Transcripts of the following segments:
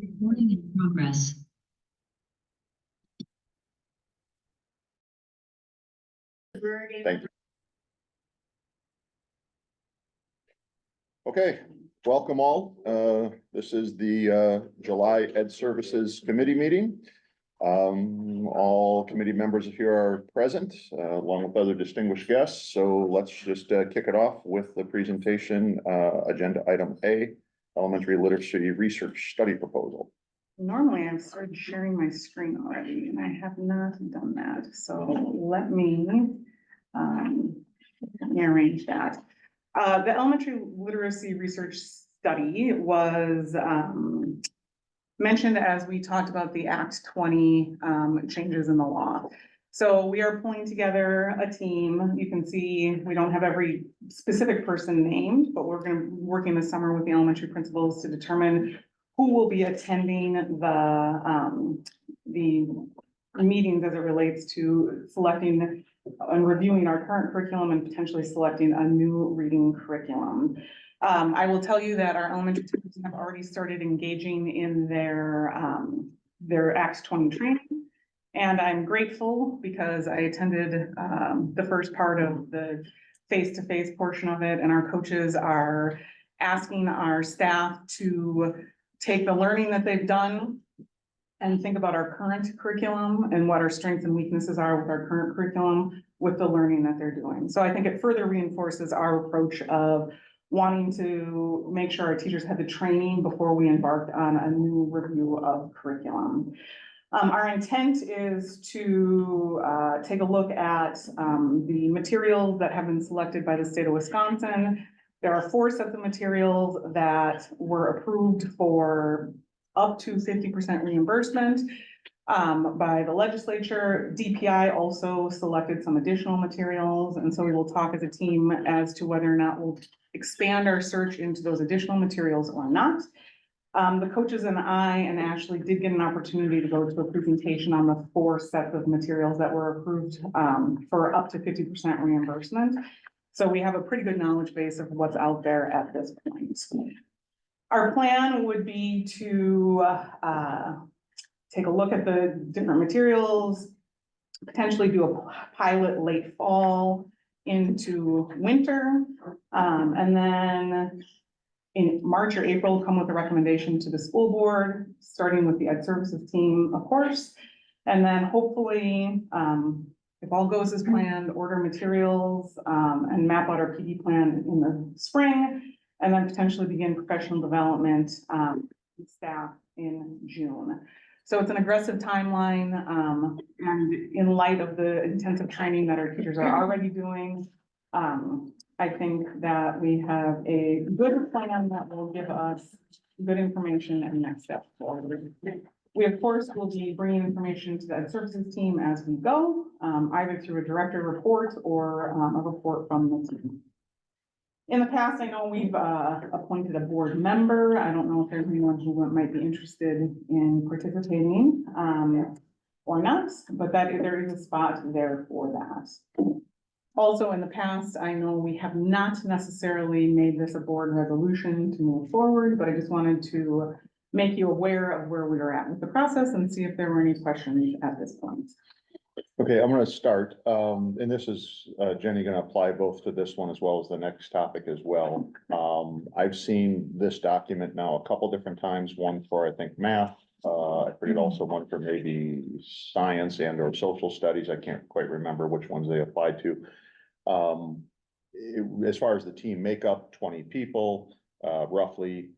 Recording in progress. Thank you. Okay, welcome all. This is the July Ed Services Committee meeting. All committee members here are present, along with other distinguished guests. So let's just kick it off with the presentation, agenda item A, Elementary Literacy Research Study Proposal. Normally I've started sharing my screen already and I have not done that. So let me arrange that. The Elementary Literacy Research Study was mentioned as we talked about the Act 20 changes in the law. So we are pulling together a team. You can see we don't have every specific person named, but we're going to be working this summer with the elementary principals to determine who will be attending the meetings as it relates to selecting and reviewing our current curriculum and potentially selecting a new reading curriculum. I will tell you that our elementary teachers have already started engaging in their Act 20 training. And I'm grateful because I attended the first part of the face-to-face portion of it, and our coaches are asking our staff to take the learning that they've done and think about our current curriculum and what our strengths and weaknesses are with our current curriculum with the learning that they're doing. So I think it further reinforces our approach of wanting to make sure our teachers had the training before we embarked on a new review of curriculum. Our intent is to take a look at the materials that have been selected by the state of Wisconsin. There are 4 sets of materials that were approved for up to 50% reimbursement by the legislature. DPI also selected some additional materials, and so we will talk as a team as to whether or not we'll expand our search into those additional materials or not. The coaches and I and Ashley did get an opportunity to go to a presentation on the 4 sets of materials that were approved for up to 50% reimbursement. So we have a pretty good knowledge base of what's out there at this point. Our plan would be to take a look at the different materials, potentially do a pilot late fall into winter, and then in March or April, come with a recommendation to the school board, starting with the Ed Services team, of course. And then hopefully, if all goes as planned, order materials and map out our PD plan in the spring, and then potentially begin professional development staff in June. So it's an aggressive timeline, and in light of the intensive training that our teachers are already doing, I think that we have a good plan that will give us good information and next steps forward. We, of course, will be bringing information to the Ed Services team as we go, either through a director report or a report from the team. In the past, I know we've appointed a board member. I don't know if there's anyone who might be interested in participating or not, but there is a spot there for that. Also, in the past, I know we have not necessarily made this a board resolution to move forward, but I just wanted to make you aware of where we are at with the process and see if there were any questions at this point. Okay, I'm going to start, and this is, Jenny, going to apply both to this one as well as the next topic as well. I've seen this document now a couple different times, one for, I think, math. I forget also one for maybe science and or social studies. I can't quite remember which ones they applied to. As far as the team makeup, 20 people, roughly,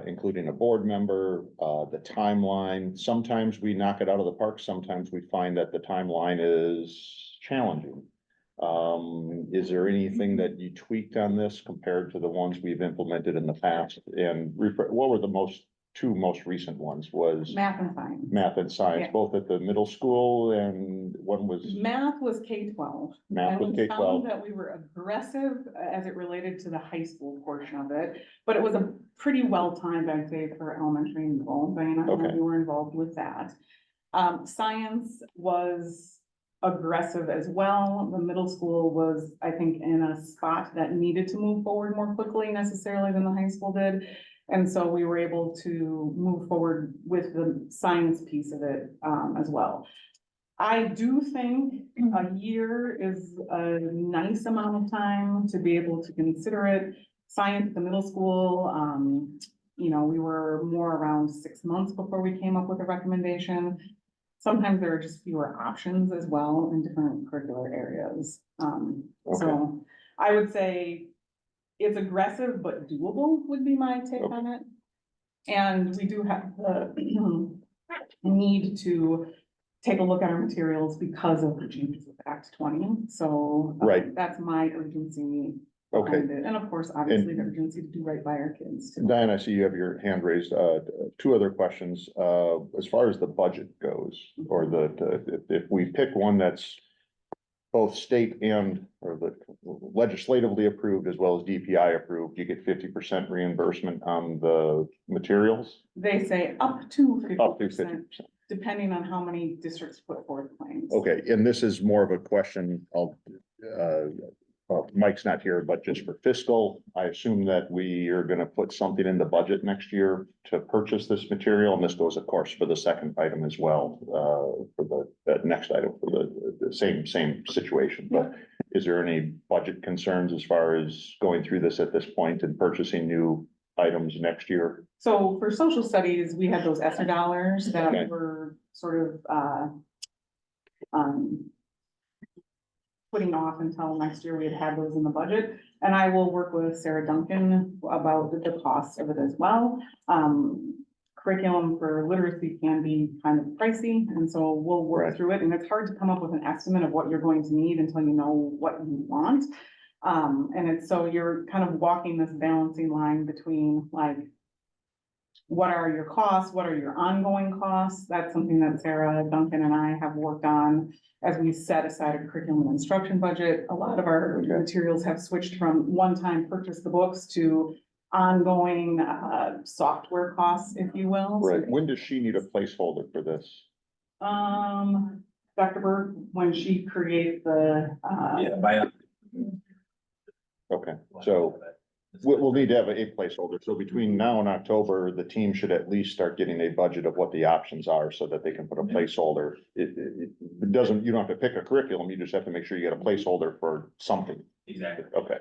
including a board member, the timeline. Sometimes we knock it out of the park. Sometimes we find that the timeline is challenging. Is there anything that you tweaked on this compared to the ones we've implemented in the past? And what were the 2 most recent ones? Was Math and science. Math and science, Yeah. both at the middle school, and one was Math was K-12. Math was And we K-12. found that we were aggressive as it related to the high school portion of it, but it was a pretty well timed, I'd say, for elementary and middle. Diana, I know Okay. you were involved with that. Science was aggressive as well. The middle school was, I think, in a spot that needed to move forward more quickly necessarily than the high school did. And so we were able to move forward with the science piece of it, as well. I do think a year is a nice amount of time to be able to consider it. Science at the middle school, you know, we were more around 6 months before we came up with a recommendation. Sometimes there are just fewer options as well in different curricular areas. So I would say it's aggressive but doable would be my take on it. And we do have the need to take a look at our materials because of the changes with Act 20. So Right. that's my urgency. Okay. behind it. And of course, obviously the urgency to do right by our kids too. Diane, I see you have your hand raised. Two other questions. As far as the budget goes, or if we pick one that's both state and, or the legislatively approved as well as DPI approved, you get 50% reimbursement on the materials? They say up to Up to 50%, 50%. depending on how many districts put forth claims. Okay, and this is more of a question of, well, Mike's not here, but just for fiscal, I assume that we are gonna put something in the budget next year to purchase this material, and this goes, of course, for the second item as well, for the next item, for the same situation, but is there any budget concerns as far as going through this at this point and purchasing new items next year? So for social studies, we had those ESSER dollars that Okay. were sort of, putting off until next year. We had those in the budget. And I will work with Sarah Duncan about the cost of it as well. Curriculum for literacy can be kind of pricey, and so we'll work Right. through it. And it's hard to come up with an estimate of what you're going to need until you know what you want. And it's, so you're kind of walking this balancing line between like, what are your costs? What are your ongoing costs? That's something that Sarah Duncan and I have worked on as we set aside a curriculum and instruction budget. A lot of our Okay. materials have switched from one-time purchase the books to ongoing, software costs, if you will. Right, when does she need a placeholder for this? Dr. Berg, when she creates the, Okay, so we'll need to have a placeholder, so between now and October, the team should at least start getting a budget of what the options are, so that they can put a placeholder. It doesn't, you don't have to pick a curriculum, you just have to make sure you get a placeholder for something. Exactly. Okay.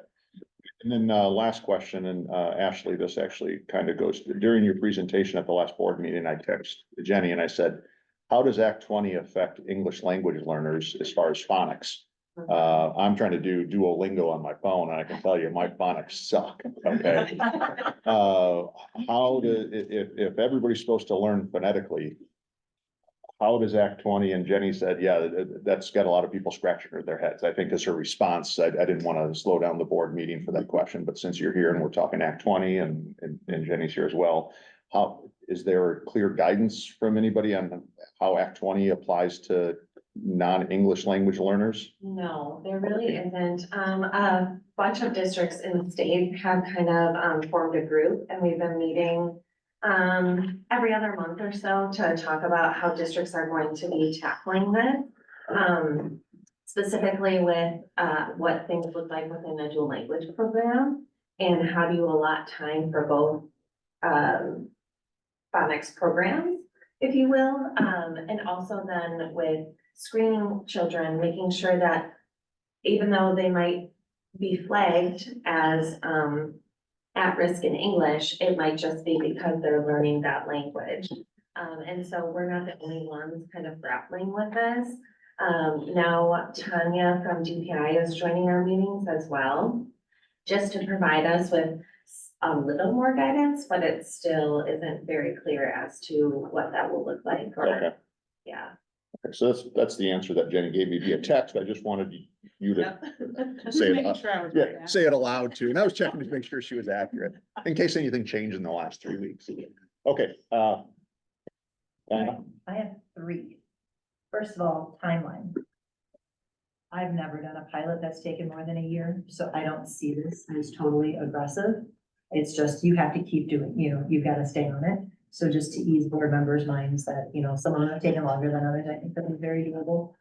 And then, last question, and, Ashley, this actually kind of goes, during your presentation at the last board meeting, I texted Jenny and I said, how does Act 20 affect English language learners as far as phonics? I'm trying to do Duolingo on my phone, and I can tell you, my phonics suck, okay? If everybody's supposed to learn phonetically, how does Act 20, and Jenny said, yeah, that's got a lot of people scratching their heads. I think as her response, I didn't want to slow down the board meeting for that question, but since you're here and we're talking Act 20 and Jenny's here as well, how, is there clear guidance from anybody on how Act 20 applies to non-English language learners? No, there really isn't. A bunch of districts in the state have kind of formed a group, and we've been meeting every other month or so to talk about how districts are going to be tackling this. Specifically with what things look like within a dual language program, and how do you allot time for both phonics programs, if you will, and also then with screening children, making sure that even though they might be flagged as at risk in English, it might just be because they're learning that language. And so we're not the only ones kind of grappling with this. Now Tanya from DPI is joining our meetings as well, just to provide us with a little more guidance, but it still isn't very clear as to what that will look like, or, Okay. yeah. Okay, so that's the answer that Jenny gave me via text. I just wanted you to Just say it. making sure I was Yeah, right. say it aloud too. And I was checking to make sure she was accurate, in case anything changed in the last 3 weeks. Okay, Diana? I have three. First of all, timeline. I've never done a pilot that's taken more than a year, so I don't see this as totally aggressive. It's just, you have to keep doing, you've got to stay on it. So just to ease board members' minds that, some of them have taken longer than others, I think that is very doable.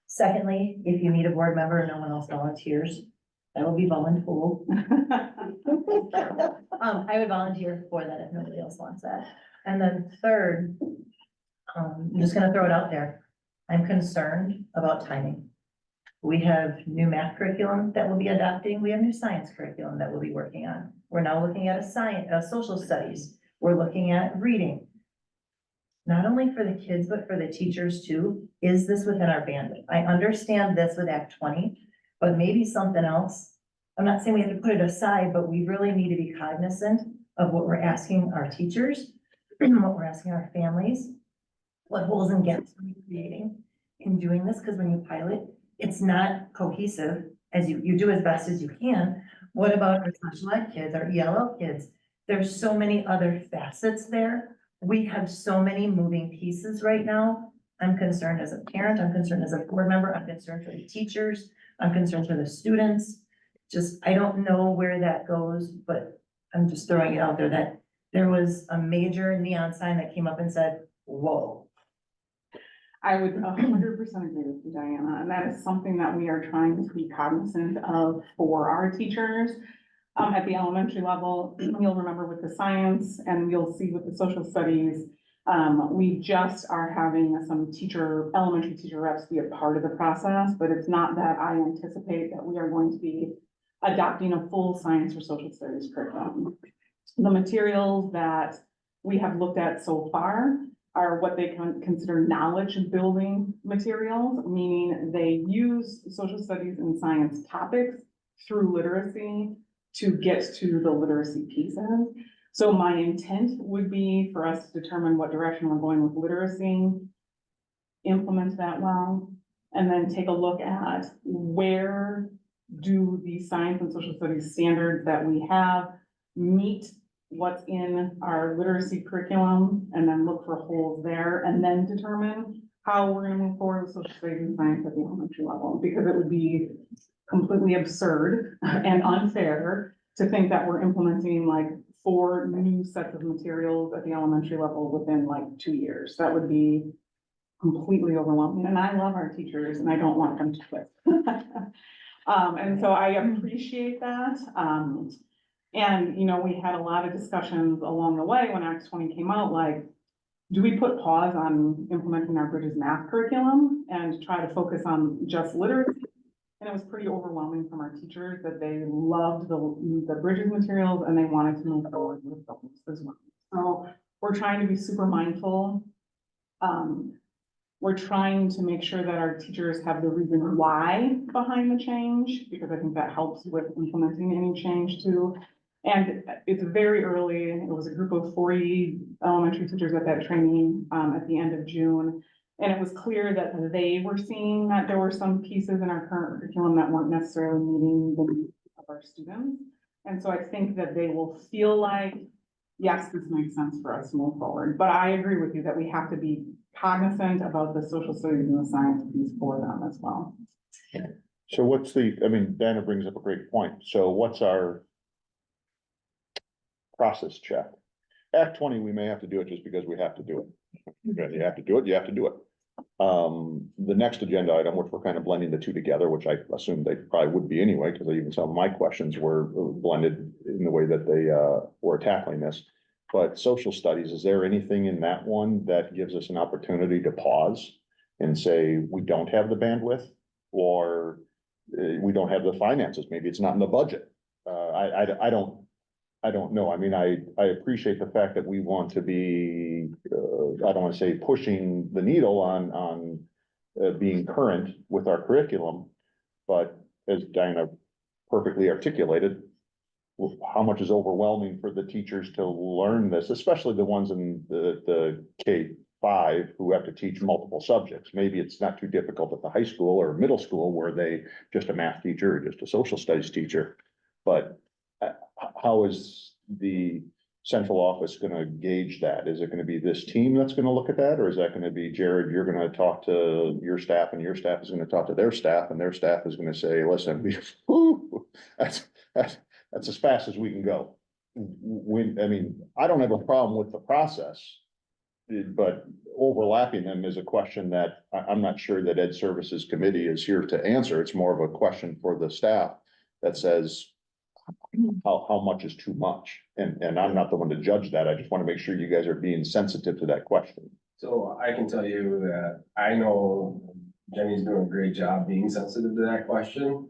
Secondly, if you need a board member and no one else volunteers, I will be voluntold. I would volunteer for that if nobody else wants that. And then third, I'm just gonna throw it out there. I'm concerned about timing. We have new math curriculum that we'll be adopting. We have new science curriculum that we'll be working on. We're now looking at social studies. We're looking at reading. Not only for the kids, but for the teachers too. Is this within our bandwidth? I understand this with Act 20, but maybe something else. I'm not saying we have to put it aside, but we really need to be cognizant of what we're asking our teachers, what we're asking our families, what holes and gaps we're creating in doing this, because when you pilot, it's not cohesive as you do as best as you can. What about our special ed kids, our ELL kids? There's so many other facets there. We have so many moving pieces right now. I'm concerned as a parent, I'm concerned as a board member, I'm concerned for the teachers, I'm concerned for the students. Just, I don't know where that goes, but I'm just throwing it out there that there was a major neon sign that came up and said, whoa. I would 100% agree with you, Diana, and that is something that we are trying to be cognizant of for our teachers. At the elementary level, you'll remember with the science and you'll see with the social studies, we just are having some elementary teacher reps be a part of the process, but it's not that I anticipate that we are going to be adopting a full science or social studies curriculum. The materials that we have looked at so far are what they can consider knowledge building materials, meaning they use social studies and science topics through literacy to get to the literacy pieces. So my intent would be for us to determine what direction we're going with literacy, implement that well, and then take a look at where do the science and social studies standards that we have meet what's in our literacy curriculum, and then look for holes there, and then determine how we're gonna move forward with social studies and science at the elementary level, because it would be completely absurd and unfair to think that we're implementing like 4 new sets of materials at the elementary level within like 2 years. That would be completely overwhelming, and I love our teachers and I don't want them to quit. And so I appreciate that. And, you know, we had a lot of discussions along the way when Act 20 came out, like, do we put pause on implementing our Bridges math curriculum and try to focus on just literacy? And it was pretty overwhelming from our teachers that they loved the Bridges materials and they wanted to move forward with those as well. So we're trying to be super mindful. We're trying to make sure that our teachers have the reason why behind the change, because I think that helps with implementing any change too. And it's very early. It was a group of 40 elementary teachers at that training at the end of June. And it was clear that they were seeing that there were some pieces in our current curriculum that weren't necessarily meeting the needs of our students. And so I think that they will feel like, yes, this makes sense for us to move forward. But I agree with you that we have to be cognizant about the social studies and the science piece for them as well. So what's Dana brings up a great point. So what's our process check? Act 20, we may have to do it just because we have to do it. You have to do it, you have to do it. The next agenda item, which we're kind of blending the two together, which I assume they probably would be anyway, because even some of my questions were blended in the way that they were tackling this. But social studies, is there anything in that one that gives us an opportunity to pause and say, we don't have the bandwidth, or we don't have the finances, maybe it's not in the budget? I don't know. I mean, I appreciate the fact that we want to be, I don't want to say pushing the needle on being current with our curriculum, but as Diana perfectly articulated, how much is overwhelming for the teachers to learn this, especially the ones in the K-5 who have to teach multiple subjects. Maybe it's not too difficult at the high school or middle school where they just a math teacher or just a social studies teacher, but how is the central office going to gauge that? Is it going to be this team that's going to look at that? Or is that going to be, Jared, you're going to talk to your staff and your staff is going to talk to their staff and their staff is going to say, listen, that's as fast as we can go. I don't have a problem with the process, but overlapping them is a question that I'm not sure that Ed Services Committee is here to answer. It's more of a question for the staff that says how much is too much? And I'm not the one to judge that. I just want to make sure you guys are being sensitive to that question. So I can tell you that I know Jenny's doing a great job being sensitive to that question.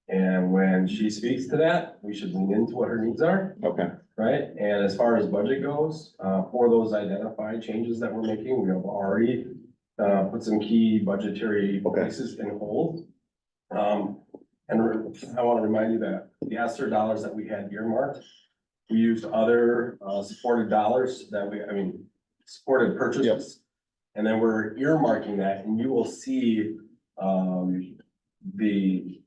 And when she speaks to that, we should lean into what her needs are, Okay, right? And as far as budget goes, for those identified changes that we're making, we have already put some key budgetary Okay. places in hold. And I want to remind you that the ESSER dollars that we had earmarked, we used other supported dollars that supported purchases. And then we're earmarking that, and you will see the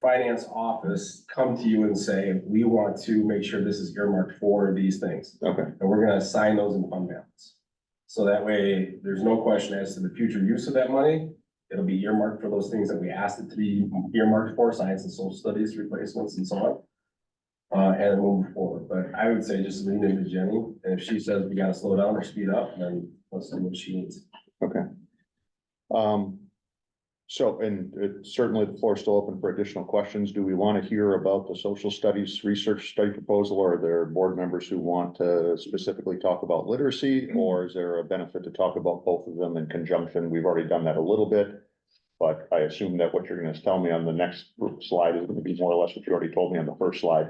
finance office come to you and say, we want to make sure this is earmarked for these things. okay, And we're gonna assign those in fund balance. So that way, there's no question as to the future use of that money. It'll be earmarked for those things that we asked it to be earmarked for, science and social studies replacements and so on. And move forward, but I would say just lean into Jenny, and if she says we gotta slow down or speed up, then let's do what she needs. okay. So, and certainly the floor is still open for additional questions. Do we want to hear about the social studies research study proposal? Or are there board members who want to specifically talk about literacy? Or is there a benefit to talk about both of them in conjunction? We've already done that a little bit. But I assume that what you're going to tell me on the next slide is going to be more or less what you already told me on the first slide,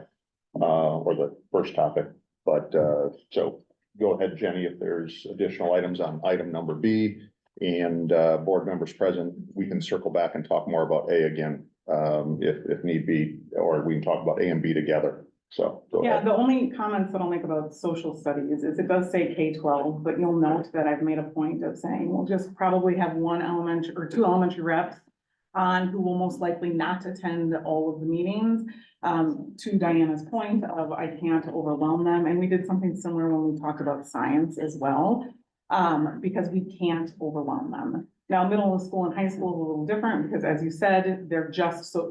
or the first topic. But, so go ahead, Jenny, if there's additional items on item number B. And board members present, we can circle back and talk more about A again, if need be, or we can talk about A and B together. So. go Yeah, ahead. the only comments that I'll make about social studies is it does say K-12, but you'll note that I've made a point of saying we'll just probably have one elementary or two elementary reps on who will most likely not attend all of the meetings. To Diana's point of I can't overwhelm them, and we did something similar when we talked about science as well. Because we can't overwhelm them. Now, middle school and high school is a little different because as you said, they're just social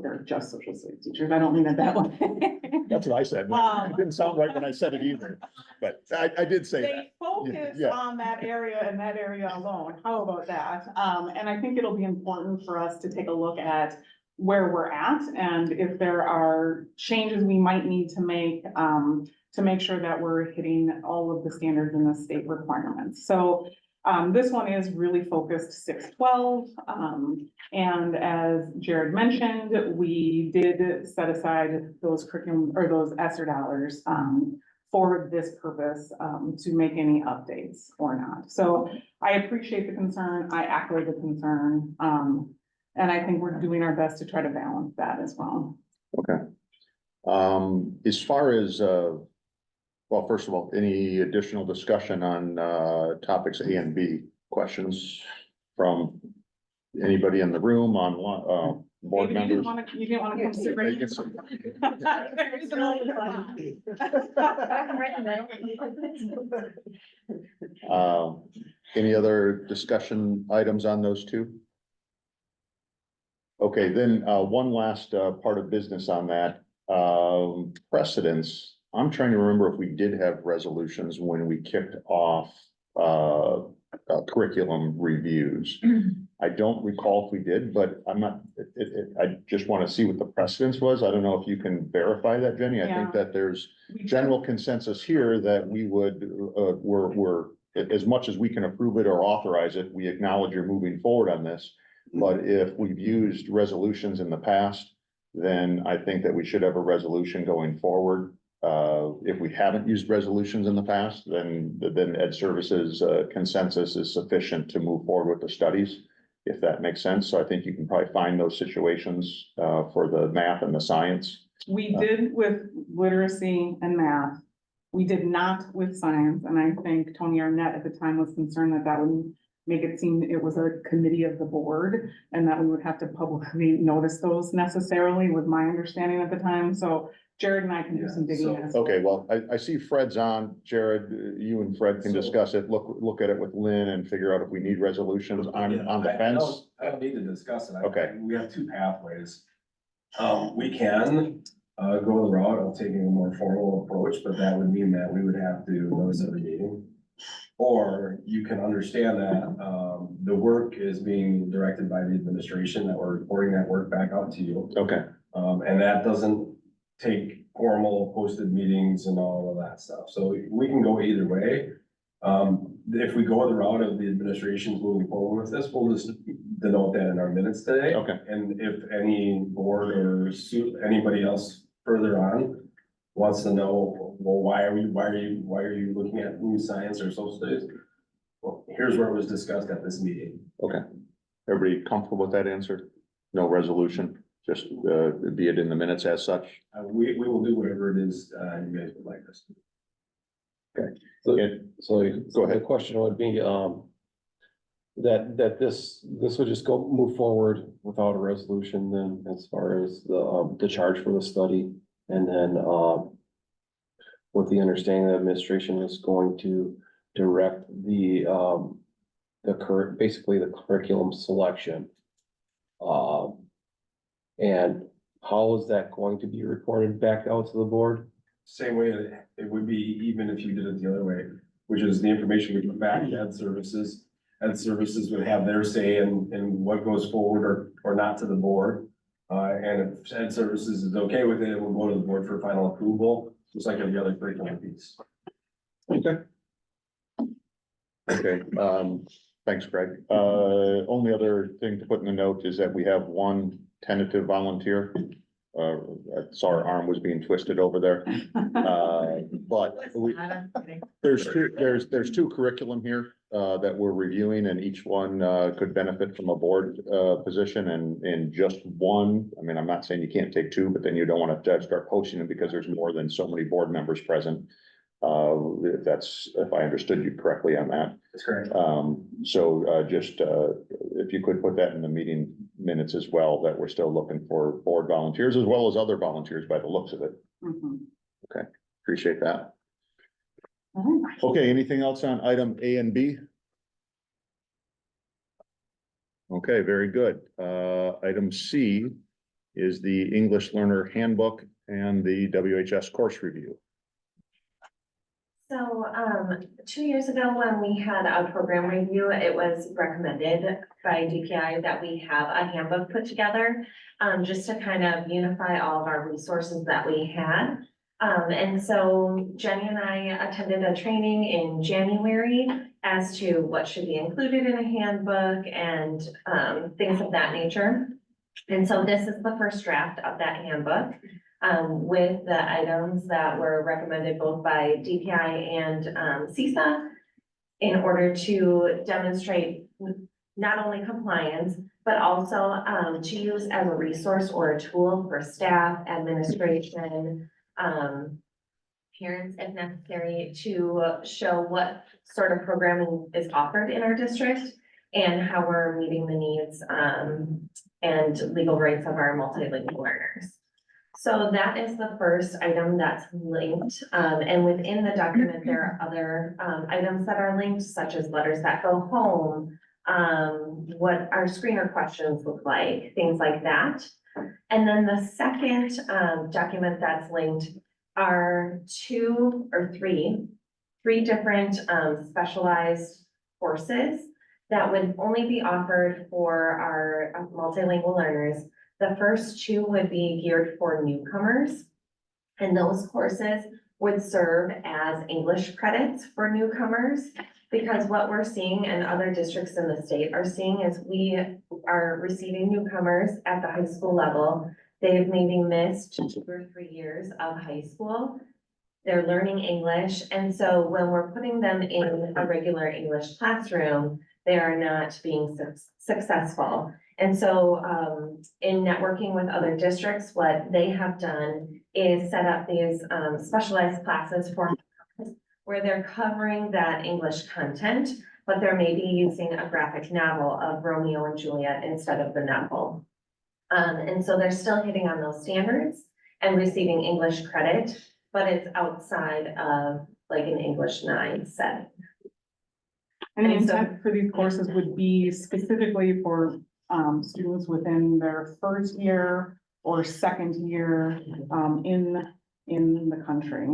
studies teachers. I don't mean it that way. That's what I said. It didn't sound right when I said it either, but I did say that. They focus Yeah. on that area and that area alone. How about that? And I think it'll be important for us to take a look at where we're at and if there are changes we might need to make sure that we're hitting all of the standards in the state requirements. So this one is really focused 6-12. And as Jared mentioned, we did set aside those curriculum or those ESSER dollars for this purpose to make any updates or not. So I appreciate the concern. I echo the concern. And I think we're doing our best to try to balance that as well. Okay. As far as, well, first of all, any additional discussion on topics A and B? Questions from anybody in the room on board David, members? you didn't wanna come sit right. You can sit. There is Any other discussion items on those two? Okay, then, one last, part of business on that, precedents. I'm trying to remember if we did have resolutions when we kicked off, curriculum reviews. I don't recall if we did, but I'm not, I just want to see what the precedence was. I don't know if you can verify that, Jenny. I think Yeah. that there's general consensus here that we would, we're, as much as we can approve it or authorize it, we acknowledge you're moving forward on this. But if we've used resolutions in the past, then I think that we should have a resolution going forward. If we haven't used resolutions in the past, then Ed Services consensus is sufficient to move forward with the studies, if that makes sense. So I think you can probably find those situations for the math and the science. We did with literacy and math. We did not with science, and I think Tony Arnett at the time was concerned that that would make it seem it was a committee of the board and that we would have to publicly notice those necessarily, was my understanding at the time. So Jared and I can do some digging. Yeah, as well. Okay, well, I see Fred's on. Jared, you and Fred can So- discuss it. Look at it with Lynn and figure out if we need resolutions. I'm on the fence. I don't need to discuss it. Okay. We have two pathways. We can go the route of taking a more formal approach, but that would mean that we would have to notice every meeting. Or you can understand that the work is being directed by the administration, that we're reporting that work back out to you. Okay, And that doesn't take formal posted meetings and all of that stuff. So we can go either way. If we go the route of the administration's moving forward with this, we'll just denote that in our minutes today. Okay. And if any board or anybody else further on wants to know, well, why are you looking at new science or social studies? Well, here's where it was discussed at this meeting. Okay. Everybody comfortable with that answer? No resolution, just, be it in the minutes as such? We will do whatever it is, you guys would like us to. So Go ahead. the question would be, that this would just move forward without a resolution then as far as the charge for the study. And then, with the understanding that administration is going to direct the current, basically the curriculum selection. And how is that going to be reported back out to the board? Same way that it would be even if you did it the other way, which is the information we put back to Ed Services. Ed Services would have their say in what goes forward or not to the board. And if Ed Services is okay with it, it will go to the board for final approval, just like every other curriculum piece. Okay. Okay, thanks, Greg. Only other thing to put in the note is that we have one tentative volunteer. I saw her arm was being twisted over there. But there's two curriculum here, that we're reviewing, and each one, could benefit from a board, position, and just one. I mean, I'm not saying you can't take two, but then you don't want to start posting them because there's more than so many board members present. If I understood you correctly on that. That's correct. Just, if you could put that in the meeting minutes as well, that we're still looking for board volunteers as well as other volunteers by the looks of it. Mhm. Appreciate that. All right. Okay, anything else on item A and B? Okay, very good. Item C is the English Learner Handbook and the WHS course review. So, 2 years ago, when we had a program review, it was recommended by DPI that we have a handbook put together, just to kind of unify all of our resources that we had. And so Jenny and I attended a training in January as to what should be included in a handbook and, things of that nature. And so this is the first draft of that handbook, with the items that were recommended both by DPI and, CISA in order to demonstrate not only compliance, but also, to use as a resource or a tool for staff, administration, parents if necessary, to show what sort of programming is offered in our district and how we're meeting the needs, and legal rights of our multilingual learners. So that is the first item that's linked, and within the document, there are other, items that are linked, such as letters that go home, what our screener questions look like, things like that. And then the second, document that's linked are three different, specialized courses that would only be offered for our multilingual learners. The first two would be geared for newcomers, and those courses would serve as English credits for newcomers. Because what we're seeing and other districts in the state are seeing is we are receiving newcomers at the high school level. They've maybe missed 2 or 3 years of high school. They're learning English, and so when we're putting them in a regular English classroom, they are not being successful. And so, in networking with other districts, what they have done is set up these, specialized classes for where they're covering that English content, but they're maybe using a graphic novel of Romeo and Juliet instead of the novel. And so they're still hitting on those standards and receiving English credit, but it's outside of like an English 9 setting. And the And so- intent for these courses would be specifically for students within their first year or second year in the country.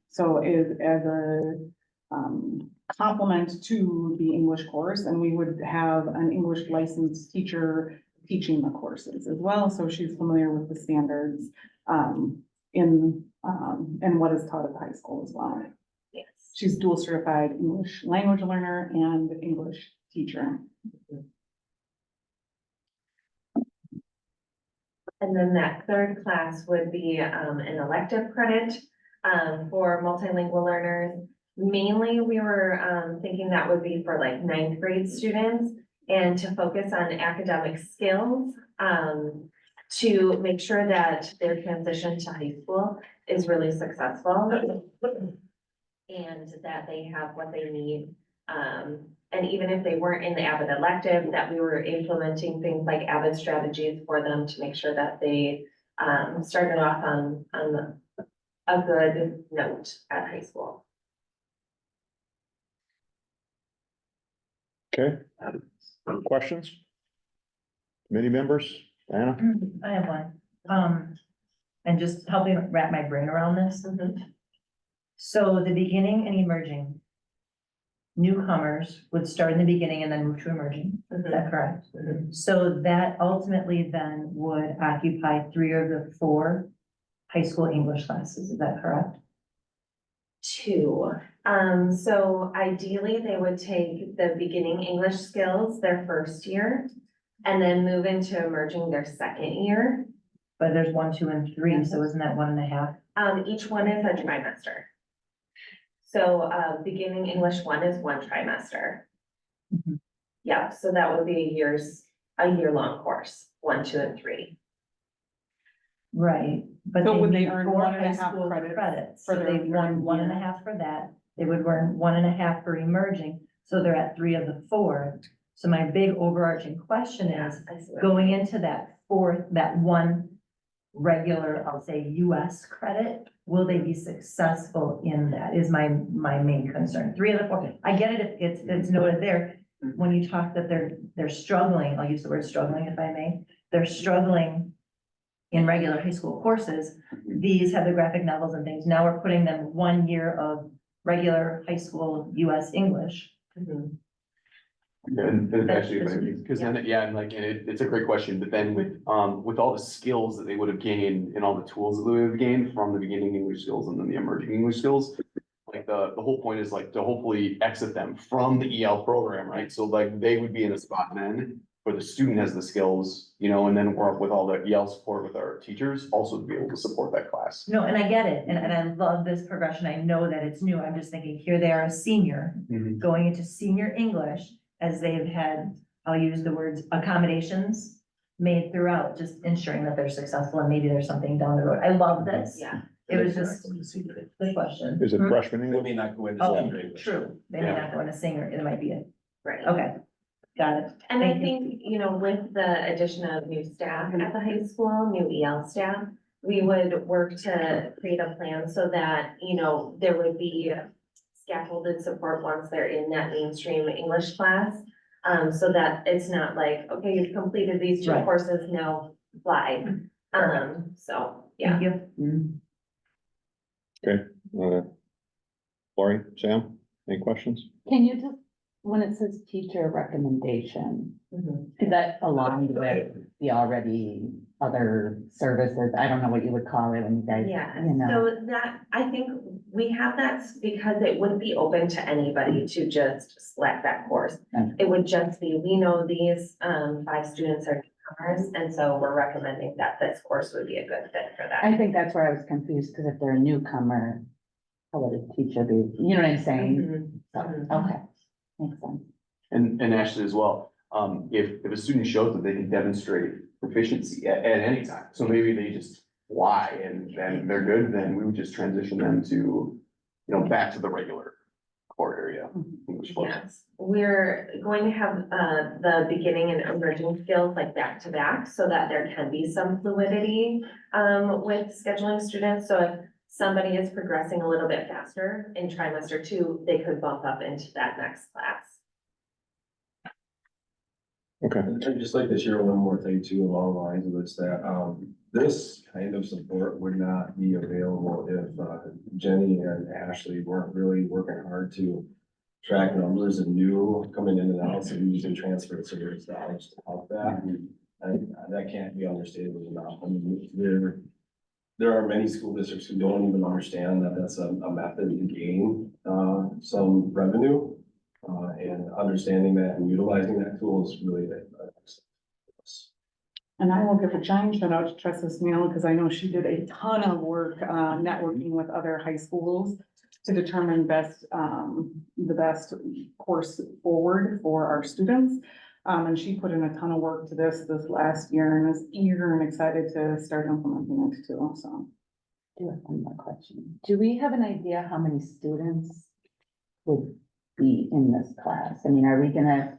So is as a complement to the English course, and we would have an English licensed teacher teaching the courses as well, so she's familiar with the standards, and what is taught at the high school as well. Yes. She's dual certified English language learner and English teacher. And then that third class would be an elective credit for multilingual learners. Mainly, we were thinking that would be for like ninth grade students and to focus on academic skills to make sure that their transition to high school is really successful and that they have what they need. And even if they weren't in the Avid elective, that we were implementing things like Avid strategies for them to make sure that they started off on a good note at high school. Okay. Questions? Committee members? Diana? I have one. And just helping wrap my brain around this. So the beginning and emerging. Newcomers would start in the beginning and then move to emerging, is that correct? So that ultimately then would occupy 3 of the 4 high school English classes, is that correct? 2. So ideally, they would take the beginning English skills their first year and then move into emerging their second year. But there's 1, 2, and 3, so isn't that 1.5? Each one is a trimester. So, beginning English 1 is 1 trimester. Mhm. Yeah, so that would be a year-long course, 1, 2, and 3. Right, but So they would they need earn 4 1.5 high school credits credits, for so their they won year? 1.5 for that. They would earn 1.5 for emerging, so they're at 3 of the 4. So my big overarching question is, I see what- going into that 4th, that 1 regular, I'll say US credit, will they be successful in that is my main concern. 3 of the 4, I get it if it's noted there. When you talk that they're struggling, I'll use the word struggling if I may, they're struggling in regular high school courses. These have the graphic novels and things. Now we're putting them 1 year of regular high school US English. Mhm. And actually, because then, yeah, and like, and it's a great question, but then with all the skills that they would have gained and all the tools that they would have gained from the beginning English skills and then the emerging English skills. Like the whole point is like to hopefully exit them from the EL program, right? So like they would be in a spot then where the student has the skills, you know, and then work with all the EL support with our teachers, also to be able to support that class. No, and I get it, and I love this progression. I know that it's new. I'm just thinking, here they are a senior, going into senior English, as they've had, I'll use the words accommodations made throughout, just ensuring that they're successful and maybe there's something down the road. I love this. Yeah. It was just the question. Is it Hmm? freshman They English? may not go into Oh, senior English. true. They may not go in a singer, it might be a, Right. okay, got it. And I Thank you. think, you know, with the addition of new staff at the high school, new EL staff, we would work to create a plan so that, you know, there would be scaffolded support once they're in that mainstream English class. So that it's not like, okay, you've completed these 2 Right. courses, now fly. So, yeah. Thank you. Lori, Sam, any questions? Can you just, when it says teacher recommendation, Mhm. is that aligned with the already other services? I don't know what you would call it when you guys, Yeah, you know. so that, I think we have that because it wouldn't be open to anybody to just select that course. Okay. It would just be, we know these 5 students are newcomers, and so we're recommending that this course would be a good fit for that. I think that's where I was confused, because if they're a newcomer, how would a teacher be, you know what I'm saying? Mhm. So, okay, makes sense. And Ashley as well, if a student shows that they can demonstrate proficiency at any time, so maybe they just fly and they're good, then we would just transition them to, you know, back to the regular core area. English course. Yes, we're going to have the beginning and emerging skills like back to back so that there can be some fluidity with scheduling students. So if somebody is progressing a little bit faster in trimester 2, they could bump up into that next class. Okay, I'd just like to share one more thing too along the lines of this, that, this kind of support would not be available if, Jenny and Ashley weren't really working hard to track numbers and new coming in and out, so using transfer service dollars to help that. And that can't be understated enough. I mean, there are many school districts who don't even understand that that's a method to gain, some revenue. And understanding that and utilizing that tool is really the. And I will give a giant shout out to Tressa Smale, because I know she did a ton of work, networking with other high schools to determine the best course forward for our students. And she put in a ton of work to this last year and is eager and excited to start implementing it too, so. I do have one more question. Do we have an idea how many students would be in this class? I mean,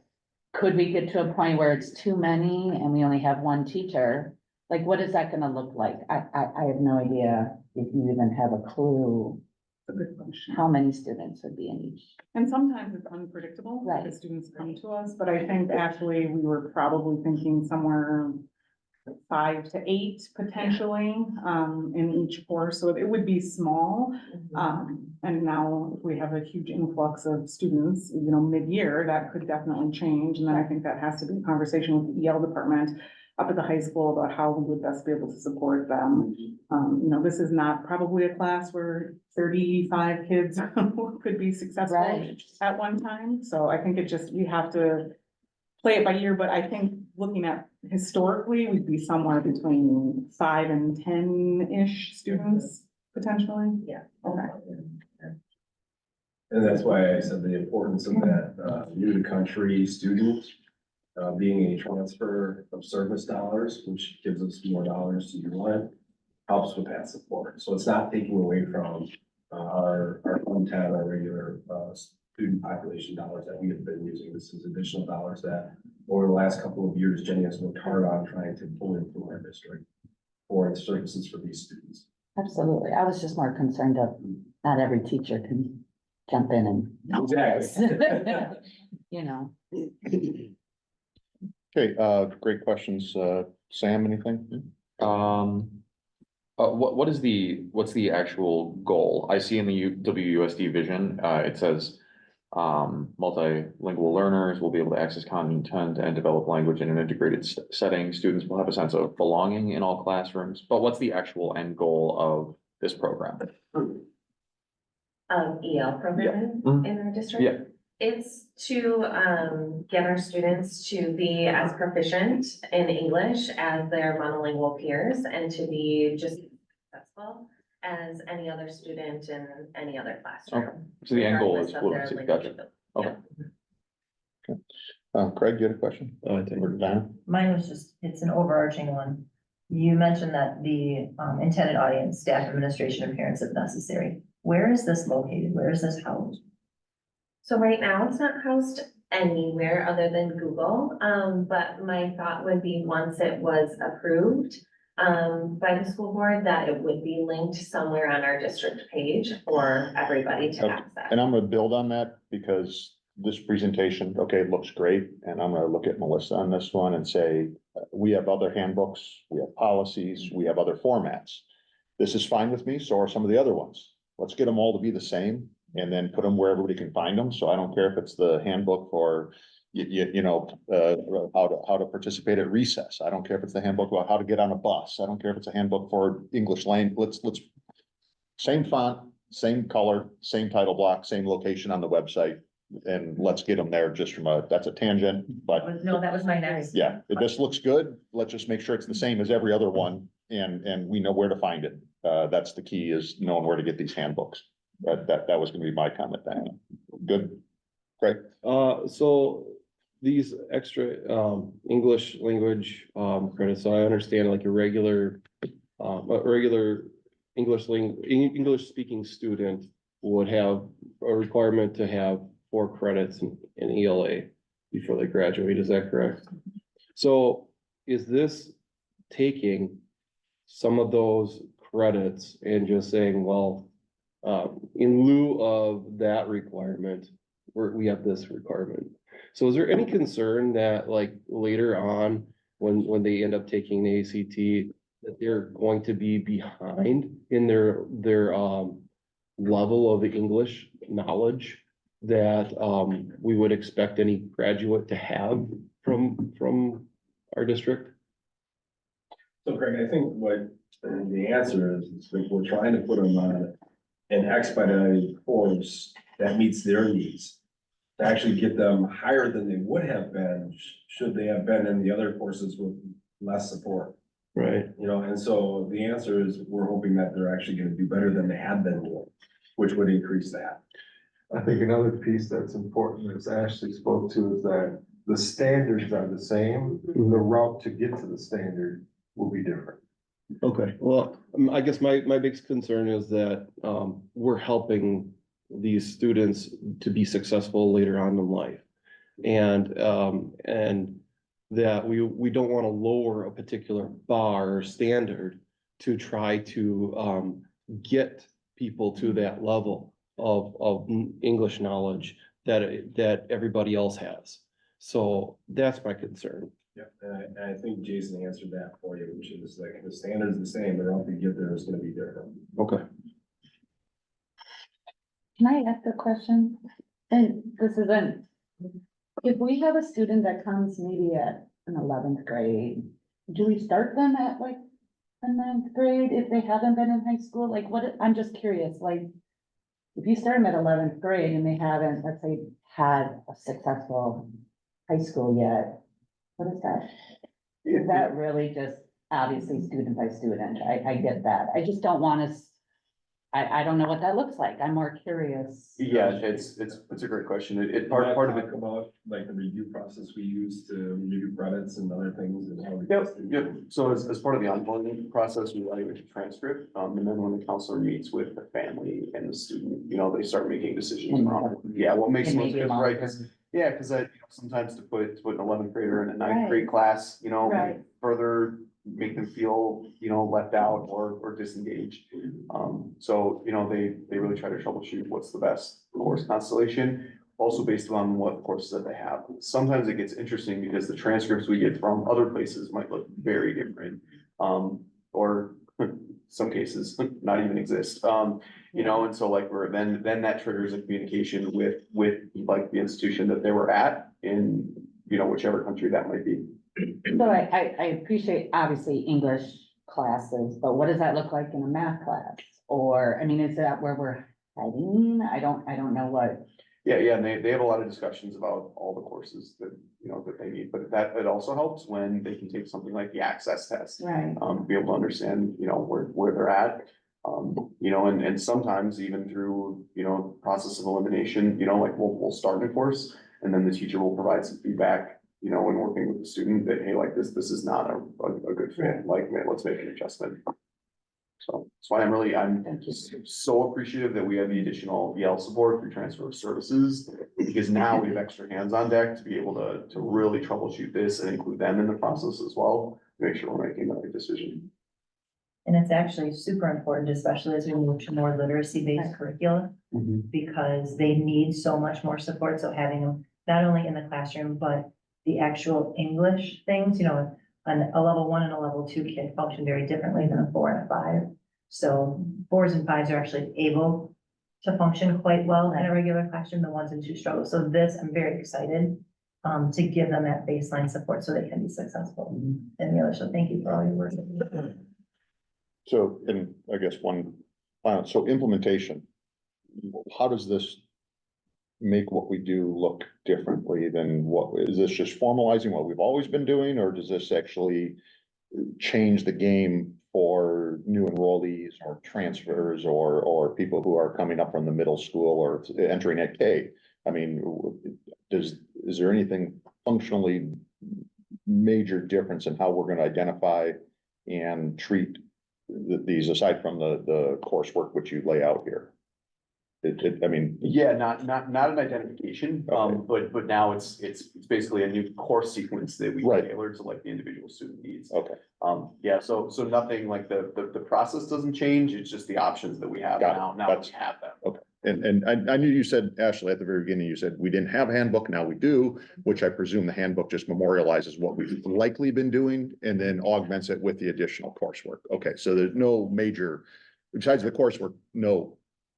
could we get to a point where it's too many and we only have one teacher? Like, what is that gonna look like? I have no idea if you even have a clue It's a good question. how many students would be in each. And sometimes it's unpredictable, Right. the students come to us, but I think actually we were probably thinking somewhere 5 to 8 potentially, in each course, so it would be small. And now if we have a huge influx of students, mid-year, that could definitely change. And then I think that has to be a conversation with the EL department up at the high school about how we would best be able to support them. This is not probably a class where 35 kids could be successful Right. at one time. So I think we have to play it by ear, but I think looking at historically, we'd be somewhere between 5 and 10-ish students potentially. Yeah. Okay. And that's why I said the importance of that, new to country student, being a transfer of service dollars, which gives us more dollars to utilize, helps with that support. So it's not taking away from, our content, our regular, student population dollars that we have been using. This is additional dollars that over the last couple of years, Jenny has worked hard on trying to pull into our district for its services for these students. Absolutely. I was just more concerned of not every teacher can jump in and. Exactly. You know, Okay, great questions. Sam, anything? What's the actual goal? I see in the WUSD vision, it says. Multilingual learners will be able to access content and develop language in an integrated setting. Students will have a sense of belonging in all classrooms, but what's the actual end goal of this program? EL program Mhm. in our district. Yeah. It's to, get our students to be as proficient in English as their monolingual peers and to be just as successful as any other student in any other classroom. So the end goal is regardless of their fluency, gotcha. language ability. Okay. Craig, you had a question? I think. Or Diana? Mine was it's an overarching one. You mentioned that the intended audience, staff, administration, and parents if necessary. Where is this located? Where is this housed? So right now, it's not housed anywhere other than Google, but my thought would be once it was approved by the school board, that it would be linked somewhere on our district page for everybody to Okay. access. And I'm gonna build on that because this presentation, okay, it looks great, and I'm gonna look at Melissa on this one and say, we have other handbooks, we have policies, we have other formats. This is fine with me, so are some of the other ones. Let's get them all to be the same and then put them where everybody can find them. So I don't care if it's the handbook for how to participate at recess. I don't care if it's the handbook about how to get on a bus. I don't care if it's a handbook for English language. Let's same font, same color, same title block, same location on the website. And let's get them there just that's a tangent, but No, that was my next. yeah, if this looks good, let's just make sure it's the same as every other one and we know where to find it. That's the key, is knowing where to get these handbooks. But that was gonna be my comment, Diana. Good. Great. So these extra, English language, credits, so I understand like a regular English speaking student would have a requirement to have 4 credits in ELA before they graduate, is that correct? So is this taking some of those credits and just saying, well, in lieu of that requirement, we have this requirement? So is there any concern that like later on, when they end up taking the ACT, that they're going to be behind in their level of English knowledge that we would expect any graduate to have from our district? So Craig, I think what the answer is that we're trying to put them on an expedited course that meets their needs. To actually get them higher than they would have been, should they have been in the other courses with less support. Right. You know, and so the answer is, we're hoping that they're actually gonna do better than they had been doing, which would increase that. I think another piece that's important, as Ashley spoke to, is that the standards are the same. The route to get to the standard will be different. Okay, well, I guess my biggest concern is that, we're helping these students to be successful later on in life. And that we don't want to lower a particular bar or standard to try to, get people to that level of English knowledge that everybody else has. So that's my concern. Yeah, and I think Jason answered that for you, which is like, the standard's the same, the route to get there is gonna be different. Okay. Can I ask a question? And this isn't, if we have a student that comes maybe at an 11th grade, do we start them at like a 9th grade if they haven't been in high school? Like what, I'm just curious, like, if you start them at 11th grade and they haven't, let's say, had a successful high school yet, what is that? Is that really just obviously student by student? I get that. I just don't want to, I don't know what that looks like. I'm more curious. Yeah, it's a great question. Part of it. Talk about like the review process we use to review credits and other things and how we. Yep, so as part of the onboarding process, we evaluate the transcript, and then when the counselor meets with the family and the student, you know, they start making decisions around, what makes It the may most be difference, right? longer. Because sometimes to put an 11th grader in a ninth Right. grade class, you know, Right. further make them feel, you know, left out or disengaged. So, you know, they really try to troubleshoot what's the best course constellation, also based on what courses that they have. Sometimes it gets interesting because the transcripts we get from other places might look very different. Or some cases not even exist. You know, and so like then that triggers a communication with like the institution that they were at in, you know, whichever country that might be. So I appreciate obviously English classes, but what does that look like in a math class? Or, I mean, is that where we're heading? I don't know what. Yeah, and they have a lot of discussions about all the courses that, you know, that they need, but it also helps when they can take something like the access test. Right. Be able to understand, you know, where they're at. You know, and sometimes even through, you know, process of elimination, you know, like we'll start a course and then the teacher will provide some feedback, you know, when working with the student that, hey, like this is not a good fit, like, man, let's make an adjustment. So that's why I'm just so appreciative that we have the additional EL support through transfer of services, because now we have extra hands on deck to be able to really troubleshoot this and include them in the process as well, to make sure we're making the right decision. And it's actually super important, especially as we move to more literacy-based curricula, because they need so much more support. So having them not only in the classroom, but the actual English things, you know, a level 1 and a level 2 kid function very differently than a 4 and a 5. So 4s and 5s are actually able to function quite well in a regular classroom, the 1s and 2s struggle. So this, I'm very excited to give them that baseline support so they can be successful in the other. So thank you for all your work. So, and I guess so implementation, how does this make what we do look differently than is this just formalizing what we've always been doing, or does this actually change the game for new enrollees or transfers or people who are coming up from the middle school or entering at K? I mean, is there anything functionally major difference in how we're going to identify and treat these aside from the coursework which you lay out here? I mean. Yeah, not an identification, but now it's basically a new course sequence that we tailor to like the individual student needs. Okay. Yeah, so nothing like the process doesn't change, it's just the options that we have now we have them. Okay. And I knew you said, Ashley, at the very beginning, you said we didn't have a handbook, now we do, which I presume the handbook just memorializes what we've likely been doing and then augments it with the additional coursework. Okay, so there's no major, besides the coursework, no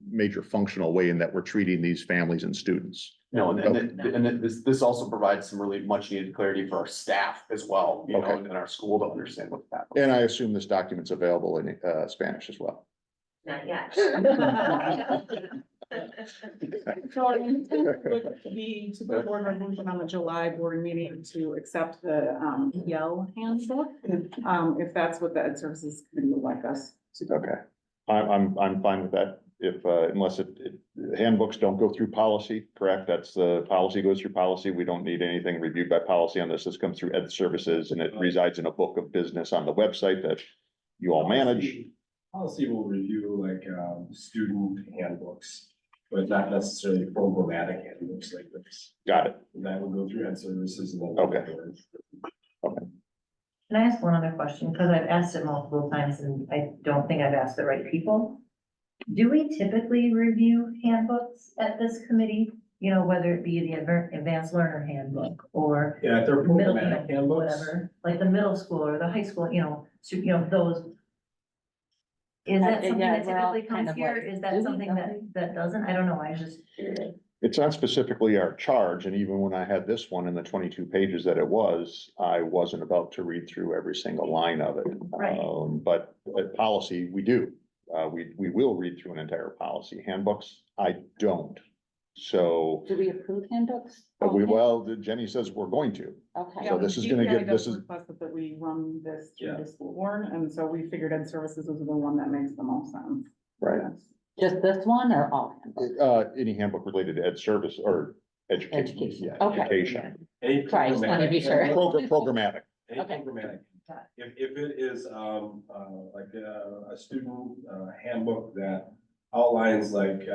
major functional way in that we're treating these families and students. No, and then this also provides some really much needed clarity for our staff as well, you know, Okay. and in our school to understand what's happening. And I assume this document's available in Spanish as well. Not yet. So our intent would be to put forward a resolution on the July board meeting to accept the Yell handbook. If that's what the Ed Services Committee would like us to do. Okay, I'm fine with that. If, unless handbooks don't go through policy, correct? That's the policy goes through policy. We don't need anything reviewed by policy on this. This comes through Ed Services and it resides in a book of business on the website that you all manage. Policy will review like, student handbooks, but not necessarily programmatic handbooks like this. Got it. That would go through Ed Services and then. Okay. Can I ask one other question? Because I've asked it multiple times and I don't think I've asked the right people. Do we typically review handbooks at this committee? You know, whether it be the advanced learner handbook or Yeah, if they're middle, you programmatic know, handbooks. whatever, like the middle school or the high school, you know, those. Is that something Yeah, that we're all typically kind comes of here? like, Is do that we, something don't we? that doesn't? I don't know. I just curious. It's not specifically our charge, and even when I had this one in the 22 pages that it was, I wasn't about to read through every single line of it. Right. But policy, we do. We will read through an entire policy. Handbooks, I don't. So, Do we approve handbooks? well, Jenny says we're going to. Okay. So this is gonna DPI get- does this is- request that we run this through Yeah. the school board, and so we figured Ed Services was the one that makes the most sense. Right. Yes. Just this one or all handbooks? Any handbook related to Ed Service or education. Education, Yeah, okay. education. Any Sorry, I just wanted to be sure. programmatic- Programmatic. Any Okay. programmatic. If it is, like, a student, handbook that outlines like,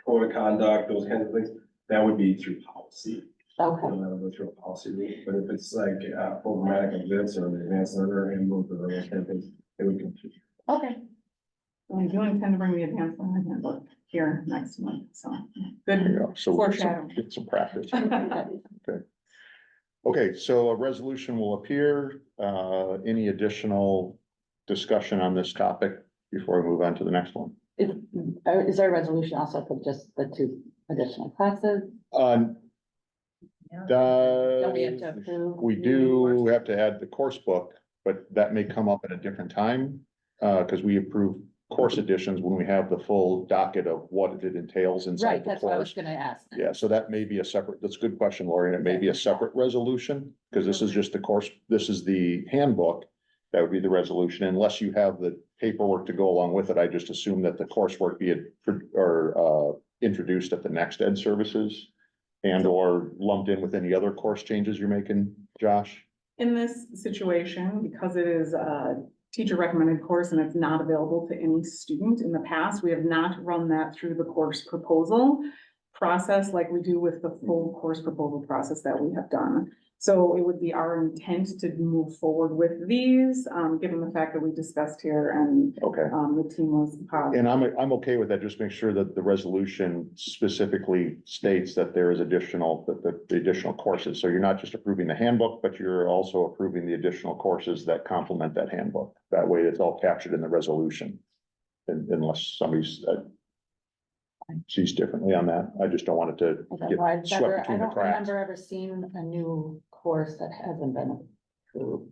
code of conduct, those kinds of things, that would be through policy. Okay, That would go through a policy route, but if it's like, programmatic events or the advanced learner handbook or those kind of things, it would come through. okay. We do intend to bring the advanced learner handbook here next month, so There you good. go. So Foreshadowing. get some practice. Okay, so a resolution will appear. Any additional discussion on this topic before we move on to the next one? Is there a resolution also for just the 2 additional classes? Yeah. Don't we have to approve? We do have to add the course book, but that may come up at a different time. Cause we approve course additions when we have the full docket of what it entails Right, inside the that's what I was course. gonna ask. Yeah, so that may be a separate, that's a good question, Lori, and it may be a separate resolution, because this is just the course, this is the handbook. That would be the resolution, unless you have the paperwork to go along with it. I just assume that the coursework be introduced at the next Ed Services. And or lumped in with any other course changes you're making, Josh? In this situation, because it is a teacher recommended course and it's not available to any student in the past, we have not run that through the course proposal process like we do with the full course proposal process that we have done. So it would be our intent to move forward with these, given the fact that we discussed here and Okay. the team was positive. And I'm okay with that, just make sure that the resolution specifically states that there is additional, that the additional courses, so you're not just approving the handbook, but you're also approving the additional courses that complement that handbook. That way it's all captured in the resolution. Unless somebody's sees differently on that, I just don't want it to Okay, get well, I've swept never, I between the don't cracks. remember ever seeing a new course that hasn't been approved.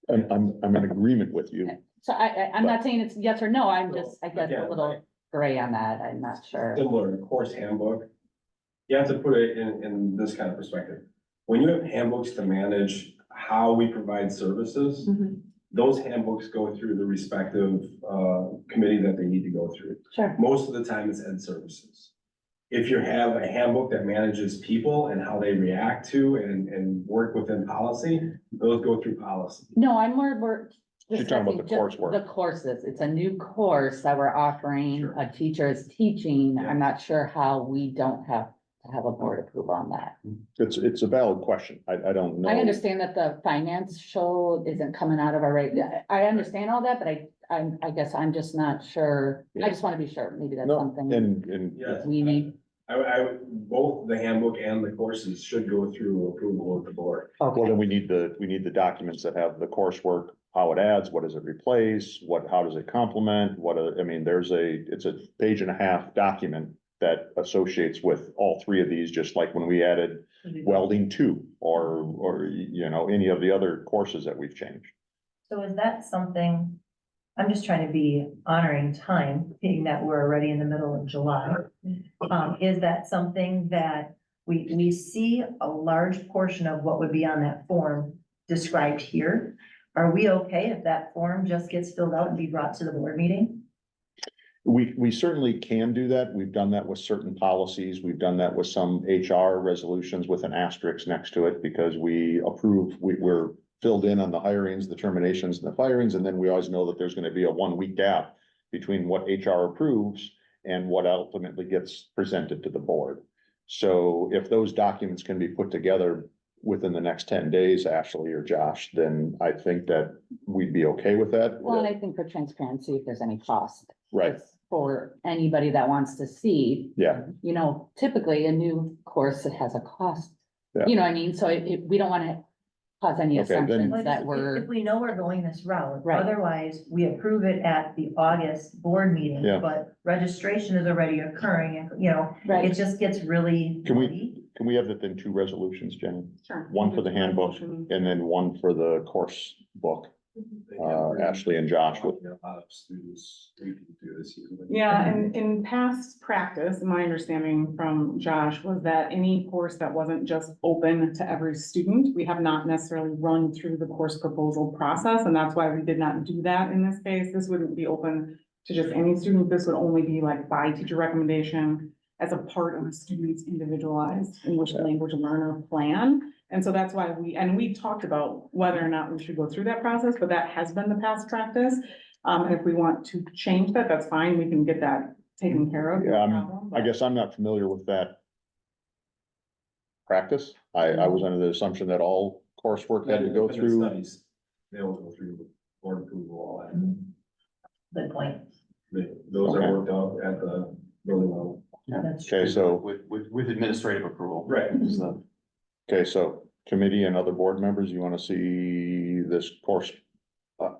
I'm in agreement with you. So I'm not saying it's yes or no, I'm just, I guess, Yeah, a little gray on that, I'm not sure. Similar to course handbook. You have to put it in this kind of perspective. When you have handbooks to manage how we provide services, Mhm, those handbooks go through the respective, committee that they need to go through. Sure, Most of the time it's Ed Services. If you have a handbook that manages people and how they react to and work within policy, those go through policy. no, I'm more. You're talking about the discussing just coursework. The courses, it's a new course that we're offering, Sure. a teacher is teaching, Yeah. I'm not sure how we don't have to have a board approval on that. It's a valid question. I don't know. I understand that the financial isn't coming out of our rate, I understand all that, but I guess I'm just not sure, I just wanna be sure, maybe that's No, something and Yeah. we need. Both the handbook and the courses should go through approval of the board. well, Okay, then we need the documents that have the coursework how it adds, what does it replace, how does it complement, I mean, it's a page and a half document that associates with all three of these, just like when we added welding 2, or, you know, any of the other courses that we've changed. So is that something, I'm just trying to be honoring time, being that we're already in the middle of July. Is that something that we see a large portion of what would be on that form described here? Are we okay if that form just gets filled out and be brought to the board meeting? We certainly can do that. We've done that with certain policies. We've done that with some HR resolutions with an asterisk next to it, because we're filled in on the hirings, the terminations and the firings, and then we always know that there's gonna be a 1-week gap between what HR approves and what ultimately gets presented to the board. So if those documents can be put together within the next 10 days, Ashley or Josh, then I think that we'd be okay with that. Well, and I think for transparency, if there's any cost. Right, For anybody that wants to see, yeah, you know, typically a new course that has a cost. Yeah. You know what I mean? So we don't wanna cause any Okay, then- assumptions But that if we're, we know we're going this route, Right. otherwise we approve it at the August board meeting, Yeah. but registration is already occurring and, you know, it right, just gets really. Can we- muddy. can we have that in 2 resolutions, Jenny? Sure. One for the handbook Resolution. and then one for the course book, Ashley and Josh would. A lot of students reading through this year. Yeah, and in past practice, my understanding from Josh was that any course that wasn't just open to every student, we have not necessarily run through the course proposal process, and that's why we did not do that in this case. This wouldn't be open to just any student. This would only be like by teacher recommendation as a part of a student's individualized English language learner plan. And so that's why we talked about whether or not we should go through that process, but that has been the past practice. And if we want to change that, that's fine. We can get that taken care of. no Yeah, problem, I but- guess I'm not familiar with that practice. I was under the assumption that all coursework had to go Independent through. Studies, they all go through board approval, all that. Good point. Those Okay. are worked out at the building level. That's true. Okay, so, With administrative approval. Right. So, okay, so committee and other board members, you wanna see this course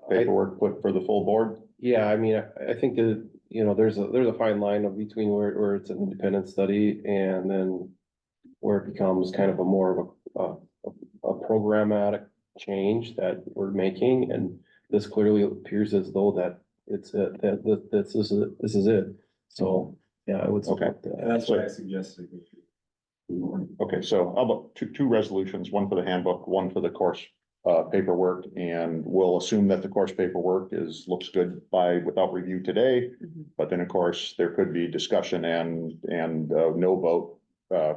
paperwork put for the full board? Yeah, I mean, I think that, you know, there's a fine line of between where it's an independent study and then where it becomes kind of a more of a programmatic change that we're making, and this clearly appears as though that it's, this is it. So, yeah, I would support And that. that's what I suggested. Okay, so how about two resolutions, one for the handbook, one for the course paperwork, and we'll assume that the course paperwork looks good without review today. Mhm. But then, of course, there could be discussion and no vote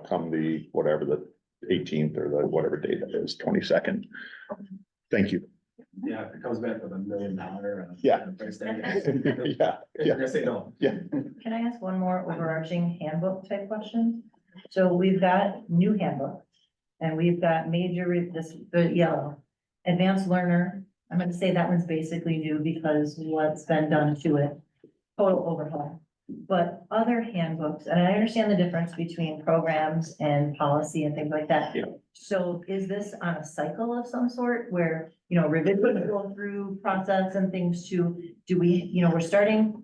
come the, whatever, the 18th or the whatever date that is, 22nd. Thank you. Yeah, if it comes back with $1 million. Yeah. Price tag. Yeah, You're gonna say no. Can I ask one more overarching handbook type question? So we've got new handbook and we've got the yellow. Advanced learner, I'm gonna say that one's basically new because what's been done to it, total overhaul. But other handbooks, and I understand the difference between programs and policy and things like that. Yeah. So is this on a cycle of some sort where, you know, revisions go through process and things do we, you know, we're starting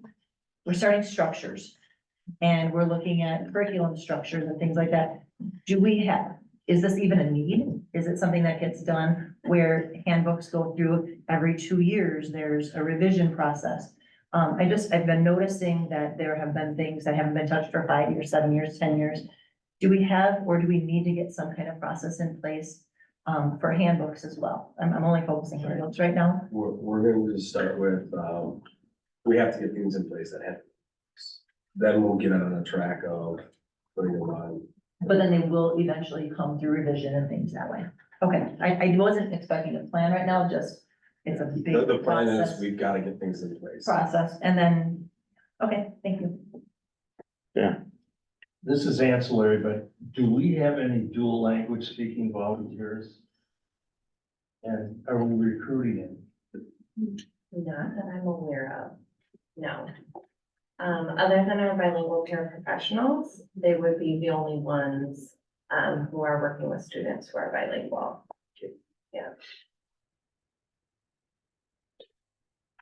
structures. And we're looking at curriculum structures and things like that. Is this even a need? Is it something that gets done where handbooks go through every 2 years? There's a revision process. I've been noticing that there have been things that haven't been touched for 5 years, 7 years, 10 years. Do we have, or do we need to get some kind of process in place for handbooks as well? I'm only focusing on handbooks right now. We're going to start with, we have to get things in place that have. Then we'll get on a track of putting them on. But then they will eventually come through revision and things that way. Okay, I wasn't expecting a plan right now, just, it's a big The plan is, process, we've got to get things in place. and then, okay, thank you. This is ancillary, but do we have any dual language speaking volunteers? And are we recruiting any? Not that I'm aware of, no. Other than our bilingual paraprofessionals, they would be the only ones, who are working with students who are bilingual. Yeah.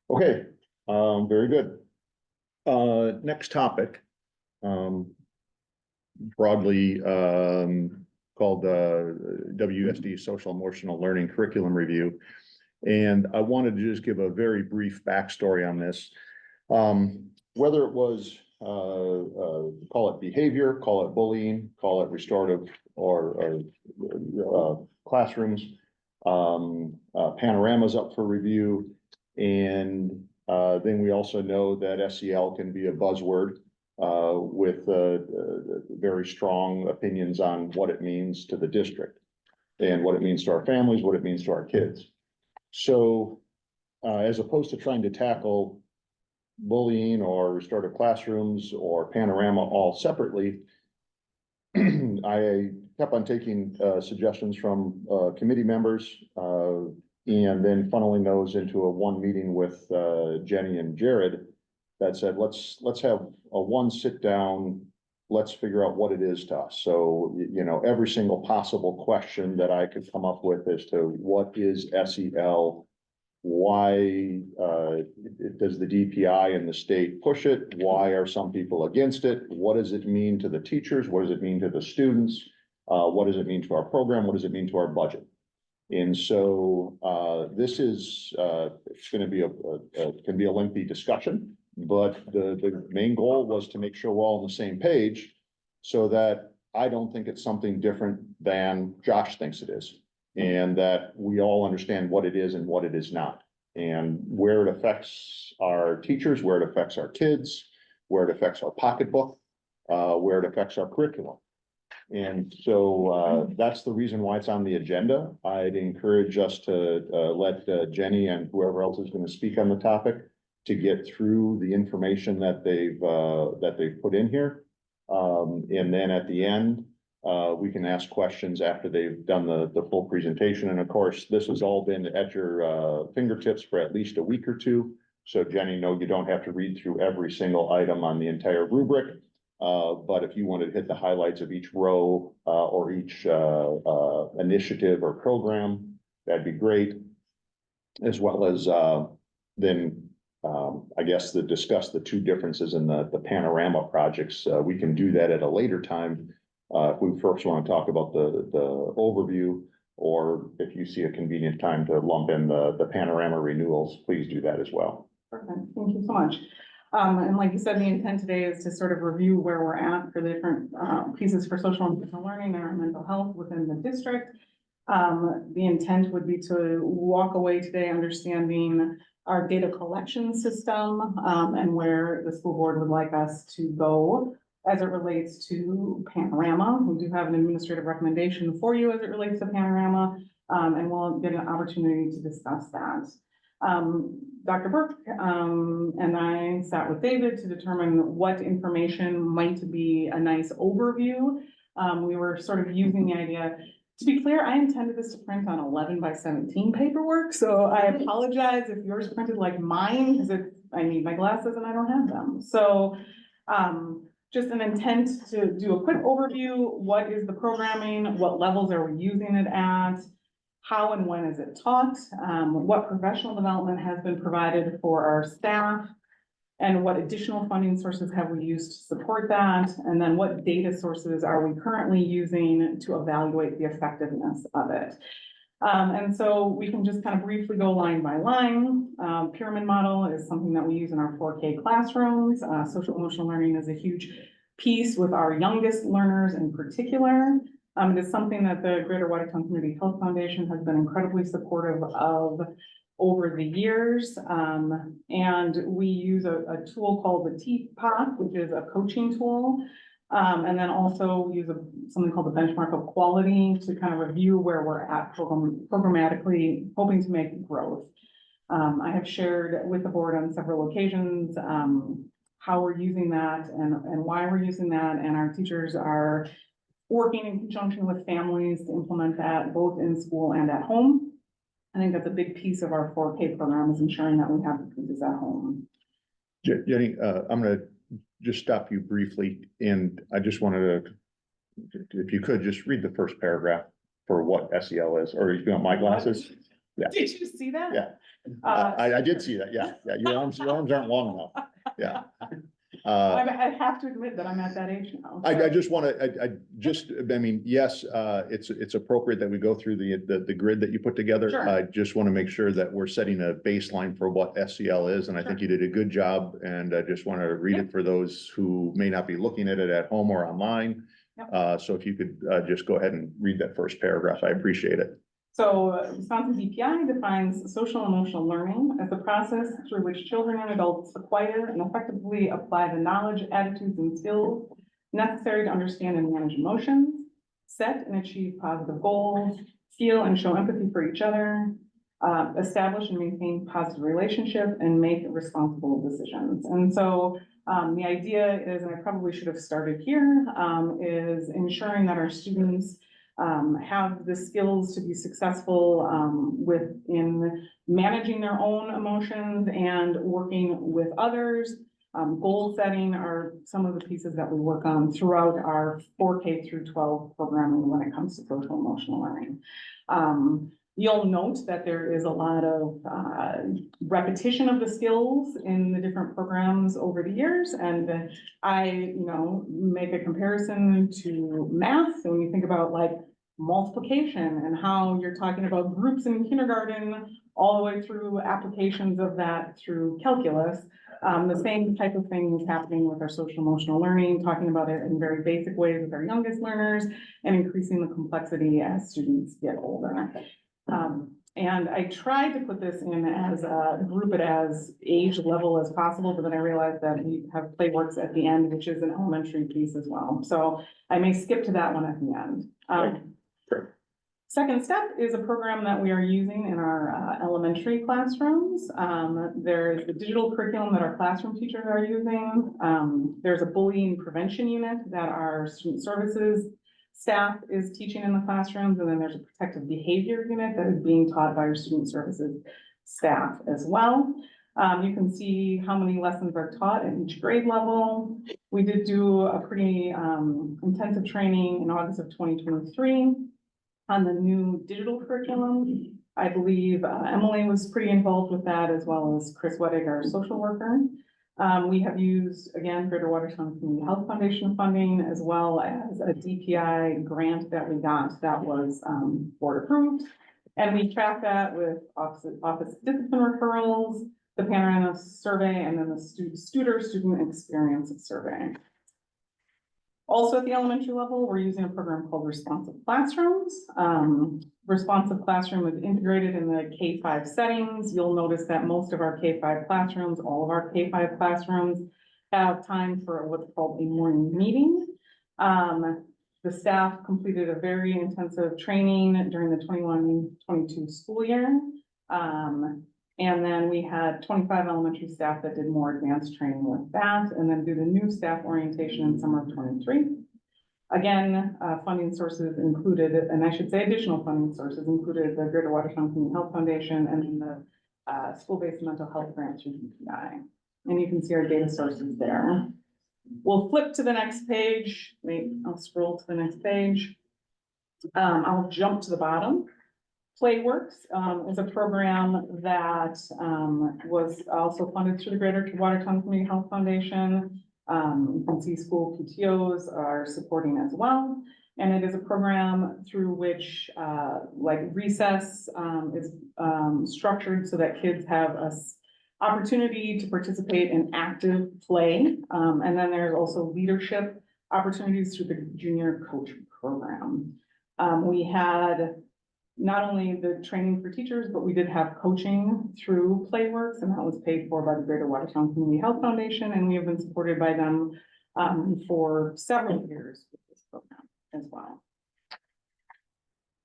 Okay, very good. Next topic. Broadly, called, WSD Social Emotional Learning Curriculum Review. And I wanted to just give a very brief backstory on this. Whether it was, call it behavior, call it bullying, call it restorative or classrooms. Panorama's up for review. And then we also know that SEL can be a buzzword with very strong opinions on what it means to the district and what it means to our families, what it means to our kids. So as opposed to trying to tackle bullying or restorative classrooms or Panorama all separately, I kept on taking suggestions from committee members and then funneling those into a one meeting with Jenny and Jared that said, let's have a one sit down, let's figure out what it is to us. So, you know, every single possible question that I could come up with as to what is SEL, why does the DPI and the state push it? Why are some people against it? What does it mean to the teachers? What does it mean to the students? What does it mean to our program? What does it mean to our budget? And so this is it's going to be can be a lengthy discussion, but the main goal was to make sure we're all on the same page so that I don't think it's something different than Josh thinks it is. And that we all understand what it is and what it is not, and where it affects our teachers, where it affects our kids, where it affects our pocketbook, where it affects our curriculum. And so that's the reason why it's on the agenda. I'd encourage us to let Jenny and whoever else is going to speak on the topic to get through the information that they've put in here. And then at the end, we can ask questions after they've done the full presentation. And of course, this has all been at your fingertips for at least a week or two. So Jenny, no, you don't have to read through every single item on the entire rubric. But if you wanted to hit the highlights of each row or each initiative or program, that'd be great. As well as then I guess discuss the two differences in the Panorama projects. We can do that at a later time. If we first want to talk about the overview, or if you see a convenient time to lump in the Panorama renewals, please do that as well. Perfect, thank you so much. And like you said, the intent today is to sort of review where we're at for the different pieces for social and emotional learning and our mental health within the district. The intent would be to walk away today understanding our data collection system and where the school board would like us to go as it relates to Panorama. We do have an administrative recommendation for you as it relates to Panorama, and we'll get an opportunity to discuss that. Dr. Burke and I sat with David to determine what information might be a nice overview. We were sort of using the idea, to be clear, I intended this to print on 11x17 paperwork, so I apologize if yours printed like mine, because I need my glasses and I don't have them. So just an intent to do a quick overview. What is the programming? What levels are we using it at? How and when is it taught? What professional development has been provided for our staff? And what additional funding sources have we used to support that? And then what data sources are we currently using to evaluate the effectiveness of it? And so we can just kind of briefly go line by line. Pyramid model is something that we use in our 4K classrooms. Social emotional learning is a huge piece with our youngest learners in particular. It is something that the Greater Watertown Community Health Foundation has been incredibly supportive of over the years. And we use a tool called the TPOC, which is a coaching tool. And then also use something called the benchmark of quality to kind of review where we're at programmatically, hoping to make growth. I have shared with the board on several occasions how we're using that and why we're using that. And our teachers are working in conjunction with families to implement that both in school and at home. I think that's a big piece of our 4K program, is ensuring that we have the pieces at home. Jenny, I'm gonna just stop you briefly, and I just wanted to, if you could, just read the first paragraph for what SEL is, or if you want my glasses. Yeah. Did you see that? Yeah. Uh, I did see that, yeah, your arms aren't long enough, yeah. I have to admit that I'm at that age now. I just wanna, I mean, yes, it's appropriate that we go through the grid that you put together. Sure. I just wanna make sure that we're setting a baseline for what SEL is, and I think you did a good job, and I just wanna read it for those who may not be looking at it at home or online. Yep. So if you could, just go ahead and read that first paragraph, I appreciate it. So Wisconsin DPI defines social and emotional learning as the process through which children and adults acquire and effectively apply the knowledge, attitudes, and skills necessary to understand and manage emotions, set and achieve positive goals, feel and show empathy for each other, establish and maintain positive relationship, and make responsible decisions. And so the idea is, and I probably should have started here, is ensuring that our students have the skills to be successful within managing their own emotions and working with others. Goal setting are some of the pieces that we work on throughout our 4K through 12 programming when it comes to social emotional learning. You'll note that there is a lot of repetition of the skills in the different programs over the years. And I, make a comparison to math. So when you think about like multiplication and how you're talking about groups in kindergarten, all the way through applications of that through calculus, the same type of thing is happening with our social emotional learning, talking about it in very basic ways with our youngest learners and increasing the complexity as students get older. And I tried to put this in as group it as age level as possible, but then I realized that we have PlayWorks at the end, which is an elementary piece as well. So I may skip to that one at the end. Sure. Second step is a program that we are using in our elementary classrooms. There's the digital curriculum that our classroom teachers are using. There's a bullying prevention unit that our student services staff is teaching in the classrooms, and then there's a protective behavior unit that is being taught by our student services staff as well. You can see how many lessons are taught at each grade level. We did do a pretty intensive training in August of 2023 on the new digital curriculum. I believe Emily was pretty involved with that, as well as Chris Wettig, our social worker. We have used, again, Greater Watertown Community Health Foundation funding, as well as a DPI grant that we got that was board approved. And we track that with office discipline referrals, the Panorama survey, and then the student experience survey. Also at the elementary level, we're using a program called Responsive Classrooms. Responsive Classroom is integrated in the K-5 settings. You'll notice that most of our K-5 classrooms, all of our K-5 classrooms have time for what's called a morning meeting. The staff completed a very intensive training during the 21-22 school year. And then we had 25 elementary staff that did more advanced training with that, and then do the new staff orientation in summer of 23. Again, funding sources included, and I should say additional funding sources included the Greater Watertown Community Health Foundation and then the school-based mental health grant through DPI. And you can see our data sources there. We'll flip to the next page. Wait, I'll scroll to the next page. I'll jump to the bottom. PlayWorks is a program that was also funded through the Greater Watertown Community Health Foundation. You can see school PTOs are supporting as well. And it is a program through which like recess is structured so that kids have an opportunity to participate in active play. And then there's also leadership opportunities through the junior coach program. We had not only the training for teachers, but we did have coaching through PlayWorks, and that was paid for by the Greater Watertown Community Health Foundation, and we have been supported by them for several years with this program as well.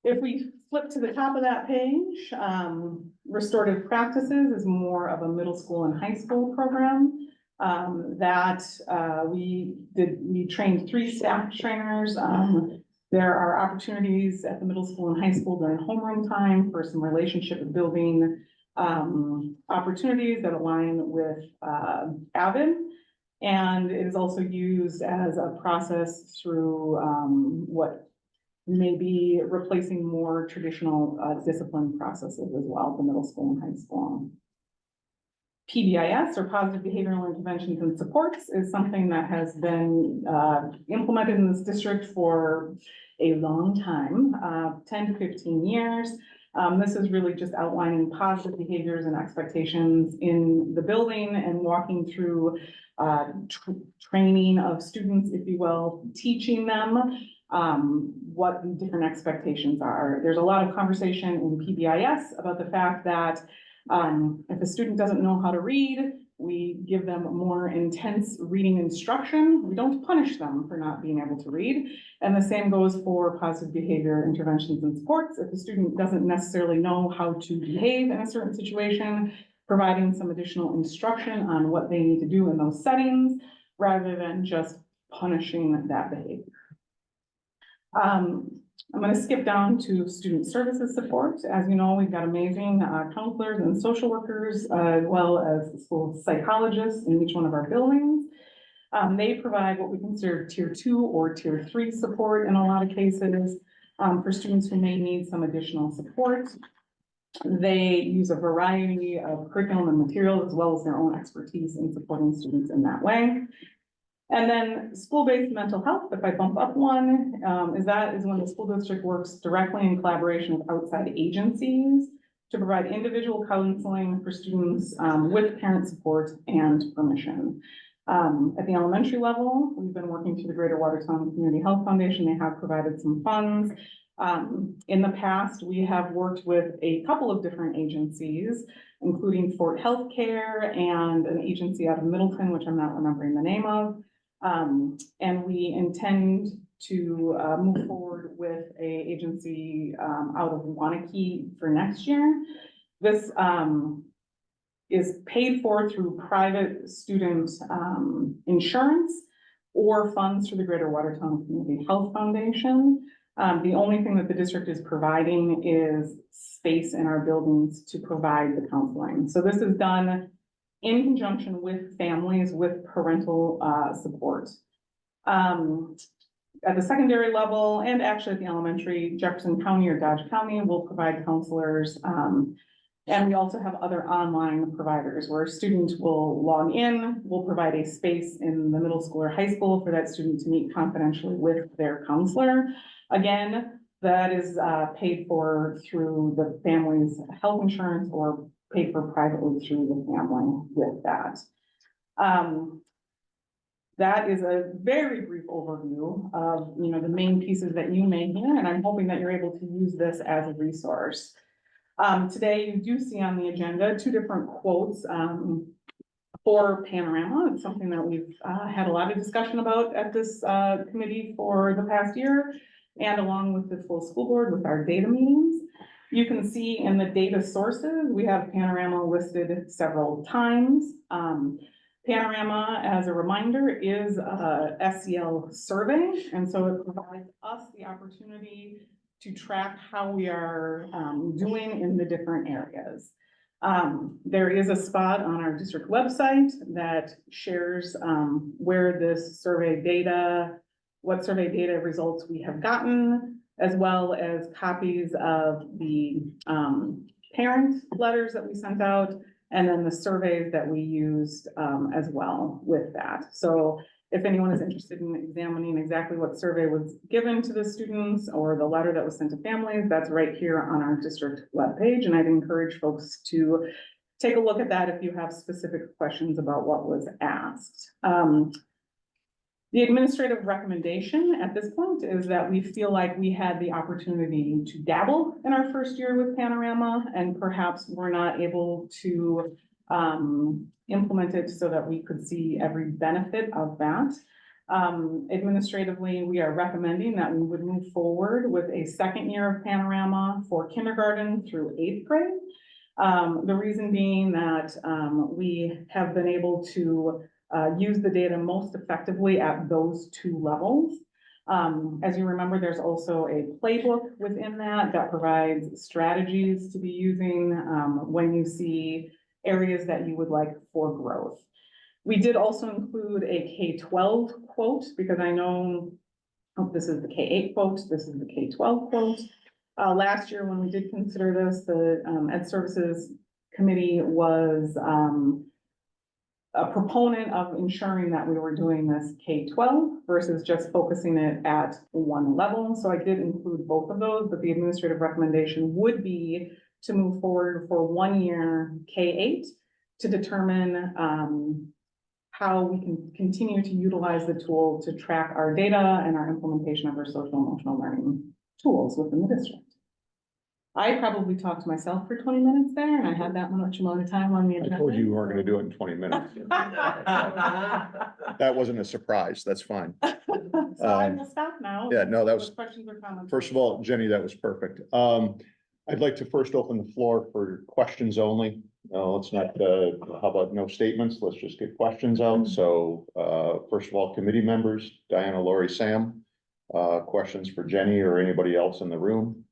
If we flip to the top of that page, Restorative Practices is more of a middle school and high school program we trained 3 staff trainers. There are opportunities at the middle school and high school during homeroom time for some relationship building opportunities that align with AVID. And it is also used as a process through what maybe replacing more traditional discipline processes as well, the middle school and high school. PBIS, or positive behavioral interventions and supports, is something that has been implemented in this district for a long time, 10 to 15 years. This is really just outlining positive behaviors and expectations in the building and walking through training of students, if you will, teaching them what the different expectations are. There's a lot of conversation in PBIS about the fact that if a student doesn't know how to read, we give them more intense reading instruction. We don't punish them for not being able to read. And the same goes for positive behavior interventions and supports. If the student doesn't necessarily know how to behave in a certain situation, providing some additional instruction on what they need to do in those settings, rather than just punishing that behavior. I'm going to skip down to student services support. As you know, we've got amazing counselors and social workers, as well as school psychologists in each one of our buildings. They provide what we consider tier 2 or tier 3 support in a lot of cases for students who may need some additional support. They use a variety of curriculum and materials, as well as their own expertise in supporting students in that way. And then school-based mental health, if I bump up one, is when the school district works directly in collaboration with outside agencies to provide individual counseling for students with parent support and permission. At the elementary level, we've been working through the Greater Watertown Community Health Foundation. They have provided some funds. In the past, we have worked with a couple of different agencies, including Fort Healthcare and an agency out of Middleton, which I'm not remembering the name of. And we intend to move forward with an agency out of Wanakee for next year. This is paid for through private student insurance or funds through the Greater Watertown Community Health Foundation. The only thing that the district is providing is space in our buildings to provide the counseling. So this is done in conjunction with families with parental support. At the secondary level, and actually at the elementary, Jefferson County or Dodge County will provide counselors. And we also have other online providers where a student will log in, we'll provide a space in the middle school or high school for that student to meet confidentially with their counselor. Again, that is paid for through the family's health insurance or paid for privately through the family with that. That is a very brief overview of, the main pieces that you may hear, and I'm hoping that you're able to use this as a resource. Today, you do see on the agenda 2 different quotes for Panorama. It's something that we've had a lot of discussion about at this committee for the past year, and along with the full school board with our data meetings. You can see in the data sources, we have Panorama listed several times. Panorama, as a reminder, is a SEL survey, and so it provides us the opportunity to track how we are doing in the different areas. There is a spot on our district website that shares where this survey data, what survey data results we have gotten, as well as copies of the parent letters that we sent out, and then the surveys that we used as well with that. So if anyone is interested in examining exactly what survey was given to the students or the letter that was sent to families, that's right here on our district webpage. And I'd encourage folks to take a look at that if you have specific questions about what was asked. The administrative recommendation at this point is that we feel like we had the opportunity to dabble in our first year with Panorama, and perhaps we're not able to implement it so that we could see every benefit of that. Administratively, we are recommending that we would move forward with a second year of Panorama for kindergarten through 8th grade. The reason being that we have been able to use the data most effectively at those 2 levels. As you remember, there's also a playbook within that provides strategies to be using when you see areas that you would like for growth. We did also include a K-12 quote, because I know Oh, this is the K-8 quote, this is the K-12 quote. Last year, when we did consider this, the Ed Services Committee was a proponent of ensuring that we were doing this K-12 versus just focusing it at one level. So I did include both of those, but the administrative recommendation would be to move forward for 1 year K-8 to determine how we can continue to utilize the tool to track our data and our implementation of our social emotional learning tools within the district. I probably talked to myself for 20 minutes there, and I had that much amount of time on the I agenda. told you weren't gonna do it in 20 minutes. That wasn't a surprise. That's fine. So I will stop now. Yeah, no, that was- Questions or comments? First of all, Jenny, that was perfect. I'd like to first open the floor for questions only. Let's not, how about no statements? Let's just get questions out. So, first of all, committee members, Diana, Lori, Sam, questions for Jenny or anybody else in the room?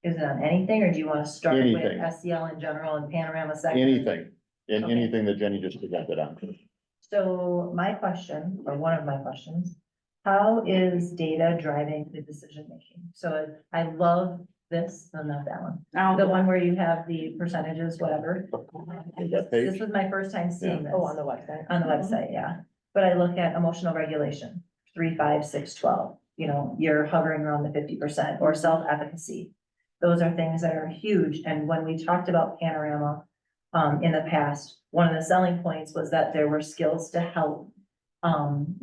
Is it on anything, or do you want to start with Anything. SEL in general and Panorama second? Anything, and Okay. anything that Jenny just presented on. So my question, or one of my questions, how is data driving the decision making? So I love this, no, not that one, the one where you have the percentages, whatever. That This page? was my first time seeing this. Oh, on the website. On the website, yeah. But I look at emotional regulation, 3, 5, 6, 12, you know, you're hovering around the 50% or self-efficacy. Those are things that are huge. And when we talked about Panorama, in the past, one of the selling points was that there were skills to help,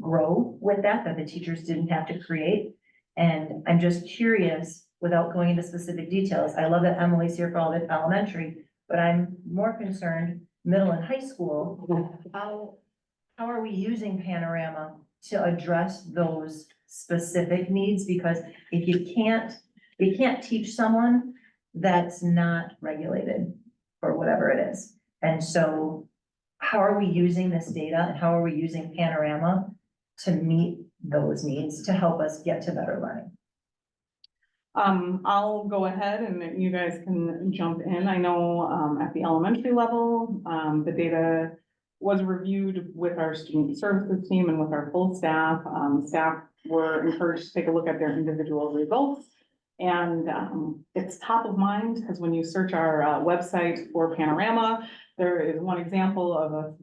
grow with that the teachers didn't have to create. And I'm just curious, without going into specific details, I love that Emily's here for all the elementary, but I'm more concerned, middle and high school, how are we using Panorama to address those specific needs? Because if you can't teach someone that's not regulated or whatever it is. And so how are we using this data and how are we using Panorama to meet those needs to help us get to better learning? I'll go ahead and you guys can jump in. I know, at the elementary level, the data was reviewed with our student services team and with our full staff. Staff were encouraged to take a look at their individual results. And, it's top of mind because when you search our website for Panorama, there is one example of a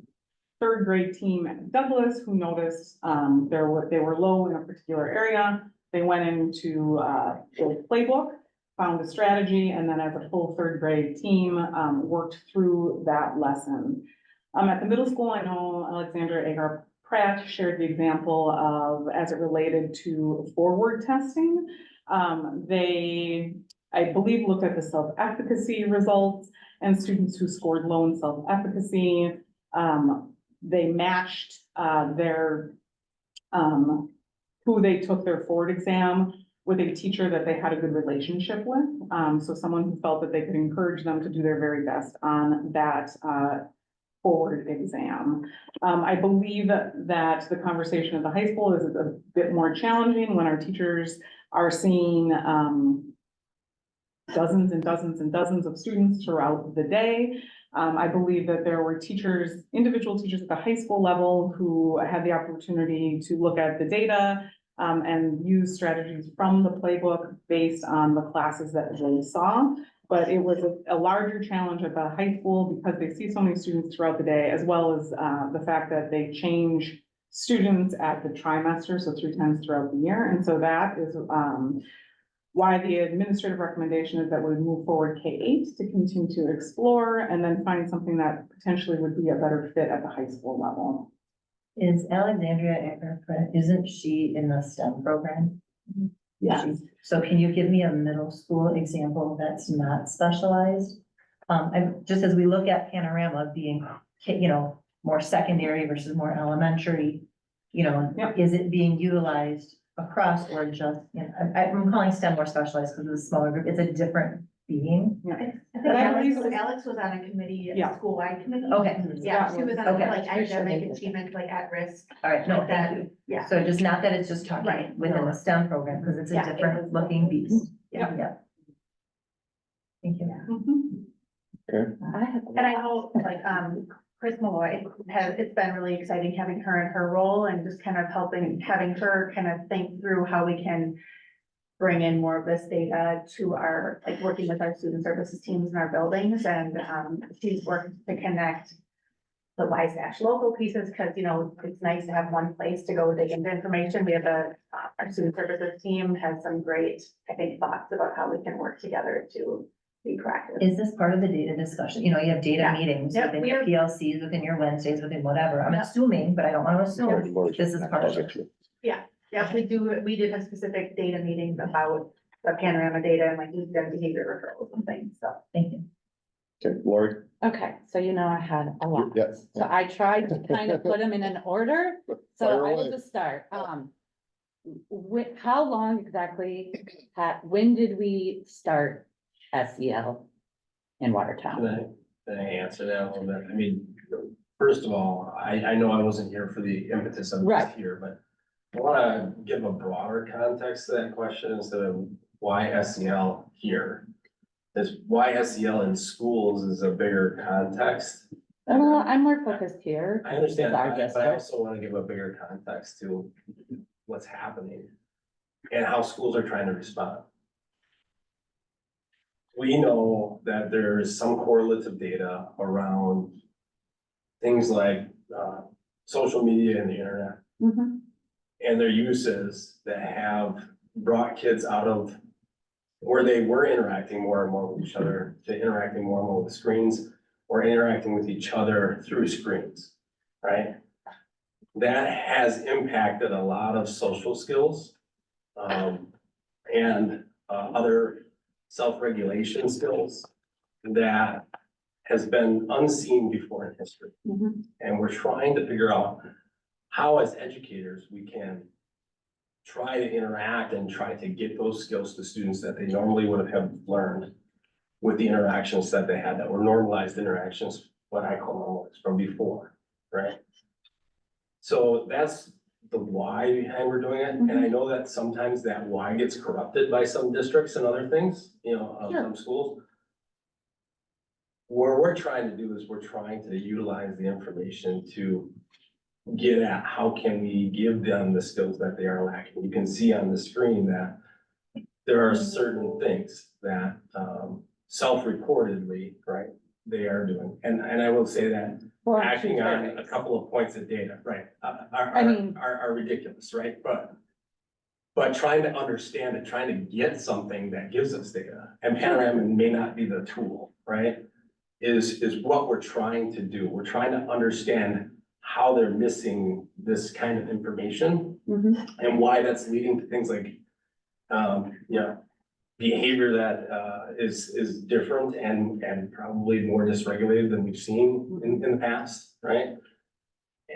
third grade team at Douglas who noticed, they were low in a particular area. They went into a playbook, found a strategy, and then as a full third grade team, worked through that lesson. At the middle school, I know Alexandra Agar Pratt shared the example of, as it related to forward testing. They, I believe, looked at the self-efficacy results and students who scored low in self-efficacy. They matched their who they took their forward exam with a teacher that they had a good relationship with. So someone who felt that they could encourage them to do their very best on that forward exam. I believe that the conversation at the high school is a bit more challenging when our teachers are seeing dozens and dozens and dozens of students throughout the day. I believe that there were teachers, individual teachers at the high school level who had the opportunity to look at the data and use strategies from the playbook based on the classes that they saw. But it was a larger challenge at the high school because they see so many students throughout the day, as well as the fact that they change students at the trimester, so 3 times throughout the year. And so that is why the administrative recommendation is that we move forward K-8 to continue to explore and then find something that potentially would be a better fit at the high school level. Is Alexandria Ecker, isn't she in the STEM program? Yes. So can you give me a middle school example that's not specialized? And just as we look at Panorama being, you know, more secondary versus more elementary, you know, Yep. is it being utilized across or just, you know, I'm calling STEM more specialized because it's a smaller group, it's a different being. Yeah. I think But I believe Alex was on a committee, Yeah. a school-wide committee. Okay, Yeah, she was on Okay. like academic achievement, like at risk, all right, no, like that, thank you. yeah. So just not that it's just talking Right. within the STEM program, because it's a Yeah, it different was- looking beast. Yeah. Yeah. Thank you. Mhm. I have. And I know, like, Chris Malloy it's been really exciting having her in her role and just kind of having her kind of think through how we can bring in more of this data to our, like, working with our student services teams in our buildings, and, she's worked to connect the WISE local pieces, because, you know, it's nice to have one place to go dig into information. We have our student services team has some great, I think, thoughts about how we can work together to be proactive. Is this part of the data discussion? You know, you have data Yeah. meetings Yep, within we your have- PLCs, within your Wednesdays, within whatever. I'm Yeah. assuming, but I don't want to assume. Lori's This is next part of project. it. Yes, we did have specific data meetings about the panorama data and like youth and behavior referrals and things, so. Thank you. Okay, Lori? Okay, so you know I had a lot. Yes. So I tried to kind of put them in an order, so Fire I will away. just start. How long exactly, when did we start SEL in Watertown? Can I answer that a little bit? I mean, first of all, I know I wasn't here for the impetus of Right. this here, but I wanna give a broader context to that question instead of why SEL here. Is why SEL in schools is a bigger context. I'm more focused here. I understand, Our but I district. also wanna give a bigger context to what's happening and how schools are trying to respond. We know that there is some correlative data around things like, social media and the internet Mhm. and their uses that have brought kids out of where they were interacting more and more with each other to interacting more and more with screens or interacting with each other through screens, right? That has impacted a lot of social skills, and other self-regulation skills that has been unseen before in history. Mhm. And we're trying to figure out how, as educators, we can try to interact and try to get those skills to students that they normally would have learned with the interactions that they had that were normalized interactions, what I call normalized from before, right? So that's the why behind we're doing it, and I know that sometimes that why gets corrupted by some districts and other things, you know, some schools. What we're trying to do is we're trying to utilize the information to get at how can we give them the skills that they are lacking. You can see on the screen that there are certain things that, self-reportedly, right, they are doing. And I will say that Well, acting on a two-thirds. couple of points of data, right, I mean- are ridiculous, right? But trying to understand it, trying to get something that gives us data, and Panorama may not be the tool, right? Is what we're trying to do. We're trying to understand how they're missing this kind of information Mhm. and why that's leading to things like, you know, behavior that, is different and probably more dysregulated than we've seen in the past, right?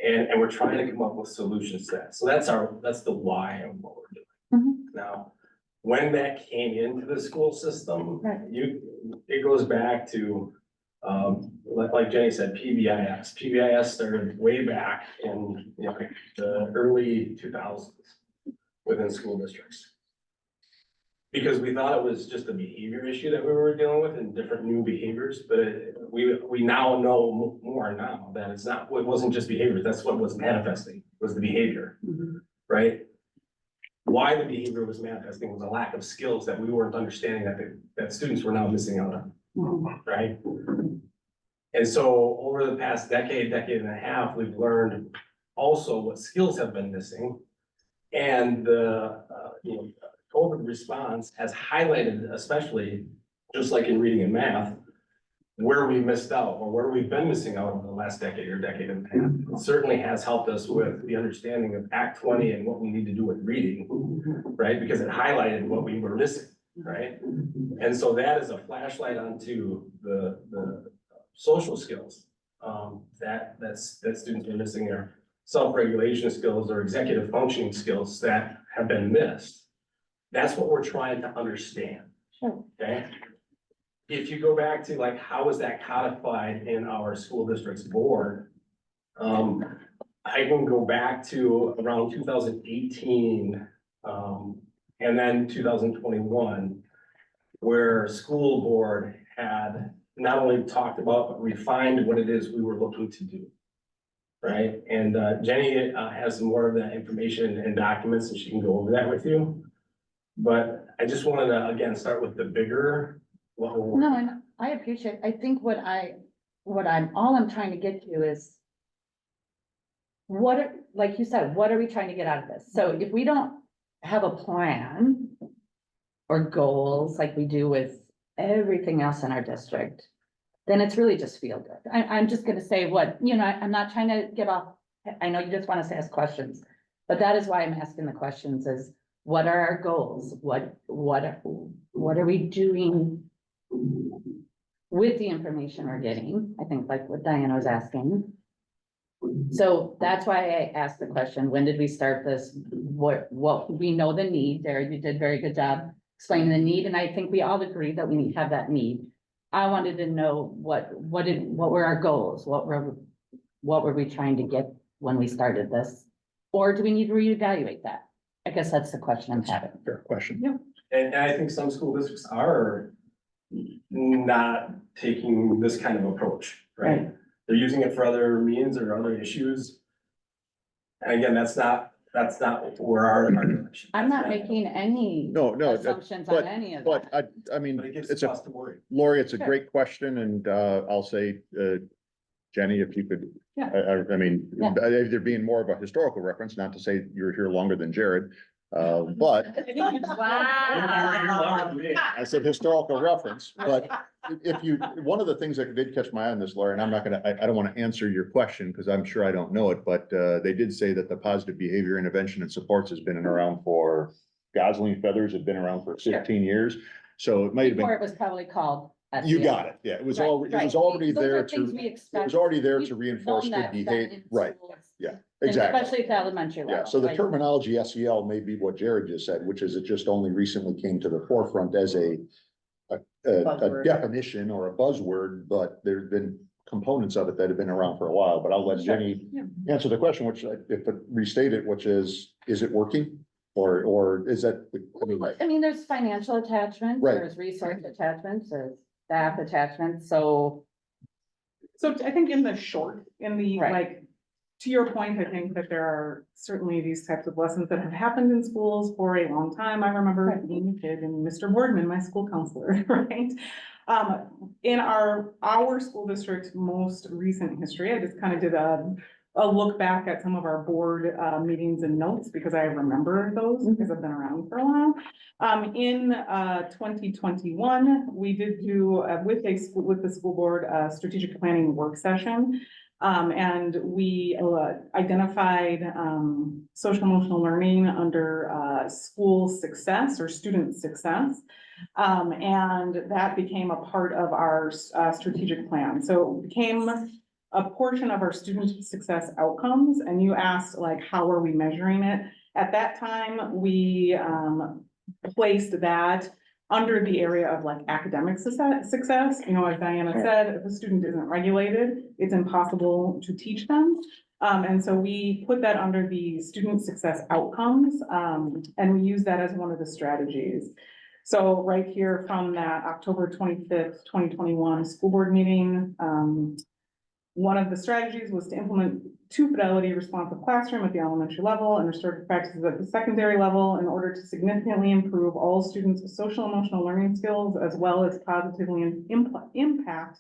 And we're trying to come up with solutions to that. So that's the why of what we're doing. Mhm. Now, when that came into the school system, Right. it goes back to, like Jenny said, PBIS. PBIS started way back in, you know, the early 2000s within school districts. Because we thought it was just a behavior issue that we were dealing with and different new behaviors, but we now know more now that it wasn't just behaviors, that's what was manifesting, was the behavior, Mhm. right? Why the behavior was manifesting was a lack of skills that we weren't understanding that students were now missing out on, Mhm. right? And so over the past decade and a half, we've learned also what skills have been missing. And the, COVID response has highlighted, especially just like in reading and math, where we missed out or where we've been missing out over the last decade and a half. It certainly has helped us with the understanding of Act 20 and what we need to do with reading, right? Because it highlighted what we were missing, right? And so that is a flashlight onto the social skills, that students are missing, their self-regulation skills or executive functioning skills that have been missed. That's what we're trying to understand, Sure. okay? If you go back to like, how is that codified in our school district's board? I can go back to around 2018, and then 2021, where school board had not only talked about, but refined what it is we were looking to do. Right, and Jenny has some more of that information and documents, and she can go over that with you. But I just wanted to, again, start with the bigger. No, and I appreciate, I think all I'm trying to get to is like you said, what are we trying to get out of this? So if we don't have a plan or goals like we do with everything else in our district, then it's really just feel good. I'm just gonna say I'm not trying to get off, I know you just want us to ask questions, but that is why I'm asking the questions is, what are our goals? What are we doing with the information we're getting? I think like what Diana was asking. So that's why I asked the question, when did we start this? What we know the need there, you did a very good job explaining the need, and I think we all agree that we have that need. I wanted to know what were our goals? What were we trying to get when we started this? Or do we need to reevaluate that? I guess that's the question I'm having. Fair question. And I think some school districts are not taking this kind of approach, right? They're using it for other means or other issues. And again, that's not where our direction. I'm not making any No, assumptions on any of but that. I mean, But it gives it's us to worry. Lori, it's a Sure. great question, and I'll say, Jenny, if you could. Yeah. I mean, Yeah. there being more of a historical reference, not to say you're here longer than Jared, but I said historical reference, but if you, one of the things that did catch my eye on this, Laura, and I'm not gonna, I don't wanna answer your question, because I'm sure I don't know it, but they did say that the positive behavior intervention and supports has been around for, Gosling Feathers had been around for Sure. 15 years. So it might have Before been, it was probably called. you SEL. got it, yeah, it was Right, all, it was right. already Those are there things to, we it expect. was already there We've to reinforce known good that behavior, in right, schools, yeah, and exactly. especially at the elementary level. Yeah, so the like- terminology SEL may be what Jared just said, which is it just only recently came to the forefront as a Buzzword. definition or a buzzword, but there's been components of it that have been around for a while, but I'll let Sure. Jenny Yeah. answer the question, which if it restated, which is it working? Or is that, I mean, I mean, there's financial attachments, Right. there's resource attachments, there's staff attachments, so. So I think in the Right. like, to your point, I think that there are certainly these types of lessons that have happened in schools for a long time. I remember Right. being a kid and Mr. Boardman, my school counselor, right? In our school district's most recent history, I just kind of did a look back at some of our board meetings and notes because I remember those because I've been around for a while. In 2021, we did do with the school board a strategic planning work session. And we identified social emotional learning under school success or student success. And that became a part of our strategic plan. So it became a portion of our student success outcomes. And you asked like, how are we measuring it? At that time, we placed that under the area of like academic success. You know, as Diana said, if a student isn't regulated, it's impossible to teach them. And so we put that under the student success outcomes, and we use that as one of the strategies. So right here from that October 25th, 2021 school board meeting, one of the strategies was to implement 2 fidelity responsive classroom at the elementary level and restorative practices at the secondary level in order to significantly improve all students' social emotional learning skills as well as positively impact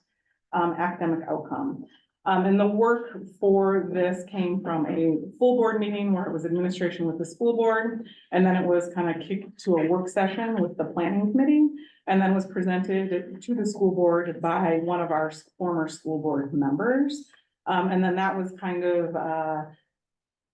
academic outcome. And the work for this came from a full board meeting where it was administration with the school board. And then it was kind of kicked to a work session with the planning committee. And then was presented to the school board by one of our former school board members. And then that was kind of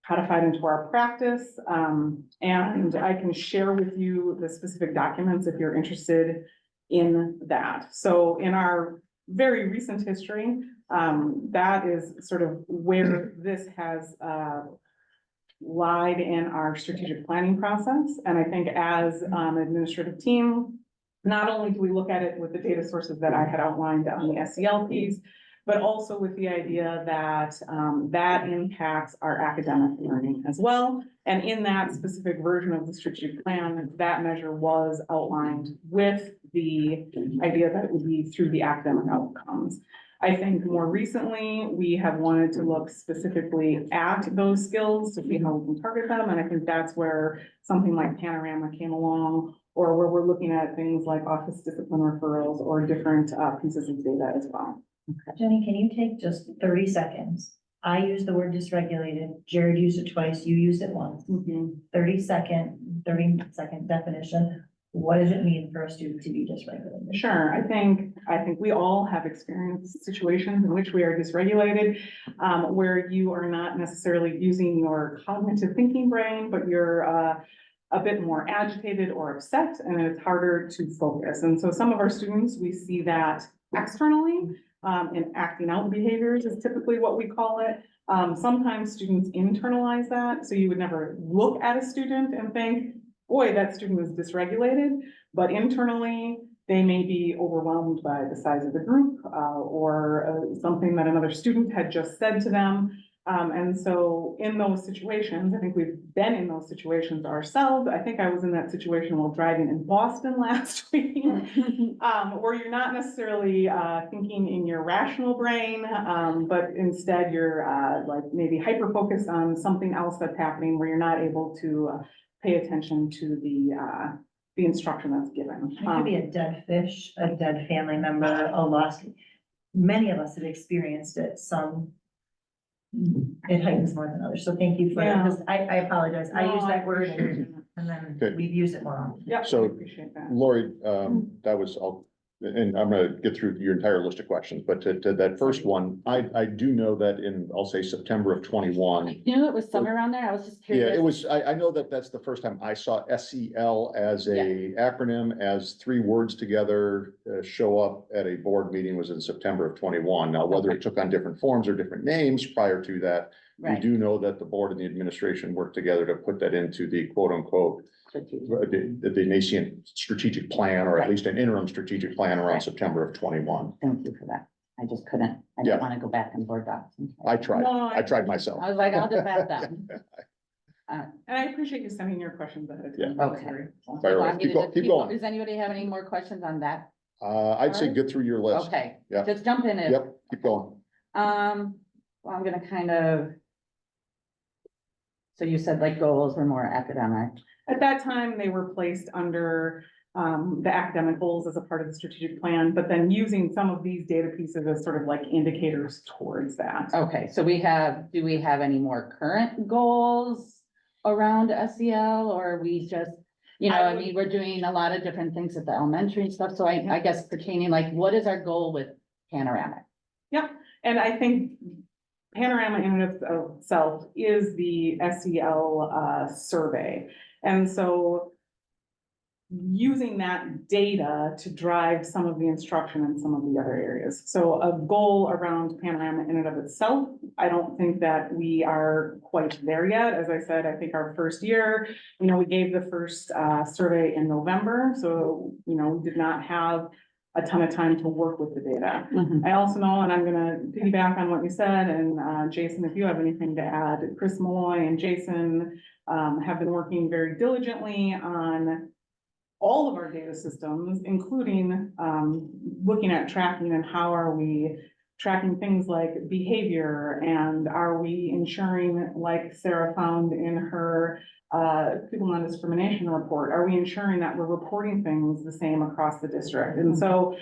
codified into our practice. And I can share with you the specific documents if you're interested in that. So in our very recent history, that is sort of where this has lied in our strategic planning process. And I think as an administrative team, not only do we look at it with the data sources that I had outlined on the SEL piece, but also with the idea that, that impacts our academic learning as well. And in that specific version of the strategic plan, that measure was outlined with the idea that it would be through the academic outcomes. I think more recently, we have wanted to look specifically at those skills to see how we can target them, and I think that's where something like Panorama came along, or where we're looking at things like office discipline referrals or different pieces of data as well. Jenny, can you take just 30 seconds? I used the word dysregulated, Jared used it twice, you used it once. 30 second definition. What does it mean for a student to be dysregulated? Sure, I think we all have experienced situations in which we are dysregulated, where you are not necessarily using your cognitive thinking brain, but you're a bit more agitated or upset, and it's harder to focus. And so some of our students, we see that externally, in acting out behaviors is typically what we call it. Sometimes students internalize that, so you would never look at a student and think, boy, that student is dysregulated, but internally, they may be overwhelmed by the size of the group, or something that another student had just said to them. And so in those situations, I think we've been in those situations ourselves. I think I was in that situation while driving in Boston last week, where you're not necessarily thinking in your rational brain, but instead you're like maybe hyper-focused on something else that's happening where you're not able to pay attention to the instruction that's given. It could be a dead fish, a dead family member, a lost. Many of us have experienced it, it heightens more than others, so thank you for Yeah. that, 'cause I apologize, I No, used I that word appreciate it. and then Okay. we've used it more often. Yeah, I So, appreciate that. Lori, that was, and I'm gonna get through your entire list of questions, but to that first one, I do know that in, I'll say September of 21. I knew it was somewhere around there. I was just Yeah, curious. it was, I know that that's the first time I saw SEL as a acronym, as three words together, show up at a board meeting was in September of 21. Now, whether it took on different forms or different names prior to that, we Right. do know that the board and the administration worked together to put that into the quote unquote, the nascent strategic plan, or at Right. least an interim strategic plan around Right. September of 21. Thank you for that. I just couldn't, I Yeah. didn't want to go back and board docs. I tried, No, I tried myself. I was like, I'll just ask that. And I appreciate you sending your questions ahead of Yeah. time. That's Okay. very helpful. Fire away. Want me to Keep just keep going. Does anybody have any more questions on that? I'd say get through your list. Okay, Yeah. just jump in it. Yep, keep going. Well, I'm gonna kind of. So you said like goals were more academic. At that time, they were placed under the academic goals as a part of the strategic plan, but then using some of these data pieces as sort of like indicators towards that. Okay, so do we have any more current goals around SEL, or are we just, I mean, we're doing a lot of different things at the elementary and stuff, so I guess pertaining, like, what is our goal with Panoramic? Yep, and I think Panorama in and of itself is the SEL survey. And so using that data to drive some of the instruction in some of the other areas. So a goal around Panorama in and of itself, I don't think that we are quite there yet. As I said, I think our first year, we gave the first survey in November. So, we did not have a ton of time to work with the data. I also know, and I'm gonna piggyback on what you said, and Jason, if you have anything to add, Chris Malloy and Jason have been working very diligently on all of our data systems, including looking at tracking and how are we tracking things like behavior, and are we ensuring, like Sarah found in her people non-discrimination report, are we ensuring that we're reporting things the same across the district? And so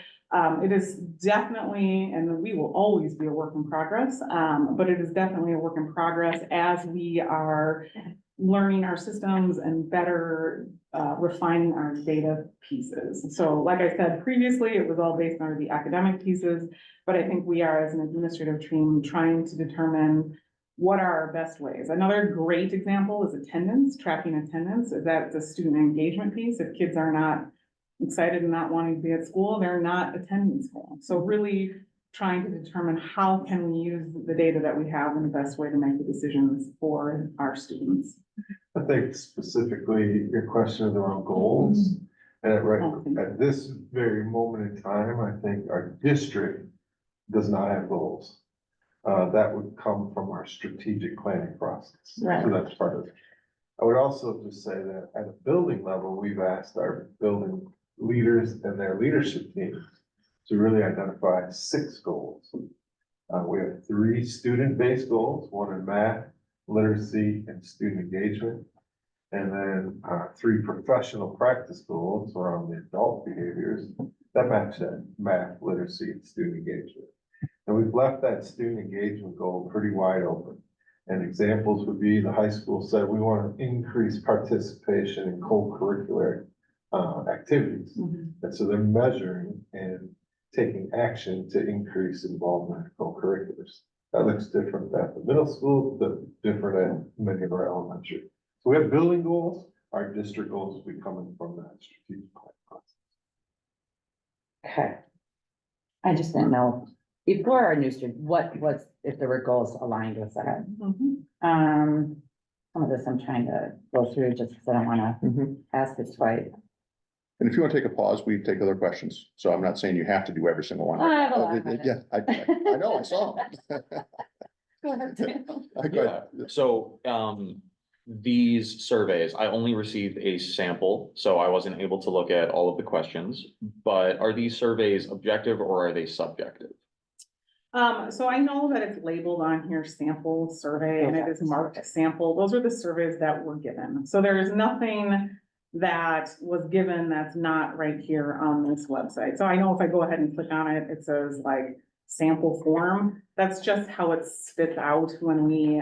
it is definitely, and we will always be a work in progress, but it is definitely a work in progress as we are learning our systems and better refining our data pieces. So like I said previously, it was all based on the academic pieces, but I think we are, as an administrative team, trying to determine what are our best ways. Another great example is attendance, tracking attendance. That's a student engagement piece. If kids are not excited and not wanting to be at school, they're not attending school. So really trying to determine how can we use the data that we have in the best way to make the decisions for our students. I think specifically your question is around goals. And at this very moment in time, I think our district does not have goals. That would come from our strategic planning process. Right. So that's part of it. I would also just say that at a building level, we've asked our building leaders and their leadership teams to really identify 6 goals. We have 3 student-based goals, 1 in math, literacy, and student engagement. And then 3 professional practice goals around the adult behaviors that match that math, literacy, and student engagement. And we've left that student engagement goal pretty wide open. And examples would be the high school said, we want to increase participation in co-curricular activities. And so they're measuring and taking action to increase involvement in co-curriculars. That looks different at the middle school, but different at many of our elementary. So we have building goals, our district goals will be coming from that strategic plan process. Okay. I just didn't know, before our new student, what was, if there were goals aligned with that? Some of this I'm trying to go through just because I don't wanna ask it twice. And if you want to take a pause, we take other questions. So I'm not saying you have to do every single one. I have a lot of Yeah, I know, I saw them. Go ahead, Sam. Go ahead. So, these surveys, I only received a sample, so I wasn't able to look at all of the questions. But are these surveys objective or are they subjective? So I know that it's labeled on here sample survey and it is marked sample. Those are the surveys that were given. So there is nothing that was given that's not right here on this website. So I know if I go ahead and click on it, it says like sample form. That's just how it spits out when we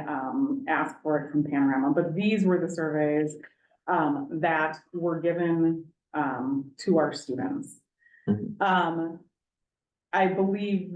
ask for it from Panorama. But these were the surveys that were given to our students. I believe,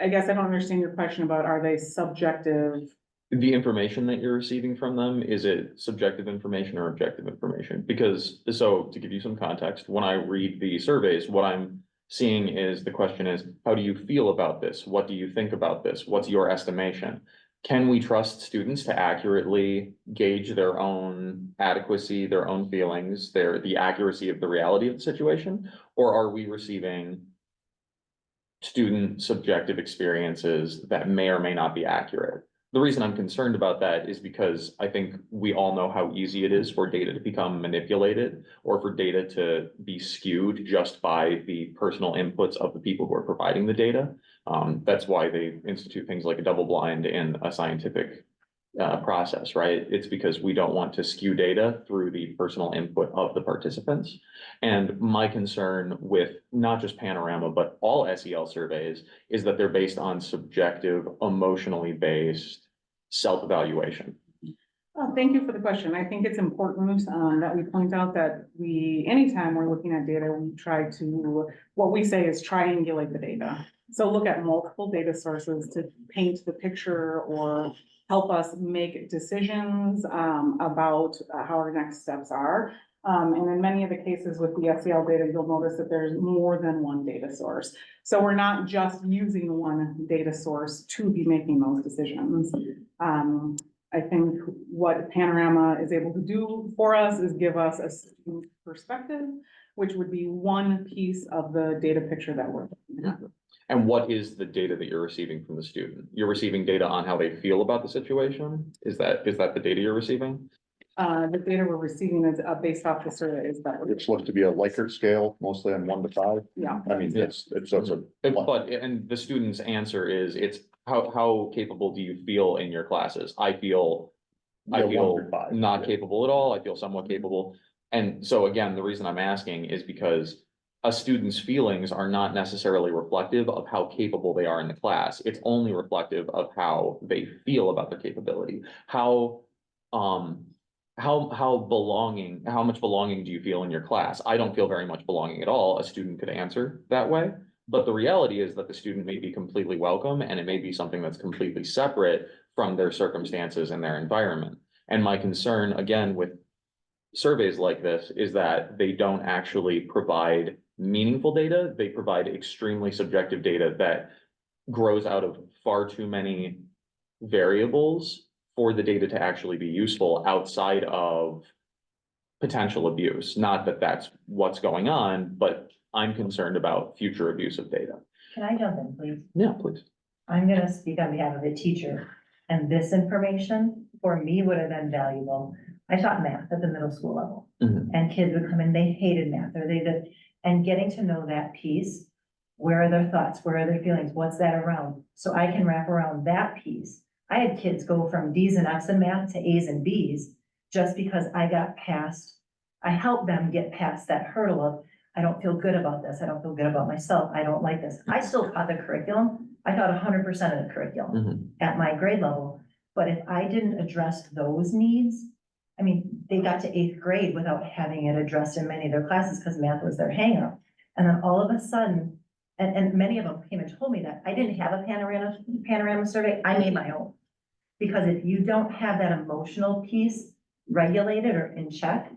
I guess I don't understand your question about are they subjective? The information that you're receiving from them, is it subjective information or objective information? Because, so to give you some context, when I read the surveys, what I'm seeing is the question is, how do you feel about this? What do you think about this? What's your estimation? Can we trust students to accurately gauge their own adequacy, their own feelings, the accuracy of the reality of the situation? Or are we receiving student subjective experiences that may or may not be accurate? The reason I'm concerned about that is because I think we all know how easy it is for data to become manipulated or for data to be skewed just by the personal inputs of the people who are providing the data. That's why they institute things like a double blind in a scientific process, right? It's because we don't want to skew data through the personal input of the participants. And my concern with not just Panorama, but all SEL surveys is that they're based on subjective, emotionally based self-evaluation. Thank you for the question. I think it's important that we point out that anytime we're looking at data, we try to, what we say is triangulate the data. So look at multiple data sources to paint the picture or help us make decisions about how our next steps are. And in many of the cases with the SEL data, you'll notice that there's more than one data source. So we're not just using one data source to be making those decisions. I think what Panorama is able to do for us is give us a student perspective, which would be one piece of the data picture that we're looking at. And what is the data that you're receiving from the student? You're receiving data on how they feel about the situation? Is that the data you're receiving? The data we're receiving is based off the surveys that we're, It's supposed to be a Likert scale, mostly on 1 to 5. yeah. I mean, it's And the student's answer is, it's how capable do you feel in your classes? I feel Yeah, 1 through 5, not yeah. capable at all. I feel somewhat capable. And so again, the reason I'm asking is because a student's feelings are not necessarily reflective of how capable they are in the class. It's only reflective of how they feel about their capability. How much belonging do you feel in your class? I don't feel very much belonging at all. A student could answer that way. But the reality is that the student may be completely welcome and it may be something that's completely separate from their circumstances and their environment. And my concern, again, with surveys like this is that they don't actually provide meaningful data. They provide extremely subjective data that grows out of far too many variables for the data to actually be useful outside of potential abuse. Not that that's what's going on, but I'm concerned about future abuse of data. Can I jump in, please? Yeah, please. I'm gonna speak on behalf of a teacher, and this information for me would have been valuable. I taught math at the middle school level, Mhm. and kids would come in, they hated math, or they did, and getting to know that piece. Where are their thoughts? Where are their feelings? What's that around? So I can wrap around that piece. I had kids go from D's and F's in math to A's and B's just because I got past, I helped them get past that hurdle of, I don't feel good about this. I don't feel good about myself. I don't like this. I still taught the curriculum. I taught 100% of the curriculum Mhm. at my grade level. But if I didn't address those needs, I mean, they got to 8th grade without having it addressed in many of their classes because math was their hangup. And then all of a sudden, and many of them came and told me that I didn't have a panorama survey. I made my own. Because if you don't have that emotional piece regulated or in check,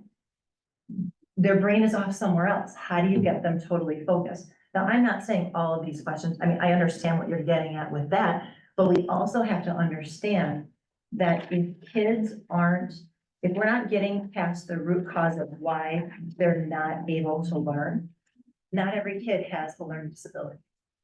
their brain is off somewhere else. How do you get them totally focused? Now, I'm not saying all of these questions, I mean, I understand what you're getting at with that, but we also have to understand that if kids aren't, if we're not getting past the root cause of why they're not able to learn, not every kid has a learning disability.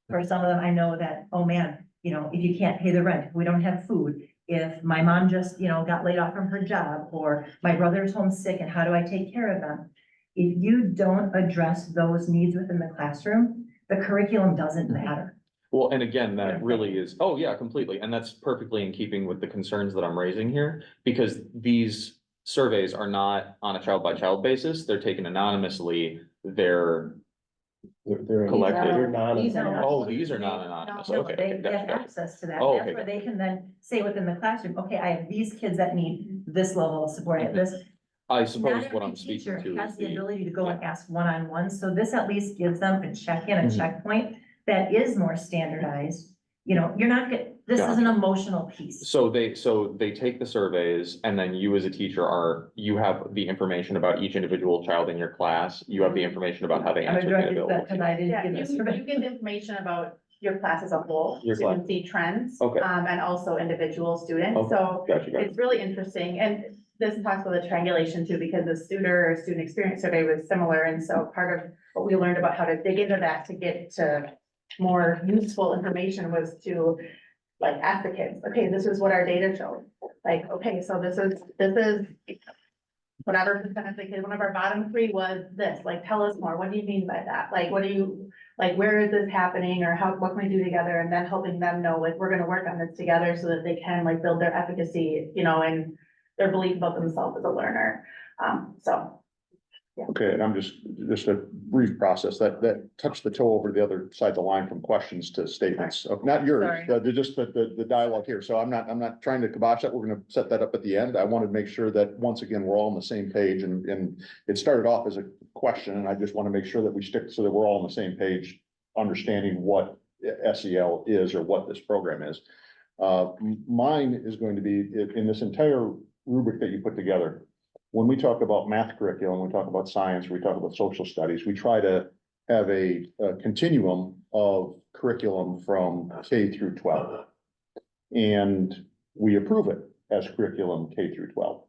For some of them, I know that, oh man, you know, if you can't pay the rent, if we don't have food, if my mom just, you know, got laid off from her job, or my brother's homesick and how do I take care of them? If you don't address those needs within the classroom, the curriculum doesn't matter. Well, and again, Yeah. that really is, oh yeah, completely, and that's perfectly in keeping with the concerns that I'm raising here, because these surveys are not on a child by child basis, they're taken anonymously, they're They're collected. They're anonymous. Oh, these are not anonymous, No, okay, they okay, have gotcha, gotcha. access to that. Oh, That's okay, where they can then say within the classroom, okay, I have these kids that need this level of support at this. I Not suppose what every I'm speaking teacher to has is the the, ability to go and ask one-on-one, so this at least gives them a check-in, a Mhm. checkpoint that is more standardized. You know, you're not get, this is an emotional piece. so they take the surveys, and then you as a teacher you have the information about each individual child in your class, you have the information about how they I'm answered the directed available. that because I didn't Yeah, give you, this. you get the information about your class as a whole, so Your you can see trends. Okay. And also individual students, Okay. so Gotcha, gotcha. it's really interesting, and this talks about the triangulation too, because the student experience survey was similar, and so part of what we learned about how to dig into that to get to more useful information was to like ask the kids, okay, this is what our data showed. Like, okay, so this is whatever percentage of the kids, one of our bottom 3 was this, like, tell us more, what do you mean by that? Like, what do you, like, where is this happening, or how, what can we do together? And then helping them know, like, we're gonna work on this together so that they can like build their efficacy, you know, and their belief about themselves as a learner. So, Okay, and I'm just a brief process that touched the toe over the other side of the line from questions to statements, not yours, just the dialogue here. So I'm not trying to kibosh that. We're gonna set that up at the end. I wanted to make sure that once again, we're all on the same page, and it started off as a question, and I just want to make sure that we stick so that we're all on the same page, understanding what SEL is or what this program is. Mine is going to be in this entire rubric that you put together. When we talk about math curriculum, we talk about science, we talk about social studies, we try to have a continuum of curriculum from K through 12. And we approve it as curriculum K through 12.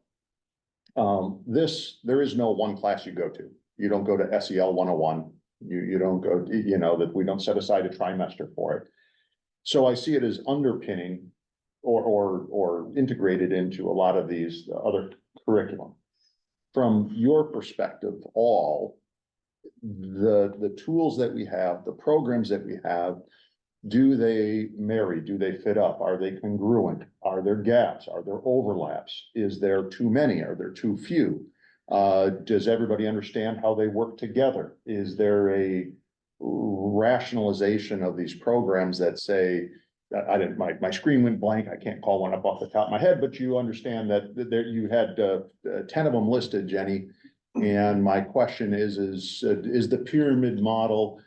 There is no one class you go to. You don't go to SEL 101. You don't go, you know, that we don't set aside a trimester for it. So I see it as underpinning or integrated into a lot of these other curriculum. From your perspective, the tools that we have, the programs that we have, do they marry? Do they fit up? Are they congruent? Are there gaps? Are there overlaps? Is there too many? Are there too few? Does everybody understand how they work together? Is there a rationalization of these programs that say, my screen went blank. I can't call one up off the top of my head, but you understand that there you had 10 of them listed, Jenny. And my question is the pyramid model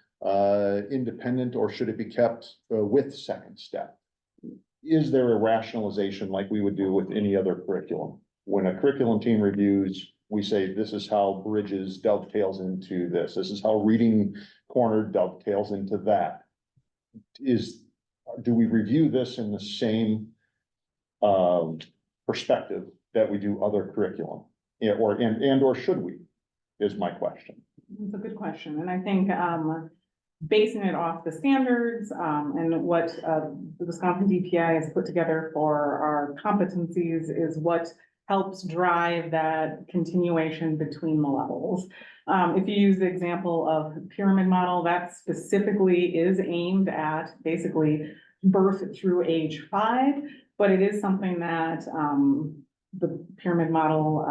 independent, or should it be kept with second step? Is there a rationalization like we would do with any other curriculum? When a curriculum team reviews, we say, this is how Bridges dovetails into this. This is how Reading Corner dovetails into that. Do we review this in the same perspective that we do other curriculum? Yeah, or should we, is my question. It's a good question, and I think, basing it off the standards, and what, the Wisconsin DPI has put together for our competencies is what helps drive that continuation between the levels. If you use the example of pyramid model, that specifically is aimed at basically birth through age 5, but it is something that, the pyramid model,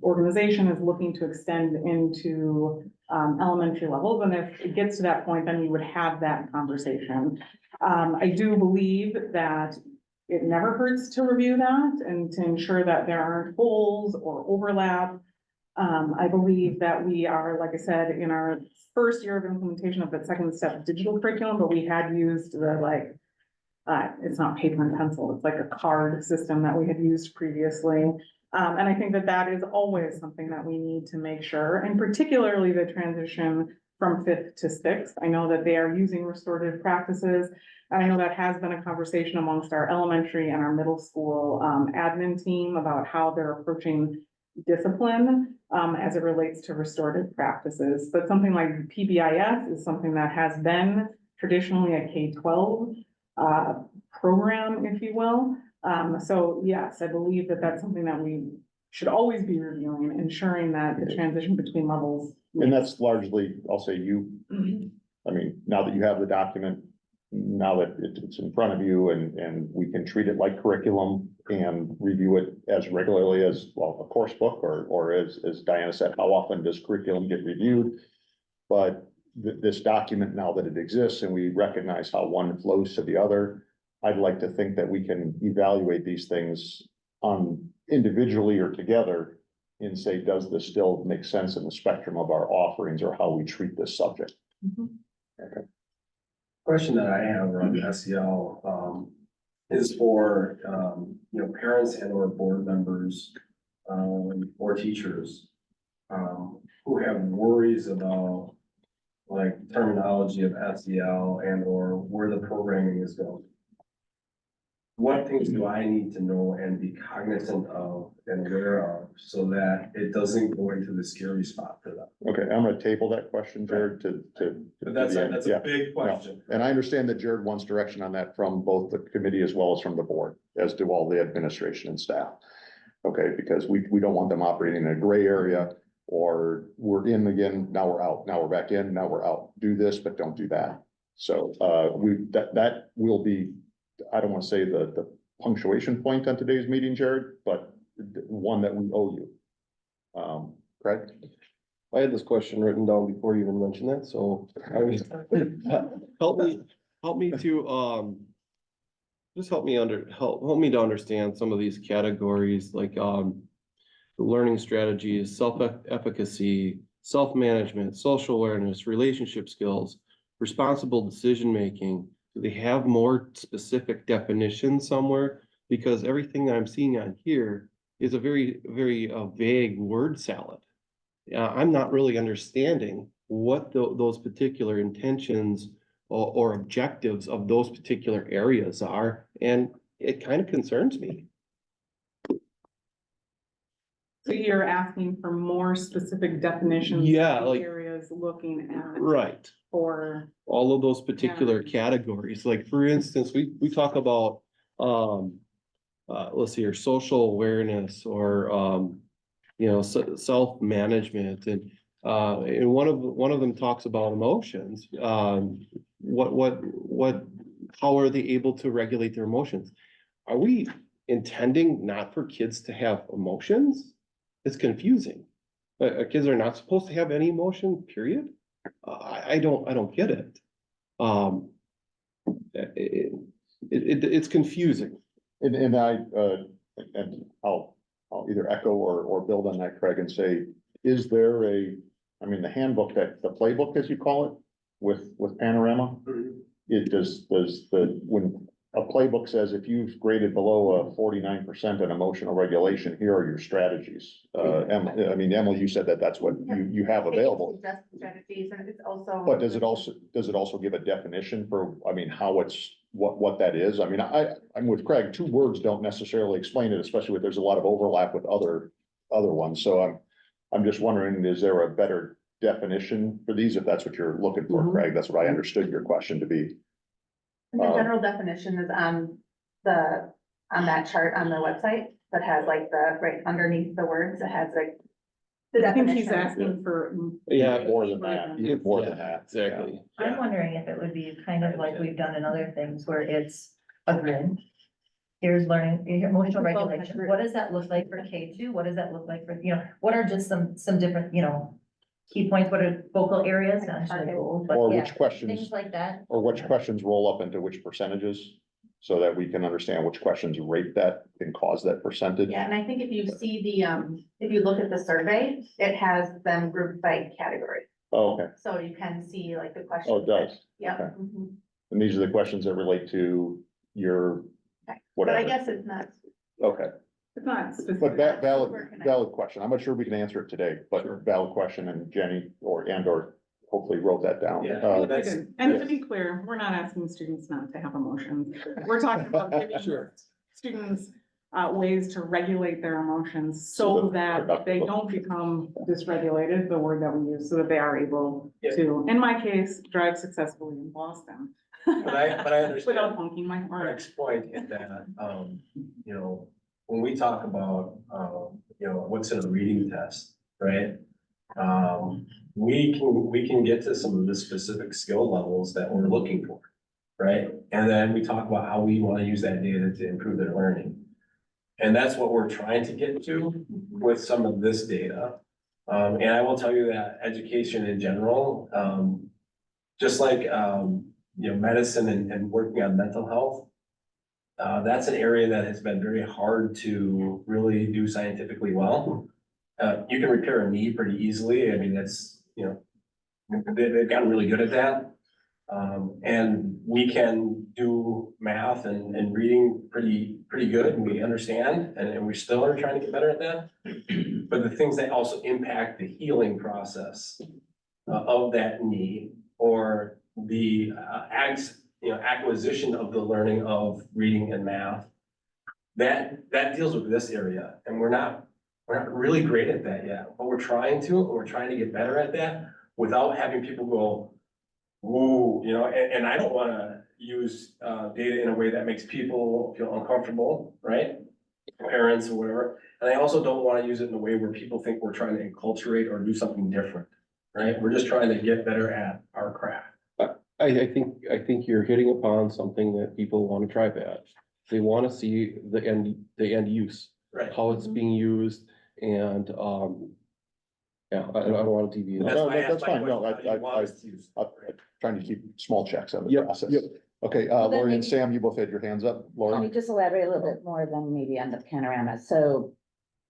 organization is looking to extend into, elementary levels. And if it gets to that point, then we would have that conversation. I do believe that it never hurts to review that and to ensure that there aren't holes or overlap. I believe that we are, like I said, in our first year of implementation of that second step digital curriculum, but we had used the it's not paper and pencil, it's like a card system that we had used previously. And I think that that is always something that we need to make sure, and particularly the transition from 5th to 6th. I know that they are using restorative practices. And I know that has been a conversation amongst our elementary and our middle school admin team about how they're approaching discipline as it relates to restorative practices. But something like PBIS is something that has been traditionally a K-12 program, if you will. So yes, I believe that that's something that we should always be reviewing, ensuring that the transition between levels. And that's largely, I'll say you, I mean, now that you have the document, now that it's in front of you and we can treat it like curriculum and review it as regularly as, well, a course book or as Diana said, how often does curriculum get reviewed? But this document, now that it exists and we recognize how one flows to the other, I'd like to think that we can evaluate these things individually or together and say, does this still make sense in the spectrum of our offerings or how we treat this subject? Okay. Question that I have around SEL, is for, parents and or board members, or teachers, who have worries about like terminology of SEL and or where the programming is going. What things do I need to know and be cognizant of and aware of so that it doesn't go into the scary spot for them? Okay, I'm gonna table that question, Jared, to. But that's a Yeah. big question. And I understand that Jared wants direction on that from both the committee as well as from the board, as do all the administration and staff. Okay, because we don't want them operating in a gray area, or we're in again, now we're out, now we're back in, now we're out. Do this, but don't do that. So, that will be, I don't want to say the punctuation point on today's meeting, Jared, but one that we owe you. Craig? I had this question written down before you even mentioned that, so I was, help me to, just help me to understand some of these categories, like, the learning strategies, self-efficacy, self-management, social awareness, relationship skills, responsible decision-making. Do they have more specific definitions somewhere? Because everything that I'm seeing on here is a very, very vague word salad. I'm not really understanding what those particular intentions or objectives of those particular areas are, and it kind of concerns me. So you're asking for more specific definitions? Yeah, of like- areas looking at Right. for, All of those particular categories, like for instance, we talk about, let's see here, social awareness or, self-management and one of them talks about emotions. How are they able to regulate their emotions? Are we intending not for kids to have emotions? It's confusing. Kids are not supposed to have any emotion, period. I don't get it. It's confusing. And I'll either echo or build on that, Craig, and say, is there the handbook, that the playbook, as you call it, with Panorama? It does when a playbook says, if you've graded below 49% in emotional regulation, here are your strategies. Emily, you said that's what you have available. Strategies, and it's also. But does it also give a definition for, how it's, what that is? I'm with Craig, 2 words don't necessarily explain it, especially when there's a lot of overlap with other ones. So I'm just wondering, is there a better definition for these, if that's what you're looking for, Mhm. Craig? That's what I understood your question to be. And the general definition is on that chart on the website that has like right underneath the words, it has like. The I think he's definition. asking for. Yeah, More than that, more than that. Exactly. I'm wondering if it would be kind of like we've done in other things where it's a grid. Here's learning, emotional Well, regulation. grid. What does that look like for K2? What does that look like for, what are just some different, key points? What are focal areas? Not necessarily goals, but Or yeah, which questions, things like that. or which questions roll up into which percentages? So that we can understand which questions rate that and cause that percentage. Yeah, and I think if you see if you look at the survey, it has them grouped by category. Oh, okay, So you can see like the questions. oh, it does. Yeah. Okay. Mhm. And these are the questions that relate to your Okay. But I whatever. guess it's not. Okay, It's not specific. but that valid, We're connected. valid question. I'm not sure we can answer it today, but valid question, and Jenny or hopefully wrote that down. Yeah. We did. And to be clear, we're not asking students not to have emotions. We're talking about giving Sure. students ways to regulate their emotions So so that- that they don't become dysregulated, the word that we use, so that they are able Yeah. to, in my case, drive successfully in Boston. But I understand. Without honking my horn. Rick's point is that, when we talk about, what's in a reading test, right? We can get to some of the specific skill levels that we're looking for, right? And then we talk about how we want to use that data to improve their learning. And that's what we're trying to get to with some of this data. And I will tell you that education in general, just like, medicine and working on mental health, that's an area that has been very hard to really do scientifically well. You can repair a knee pretty easily. I mean, that's, they've gotten really good at that. And we can do math and reading pretty good, and we understand, and we still are trying to get better at that. But the things that also impact the healing process of that knee, or the acquisition of the learning of reading and math, that deals with this area, and we're not really great at that yet, but we're trying to get better at that without having people go, ooh, and I don't wanna use data in a way that makes people feel uncomfortable, right? Parents or whatever, and I also don't wanna use it in a way where people think we're trying to enculturate or do something different, right? We're just trying to get better at our craft. I think you're hitting upon something that people want to drive at. They want to see the end use, Right. how it's being used, and, yeah, I don't want to deviate. That's why I asked that's my fine. No, question, how do you want I- us to use it? I'm trying to keep small checks on the Yep, process. yep. Okay, Well, then Lori and maybe- Sam, you both had your hands up. Let me Lori? just elaborate a little bit more than maybe on the panorama. So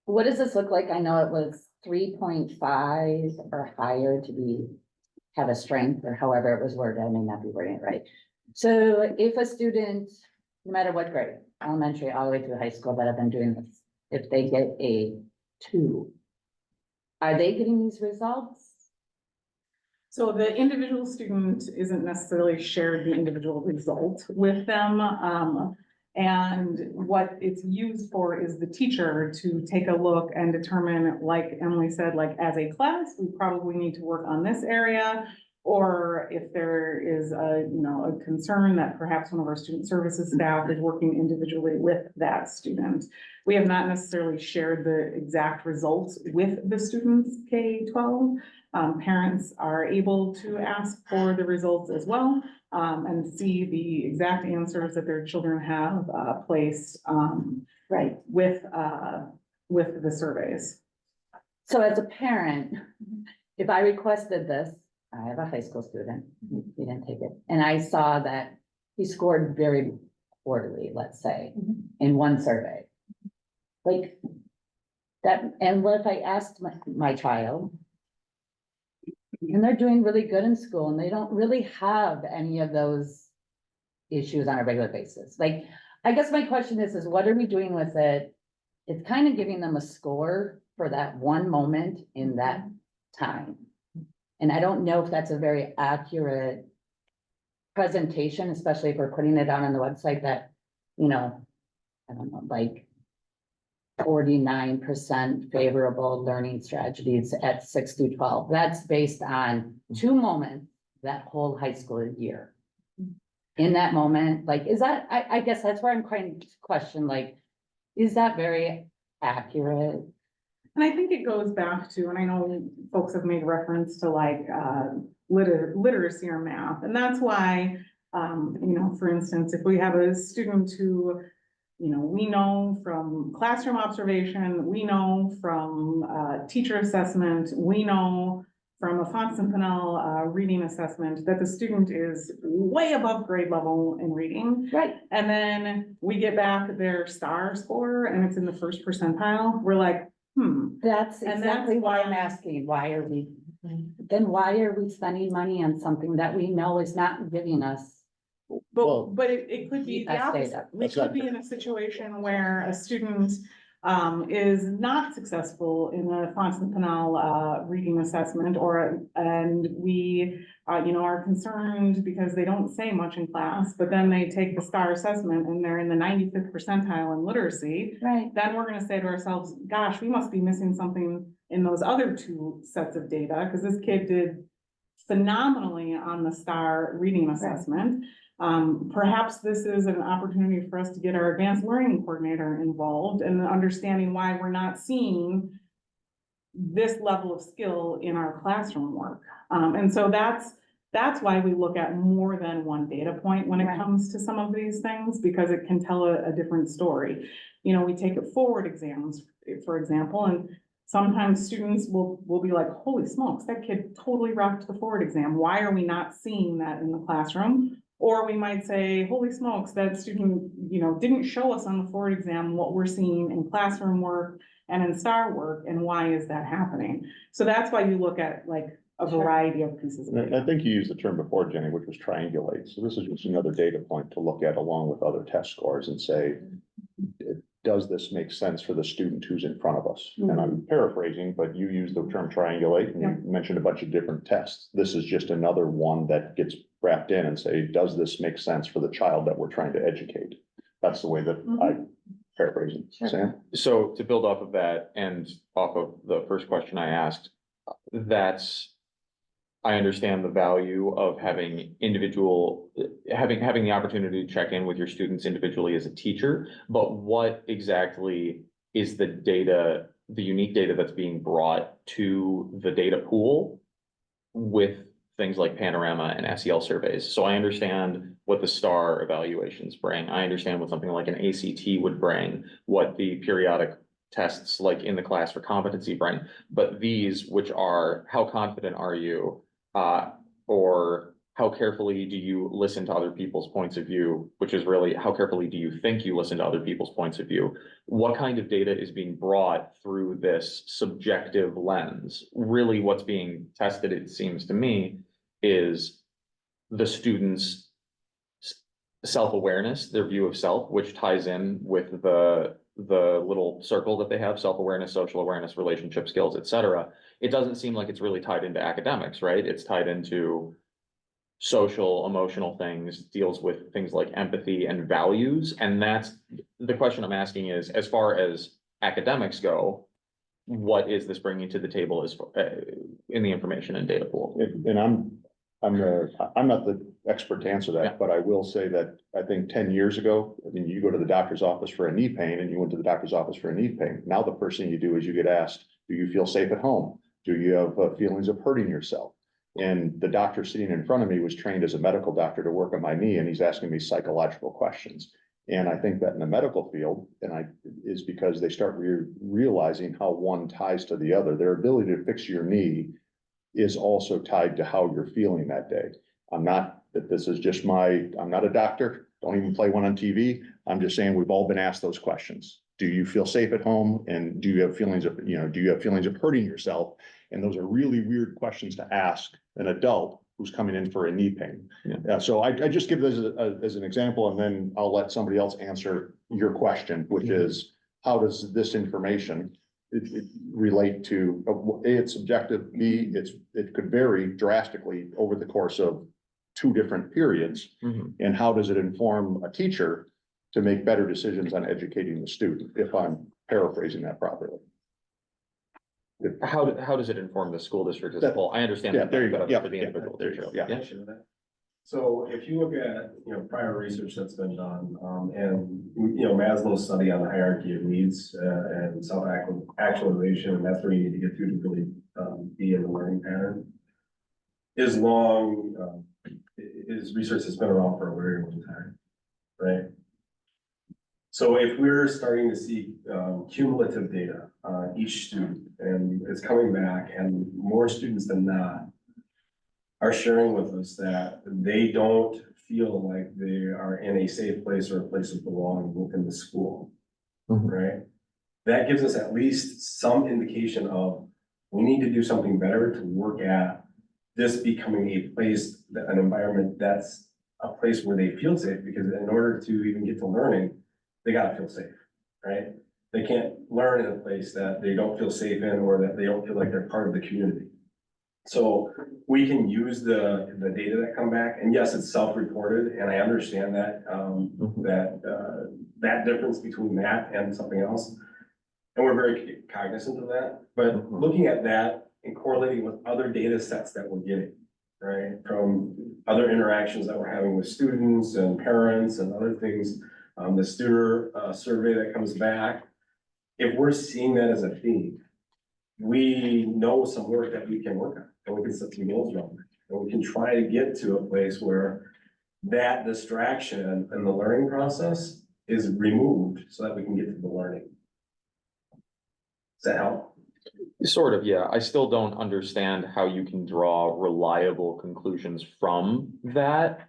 what does this look like? I know it was 3.5 or higher to have a strength, or however it was worded. I may not be wording it right. So if a student, no matter what grade, elementary all the way through high school that have been doing this, if they get a 2, are they getting these results? So the individual student isn't necessarily shared the individual result with them. And what it's used for is the teacher to take a look and determine, like Emily said, like as a class, we probably need to work on this area. Or if there is a concern that perhaps one of our student services staff is working individually with that student. We have not necessarily shared the exact results with the students K-12. Parents are able to ask for the results as well, and see the exact answers that their children have, placed, Right. with the surveys. So as a parent, if I requested this, I have a high school student, he didn't take it, and I saw that he scored very poorly, let's say, in one survey. Like that, and what if I asked my child? And they're doing really good in school, and they don't really have any of those issues on a regular basis. Like, I guess my question is what are we doing with it? It's kind of giving them a score for that one moment in that time. And I don't know if that's a very accurate presentation, especially if we're putting it out on the website that, I don't know, like, 49% favorable learning strategies at 6 through 12. That's based on 2 moments that whole high school year. In that moment, like, is that, I guess that's where I'm trying to question, like, is that very accurate? And I think it goes back to, and I know folks have made reference to like, literacy or math, and that's why, for instance, if we have a student who, we know from classroom observation, we know from, teacher assessment, we know from a Fonson-Pinnell, reading assessment that the student is way above grade level in reading. Right. And then we get back their STAR score and it's in the first percentile, we're like, That's And exactly that's why I'm why- asking, why are we spending money on something that we know is not giving us? Well, but it could be the Best opposite. data. We That's could not be in a situation where a student is not successful in the Fonson-Pinnell reading assessment and we are concerned because they don't say much in class, but then they take the STAR assessment and they're in the 95th percentile in literacy. Right. Then we're gonna say to ourselves, gosh, we must be missing something in those other 2 sets of data, because this kid did phenomenally on the STAR reading assessment. Perhaps this is an opportunity for us to get our advanced learning coordinator involved and understanding why we're not seeing this level of skill in our classroom work. And so that's why we look at more than one data point when it Right. comes to some of these things, because it can tell a different story. We take it forward exams, for example, and sometimes students will be like, holy smokes, that kid totally rocked the forward exam. Why are we not seeing that in the classroom? Or we might say, holy smokes, that student, didn't show us on the forward exam what we're seeing in classroom work and in STAR work, and why is that happening? So that's why you look at like a variety of pieces of And data. I think you used the term before, Jenny, which was triangulate. So this is just another data point to look at along with other test scores and say, does this make sense for the student who's in front of us? And I'm paraphrasing, but you used the term triangulate and you mentioned a bunch of different tests. This is just another one that gets wrapped in and say, does this make sense for the child that we're trying to educate? That's the way that I paraphrase it. Sam? So to build off of that and off of the first question I asked, I understand the value of having having the opportunity to check in with your students individually as a teacher, but what exactly is the data, the unique data that's being brought to the data pool with things like Panorama and SEL surveys? So I understand what the STAR evaluations bring. I understand what something like an ACT would bring, what the periodic tests like in the class for competency bring. But these, which are, how confident are you? Or how carefully do you listen to other people's points of view, which is really how carefully do you think you listen to other people's points of view? What kind of data is being brought through this subjective lens? Really what's being tested, it seems to me, is the students' self-awareness, their view of self, which ties in with the little circle that they have, self-awareness, social awareness, relationship skills, et cetera. It doesn't seem like it's really tied into academics, right? It's tied into social, emotional things, deals with things like empathy and values. And that's the question I'm asking is, as far as academics go, what is this bringing to the table as in the information and data pool? And I'm not the expert to answer Yeah. that, but I will say that I think 10 years ago, I mean, you go to the doctor's office for a knee pain and you went to the doctor's office for a knee pain. Now the first thing you do is you get asked, do you feel safe at home? Do you have feelings of hurting yourself? And the doctor sitting in front of me was trained as a medical doctor to work on my knee, and he's asking me psychological questions. And I think that in the medical field, is because they start realizing how one ties to the other. Their ability to fix your knee is also tied to how you're feeling that day. I'm not a doctor, don't even play one on TV. I'm just saying we've all been asked those questions. Do you feel safe at home? And do you have feelings of hurting yourself? And those are really weird questions to ask an adult who's coming in for a knee pain. Yeah. So I just give this as an example, and then I'll let somebody else answer your question, which is, how does this information relate to, A, it's subjective, B, it could vary drastically over the course of 2 different periods. And how does it inform a teacher to make better decisions on educating the student, if I'm paraphrasing that properly. How does it inform the school district as a That- whole? I understand. yeah, the there you go. benefit Yeah, for the yeah, individual there you teacher. go. Yeah. Yeah. So if you look at, prior research that's been done, and, Maslow's study on the hierarchy of needs, and self-actualization, and that's where you need to get to really, be in the learning pattern. Is long, is research that's been around for a very long time, right? So if we're starting to see, cumulative data on each student, and it's coming back, and more students than not are sharing with us that they don't feel like they are in a safe place or a place of belonging within the school. Mhm. Right? That gives us at least some indication of, we need to do something better to work at this becoming a place, an environment that's a place where they feel safe, because in order to even get to learning, they gotta feel safe, right? They can't learn in a place that they don't feel safe in, or that they don't feel like they're part of the community. So we can use the data that come back, and yes, it's self-reported, and I understand that, that difference between that and something else. And we're very cognizant of that, but looking at that and correlating with other data sets that we're getting, right? From other interactions that we're having with students and parents and other things, the Studer survey that comes back. If we're seeing that as a theme, we know some work that we can work on, and we can set some goals around it. And we can try to get to a place where that distraction and the learning process is removed so that we can get to the learning. Does that help? Sort of, yeah. I still don't understand how you can draw reliable conclusions from that.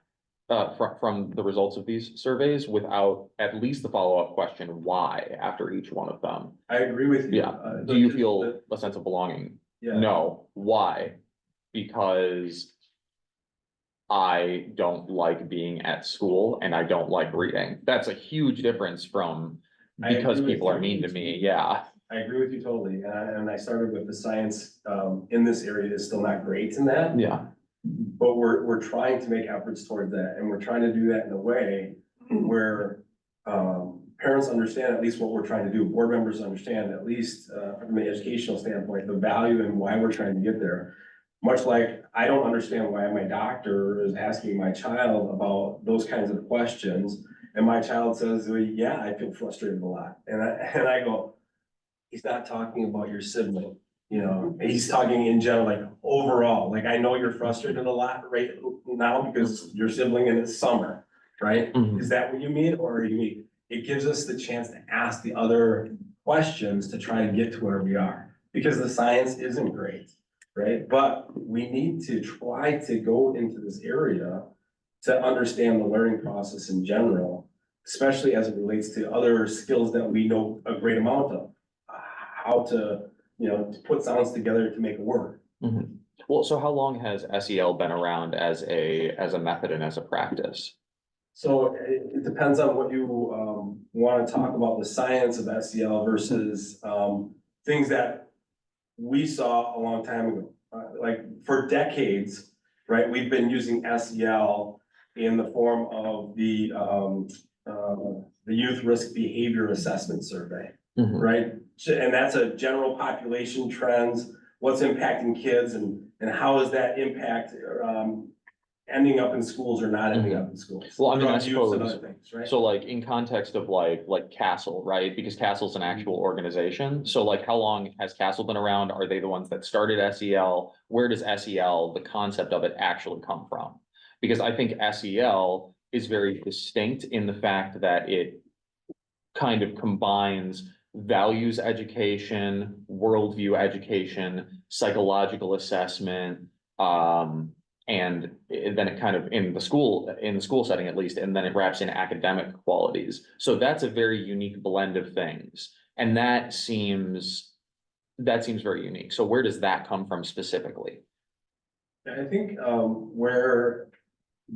From the results of these surveys without at least the follow-up question, why, after each one of them. I agree with you. Yeah. Do you feel a sense of belonging? Yeah. No. Why? Because I don't like being at school and I don't like reading. That's a huge difference from I because agree with people are you. mean to me. Yeah. I agree with you totally, and I started with the science, in this area is still not great in that. Yeah. But we're trying to make efforts toward that, and we're trying to do that in a way where, parents understand at least what we're trying to do, board members understand at least, from the educational standpoint, the value and why we're trying to get there. Much like, I don't understand why my doctor is asking my child about those kinds of questions, and my child says, well, yeah, I feel frustrated a lot, and I go, he's not talking about your sibling. He's talking in general, like overall, like I know you're frustrated a lot right now because your sibling and it's summer, right? Mhm. Is that what you mean, or you mean, it gives us the chance to ask the other questions to try to get to where we are. Because the science isn't great, right? But we need to try to go into this area to understand the learning process in general, especially as it relates to other skills that we know a great amount of. How to, to put sounds together to make it work. Mhm. Well, so how long has SEL been around as a method and as a practice? So it depends on what you want to talk about, the science of SEL versus things that we saw a long time ago. Like for decades, right, we've been using SEL in the form of the Youth Risk Behavior Assessment Survey. Mhm. Right? And that's a general population trends, what's impacting kids and how is that impact, ending up in schools or not ending up in schools? Well, I mean, I Drug use and suppose- other things, right? So like in context of like Castle, right? Because Castle's an actual organization. So like how long has Castle been around? Are they the ones that started SEL? Where does SEL, the concept of it, actually come from? Because I think SEL is very distinct in the fact that it kind of combines values education, worldview education, psychological assessment, and then it kind of in the school setting at least, and then it wraps in academic qualities. So that's a very unique blend of things. And that seems very unique. So where does that come from specifically? I think where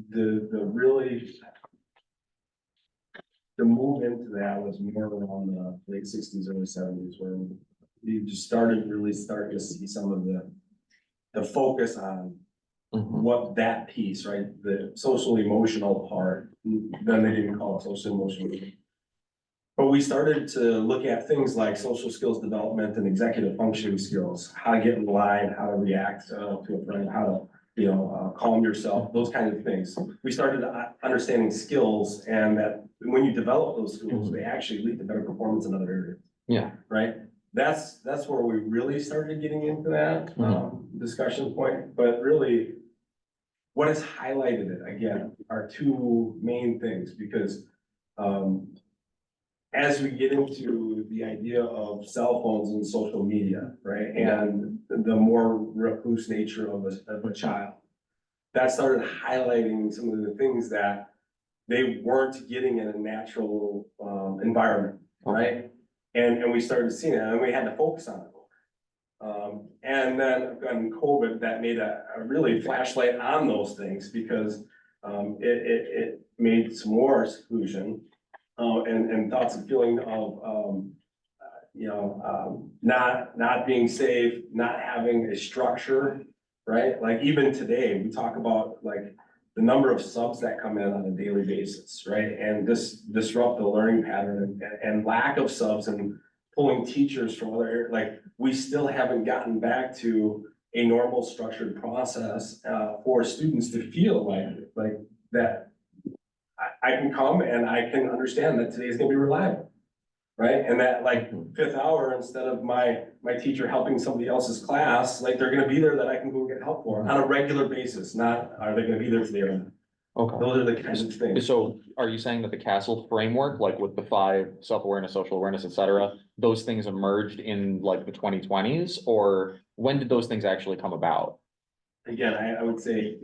the really the move into that was more around the late 60s, early 70s, where you just starting to see some of the focus on Mhm. what that piece, right, the social emotional part, then they didn't call it social emotional. But we started to look at things like social skills development and executive functioning skills, how to get in line, how to react to a friend, how to, calm yourself, those kinds of things. We started understanding skills and that when you develop those skills, they actually lead to better performance in other areas. Yeah. Right? That's where we really started getting into that, discussion point, but really what has highlighted it again are two main things because, as we get into the idea of cell phones and social media, right, and the more recluse nature of a child, that started highlighting some of the things that they weren't getting in a natural environment, right? And we started seeing it, and we had to focus on it. And then in COVID, that made a really flashlight on those things because it made some more seclusion. And thoughts and feeling of, not being safe, not having a structure, right? Like even today, we talk about like the number of subs that come in on a daily basis, right? And this disrupt the learning pattern and lack of subs and pulling teachers from other areas, like we still haven't gotten back to a normal structured process for students to feel like that. I can come and I can understand that today's gonna be reliable, right? And that like 5th hour, instead of my teacher helping somebody else's class, like they're gonna be there that I can go get help for on a regular basis, not are they gonna be there today or not? Okay. Those are the kinds of things. So are you saying that the Castle framework, like with the 5 self-awareness, social awareness, et cetera, those things emerged in like the 2020s, or when did those things actually come about? Again, I would say,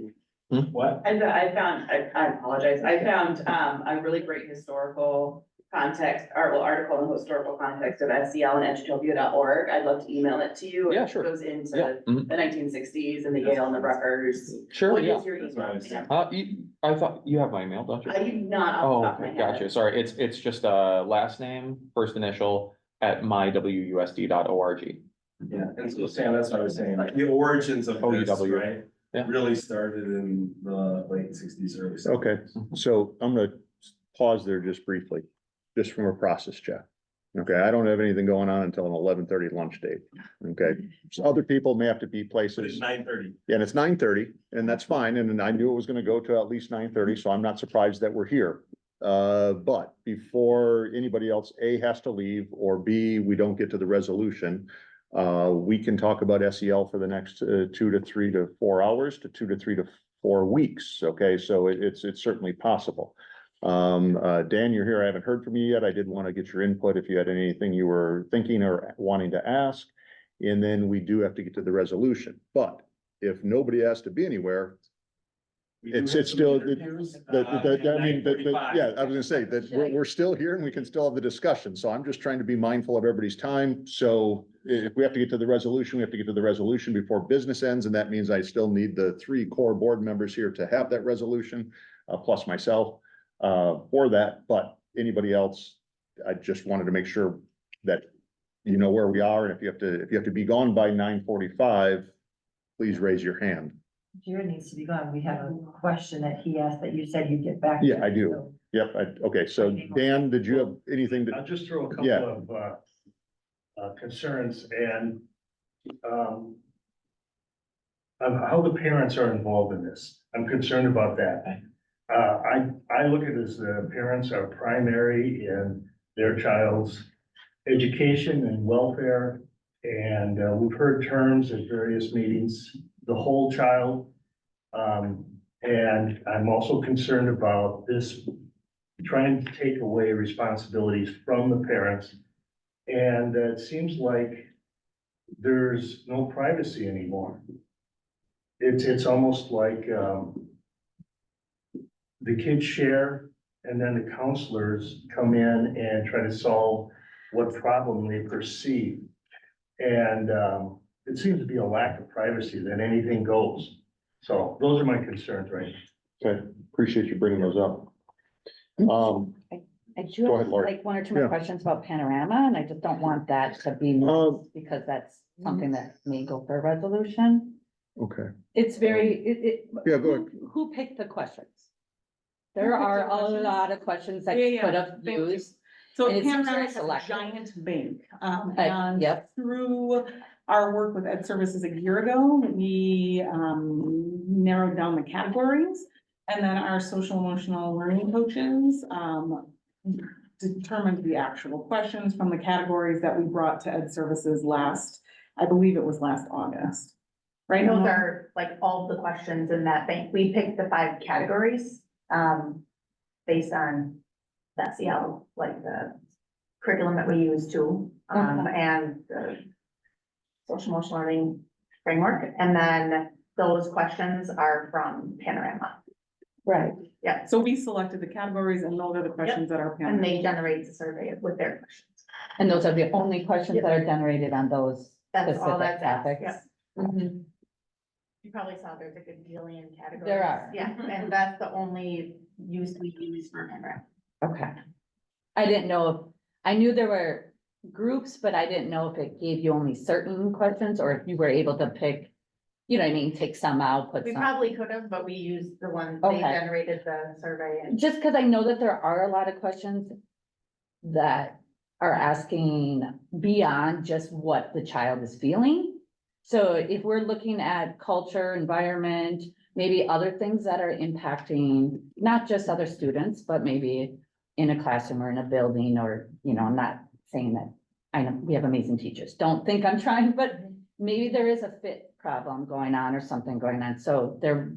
Hmm? what? I found, I apologize, I found, a really great historical context, article in historical context of SEL and edutopia.org. I'd love to email it to you. Yeah, It sure. goes into Yeah. Mhm. the 1960s and the Yale and the Rutgers. Sure, What yeah. is your That's what I was email? saying. I thought you have my email, don't you? I do not off the Oh, top of my okay, head. gotcha. Sorry, it's just last name, first initial at mywusd.org. Yeah, and so Sam, that's what I was saying, like the origins of this, OUW. right? Yeah. Really started in the late 60s, early 70s. Okay, so I'm gonna pause there just briefly, just from a process check. Okay, I don't have anything going on until an 11:30 lunch date. Okay, so other people may have to be But it's places. 9:30. And it's 9:30, and that's fine, and I knew it was gonna go to at least 9:30, so I'm not surprised that we're here. But before anybody else, A, has to leave, or B, we don't get to the resolution, we can talk about SEL for the next 2 to 3 to 4 hours to 2 to 3 to 4 weeks, okay, so it's certainly possible. Dan, you're here, I haven't heard from you yet, I did want to get your input if you had anything you were thinking or wanting to ask. And then we do have to get to the resolution, but if nobody has to be anywhere, We do it's have some still, interviews, I mean, 9:45. yeah, I was gonna say that we're still here and we can still have the discussion, so I'm just trying to be mindful of everybody's time. So if we have to get to the resolution, we have to get to the resolution before business ends, and that means I still need the 3 core board members here to have that resolution, plus myself, for that, but anybody else, I just wanted to make sure that you know where we are, and if you have to be gone by 9:45, please raise your hand. Jared needs to be gone. We have a question that he asked that you said you'd get back. to. Yeah, I do. So, Yep, okay, so Dan, did you have anything I'll to, just throw a Yeah. couple of concerns and of how the parents are involved in this. I'm concerned about that. I look at it as the parents are primary in their child's education and welfare. And we've heard terms at various meetings, the whole child. And I'm also concerned about this trying to take away responsibilities from the parents. And it seems like there's no privacy anymore. It's almost like, the kids share and then the counselors come in and try to solve what problem they perceive. And, it seems to be a lack of privacy that anything goes. So those are my concerns, right? okay, appreciate you bringing those up. I do Go have ahead, Lori. like 1 or 2 Yeah. more questions about Panorama, and I just don't want that to be missed, because that's something that may go for a resolution. Okay, It's very, Yeah, go ahead. Who picked the questions? Who There picked the are a questions? lot of questions that Yeah, yeah, could have thank you. used. So And it's usually Panorama has a selective. giant bank, Yep. and through our work with Ed Services a year ago, we, narrowed down the categories. And then our social emotional learning coaches, determined the actual questions from the categories that we brought to Ed Services I believe it was last August. Right? Those Emma? are like all the questions in that bank. We picked the 5 categories, based on the SEL, like the curriculum that we use too, and the social emotional learning framework. And then those questions are from Panorama. Right. Yeah, So we selected the categories and those are the questions that are. and they generate the survey with their questions. And those are the only questions that are generated on those That's all specific that's asked, topics? yeah. Mhm. You probably saw there's a good billion categories. There are. Yeah, and that's the only use we use for Panorama. Okay. I didn't know, if I knew there were groups, but I didn't know if it gave you only certain questions or if you were able to pick, you know what I mean, take some out, put We some. probably could have, but we used the one, they Okay. generated the survey and. Just because I know that there are a lot of questions that are asking beyond just what the child is feeling. So if we're looking at culture, environment, maybe other things that are impacting not just other students, but maybe in a classroom or in a building or, you know, I'm not saying that, I know we have amazing teachers. Don't think I'm trying, but maybe there is a fit problem going on or something going on. So there,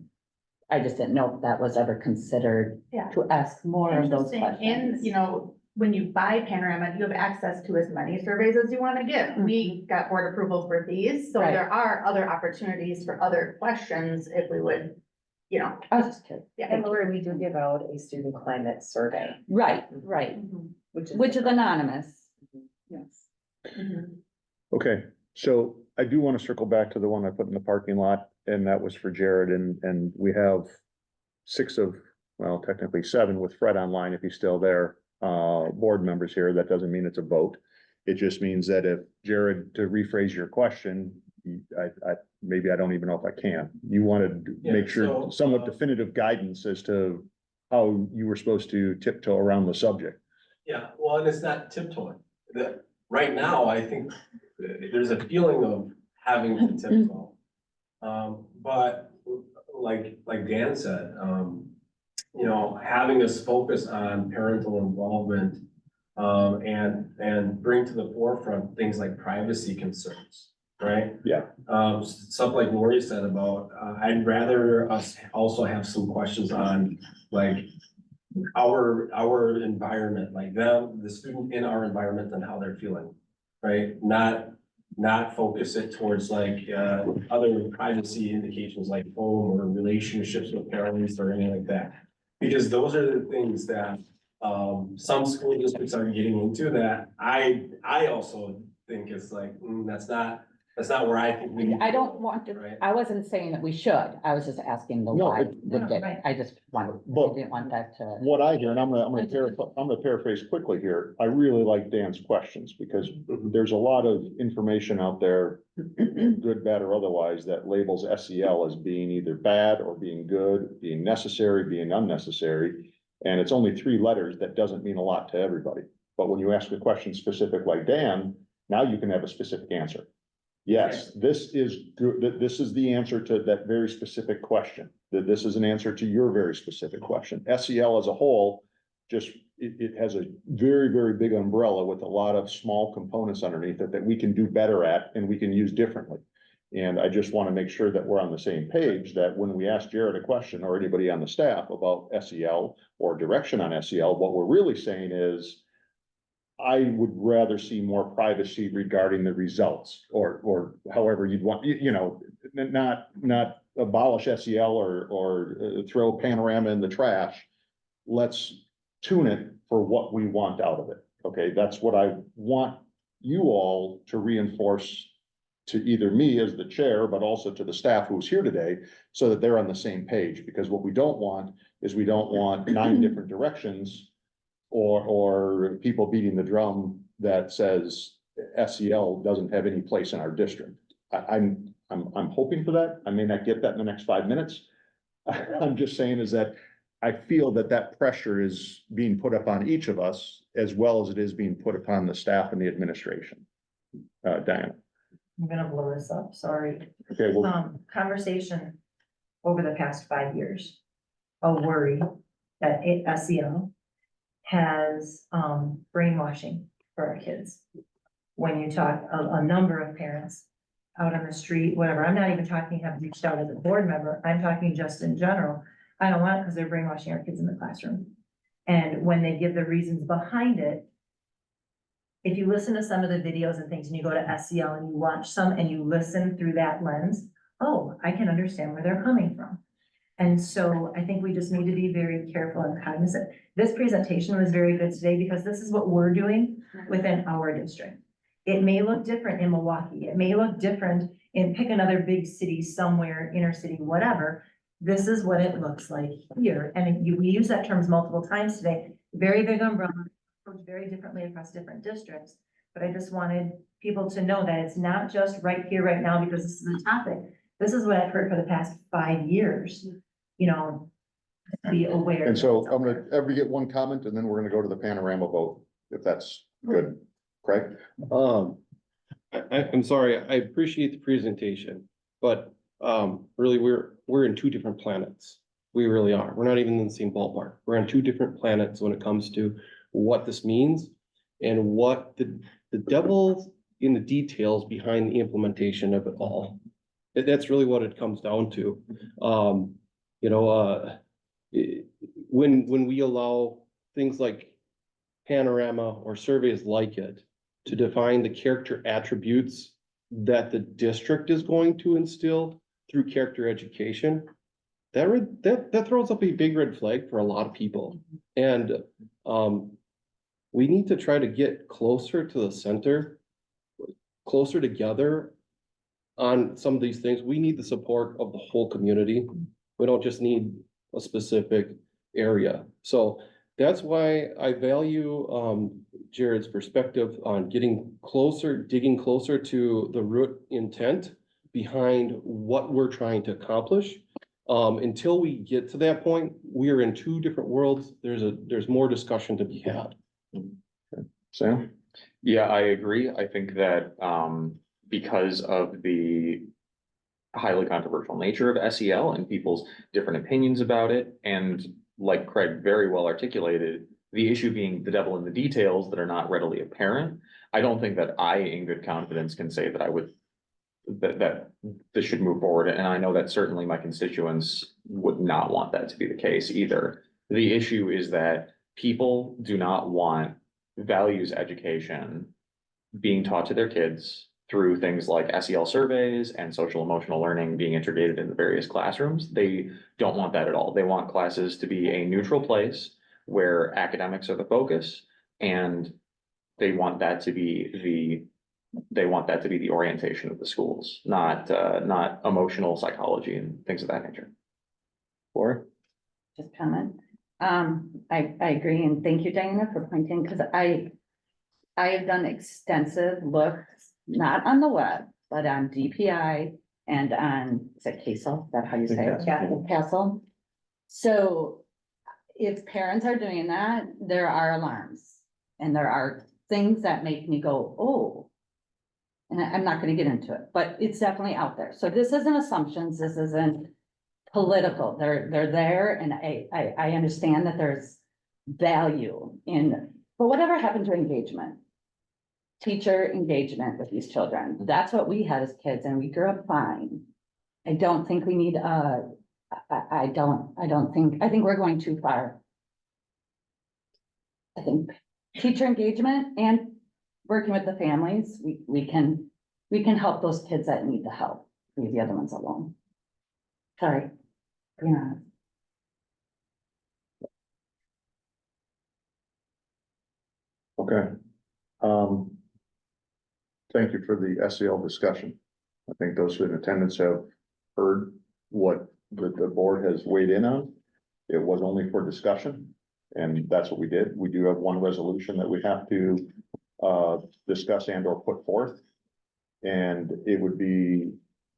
I just didn't know if that was ever considered Yeah. to ask more of those Interesting, questions. and, you know, when you buy Panorama, you have access to as many surveys as you want to give. We got board approval for these, so Right. there are other opportunities for other questions if we would, you know. I was just kidding. Yeah. Lori, we do give out a student climate survey, Right, which is anonymous. Yes. Okay, so I do want to circle back to the one I put in the parking lot, and that was for Jared, and we have 6 of, well, technically 7 with Fred online, if he's still there, board members here. That doesn't mean it's a vote. It just means that if, Jared, to rephrase your question, maybe I don't even know if I can. You wanted to Yeah, make sure so, somewhat definitive guidance as to how you were supposed to tiptoe around the subject. Yeah, well, and it's not tiptoeing. Right now, I think there's a feeling of having to tiptoe. But like Dan said, you know, having us focus on parental involvement, and bring to the forefront things like privacy concerns, right? Yeah. Stuff like Lori said about, I'd rather us also have some questions on like our environment, like them, the student in our environment and how they're feeling, right? Not focus it towards like, other privacy indications like home or relationships with parents or anything like that. Because those are the things that, some school districts are getting into that I also think is like, that's not where I think we. need to I don't go, want to, right? I wasn't saying that we should, I was just asking the No, why. it- we did. right. I just wanted, I But- didn't want that to. What I hear, and I'm gonna paraphrase quickly here, I really like Dan's questions, because there's a lot of information out there, good, bad, or otherwise, that labels SEL as being either bad or being good, being necessary, being unnecessary. And it's only 3 letters, that doesn't mean a lot to everybody. But when you ask a question specific like Dan, now you can have a specific answer. Yes, this is good, this is the answer to that very specific question, that this is an answer to your very specific question. SEL as a whole, just, it has a very, very big umbrella with a lot of small components underneath it that we can do better at and we can use differently. And I just want to make sure that we're on the same page, that when we ask Jared a question or anybody on the staff about SEL or direction on SEL, what we're really saying is, I would rather see more privacy regarding the results, or however you'd want, you know, not abolish SEL or throw Panorama in the trash. Let's tune it for what we want out of it. Okay, that's what I want you all to reinforce to either me as the chair, but also to the staff who's here today, so that they're on the same page, because what we don't want is we don't want 9 different directions or people beating the drum that says SEL doesn't have any place in our district. I'm hoping for that. I may not get that in the next 5 minutes. I'm just saying is that I feel that that pressure is being put upon each of us as well as it is being put upon the staff and the administration. Diana, I'm gonna blow this up, sorry. okay, well, Conversation over the past 5 years. A worry that SEL has, brainwashing for our kids. When you talk, a number of parents out on the street, whatever, I'm not even talking, have reached out as a board member, I'm talking just in general. I don't want it because they're brainwashing our kids in the classroom. And when they give the reasons behind it, if you listen to some of the videos and things and you go to SEL and you watch some and you listen through that lens, oh, I can understand where they're coming from. And so I think we just need to be very careful and cognizant. This presentation was very good today because this is what we're doing within our district. It may look different in Milwaukee. It may look different in pick another big city somewhere, inner city, whatever. This is what it looks like here. And we use that terms multiple times today. Very big umbrella, approach very differently across different districts. But I just wanted people to know that it's not just right here, right now, because this is the topic. This is what I've heard for the past 5 years, you know, be aware. and so I'm gonna ever get one comment and then we're gonna go to the panorama vote, if that's good. Craig? I'm sorry, I appreciate the presentation, but, really, we're in two different planets. We really are. We're not even in the same ballpark. We're on two different planets when it comes to what this means and what the devil in the details behind the implementation of it all. That's really what it comes down to. When we allow things like Panorama or surveys like it to define the character attributes that the district is going to instill through character education, that throws up a big red flag for a lot of people. And we need to try to get closer to the center, closer together on some of these things. We need the support of the whole community. We don't just need a specific area. So that's why I value Jared's perspective on getting closer, digging closer to the root intent behind what we're trying to accomplish. Until we get to that point, we are in two different worlds. There's more discussion to be had. Sam? Yeah, I agree. I think that, because of the highly controversial nature of SEL and people's different opinions about it, and like Craig very well articulated, the issue being the devil in the details that are not readily apparent. I don't think that I, in good confidence, can say that I would, that this should move forward. And I know that certainly my constituents would not want that to be the case either. The issue is that people do not want values education being taught to their kids through things like SEL surveys and social emotional learning being integrated in the various classrooms. They don't want that at all. They want classes to be a neutral place where academics are the focus, and they want that to be the orientation of the schools, not emotional psychology and things of that nature. Lori? Just comment. I agree, and thank you, Diana, for pointing, because I have done extensive looks, not on the web, but on DPI and on, is it Castle? Is that how you say it? Castle. Castle. So if parents are doing that, there are alarms and there are things that make me go, oh. And I'm not gonna get into it, but it's definitely out there. So this isn't assumptions, this isn't political. They're there, and I understand that there's value in, but whatever happened to engagement? Teacher engagement with these children. That's what we had as kids, and we grew up fine. I don't think we need, I think we're going too far. I think teacher engagement and working with the families, we can help those kids that need the help, leave the other ones alone. Sorry. Yeah. Okay. Thank you for the SEL discussion. I think those in attendance have heard what the board has weighed in on. It was only for discussion, and that's what we did. We do have one resolution that we have to discuss and or put forth. And it would be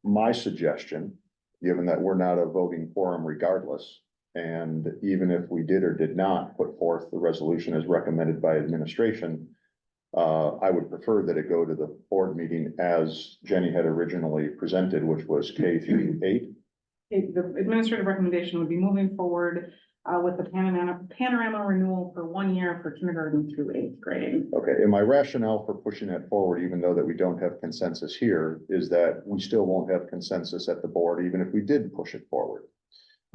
my suggestion, given that we're not a voting quorum regardless, And even if we did or did not put forth the resolution as recommended by administration, I would prefer that it go to the board meeting as Jenny had originally presented, which was K through 8. The administrative recommendation would be moving forward with the panorama renewal for 1 year for kindergarten through 8th grade. Okay, and my rationale for pushing that forward, even though that we don't have consensus here, is that we still won't have consensus at the board, even if we did push it forward.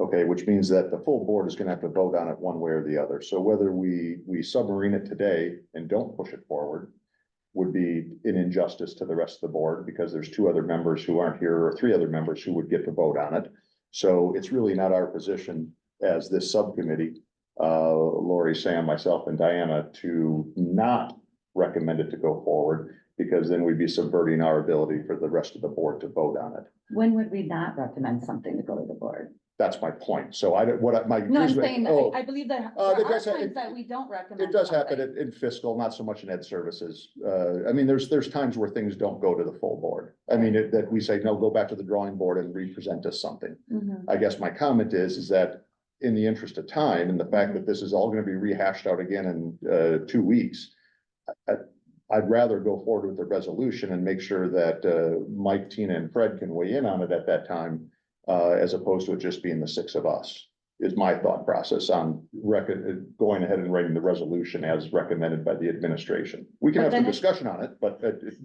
Okay, which means that the full board is gonna have to vote on it one way or the other. So whether we submarine it today and don't push it forward would be an injustice to the rest of the board, because there's 2 other members who aren't here, or 3 other members who would get to vote on it. So it's really not our position as this subcommittee, Lori, Sam, myself, and Diana, to not recommend it to go forward, because then we'd be subverting our ability for the rest of the board to vote on it. When would we not recommend something to go to the board? That's my point. So my. No, I'm saying, Oh, I believe that that there are does ha- times that we don't recommend. It does happen something. in fiscal, not so much in ed services. I mean, there's times where things don't go to the full board. I mean, that we say, no, go back to the drawing board and re-present us something. Mhm. I guess my comment is that in the interest of time and the fact that this is all gonna be rehashed out again in 2 weeks, I'd rather go forward with the resolution and make sure that Mike, Tina, and Fred can weigh in on it at that time, as opposed to it just being the 6 of us, is my thought process on going ahead and writing the resolution as recommended by the administration. We can But have some then it- discussion on it, but,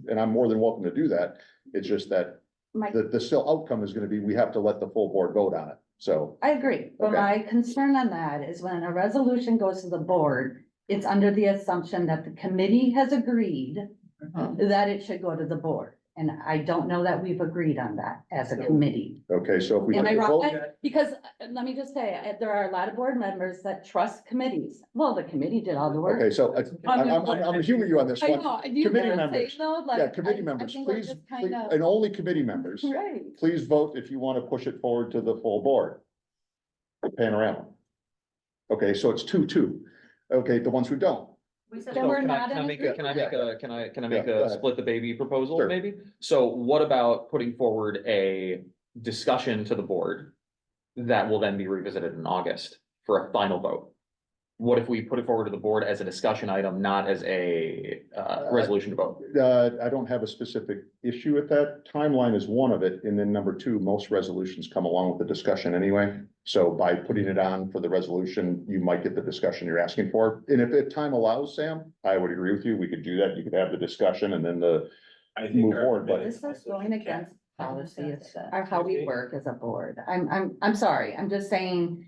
and I'm more than welcome to do that. It's just that My, the still outcome is gonna be, we have to let the full board vote on it. So, I agree, but Okay. my concern on that is when a resolution goes to the board, it's under the assumption that the committee has agreed that it should go to the board. And I don't know that we've agreed on that as a committee. okay, so if we. Am I take a wrong? vote- Because, let me just say, there are a lot of board members that trust committees. Well, the committee did all the work. Okay, so I'm humor you on this I one. know, you Committee never say members. no, like. Yeah, committee I members, think we're please, just kind of- and only committee members, Right. please vote if you want to push it forward to the full board. The panorama. Okay, so it's 2-2. Okay, the ones who don't. We said. Then we're Can I not in make a, can I make a, can I Yeah, make go a ahead. split the baby proposal Sure. maybe? So what about putting forward a discussion to the board that will then be revisited in August for a final vote? What if we put it forward to the board as a discussion item, not as a resolution to vote? I don't have a specific issue with that. Timeline is one of it, and then number 2, most resolutions come along with the discussion anyway. So by putting it on for the resolution, you might get the discussion you're asking for. And if time allows, Sam, I would agree with you. We could do that. You could have the discussion and then I think Move our forward, but- minutes This is also going should against cap- policies or how we work as a board. I'm sorry, I'm just saying.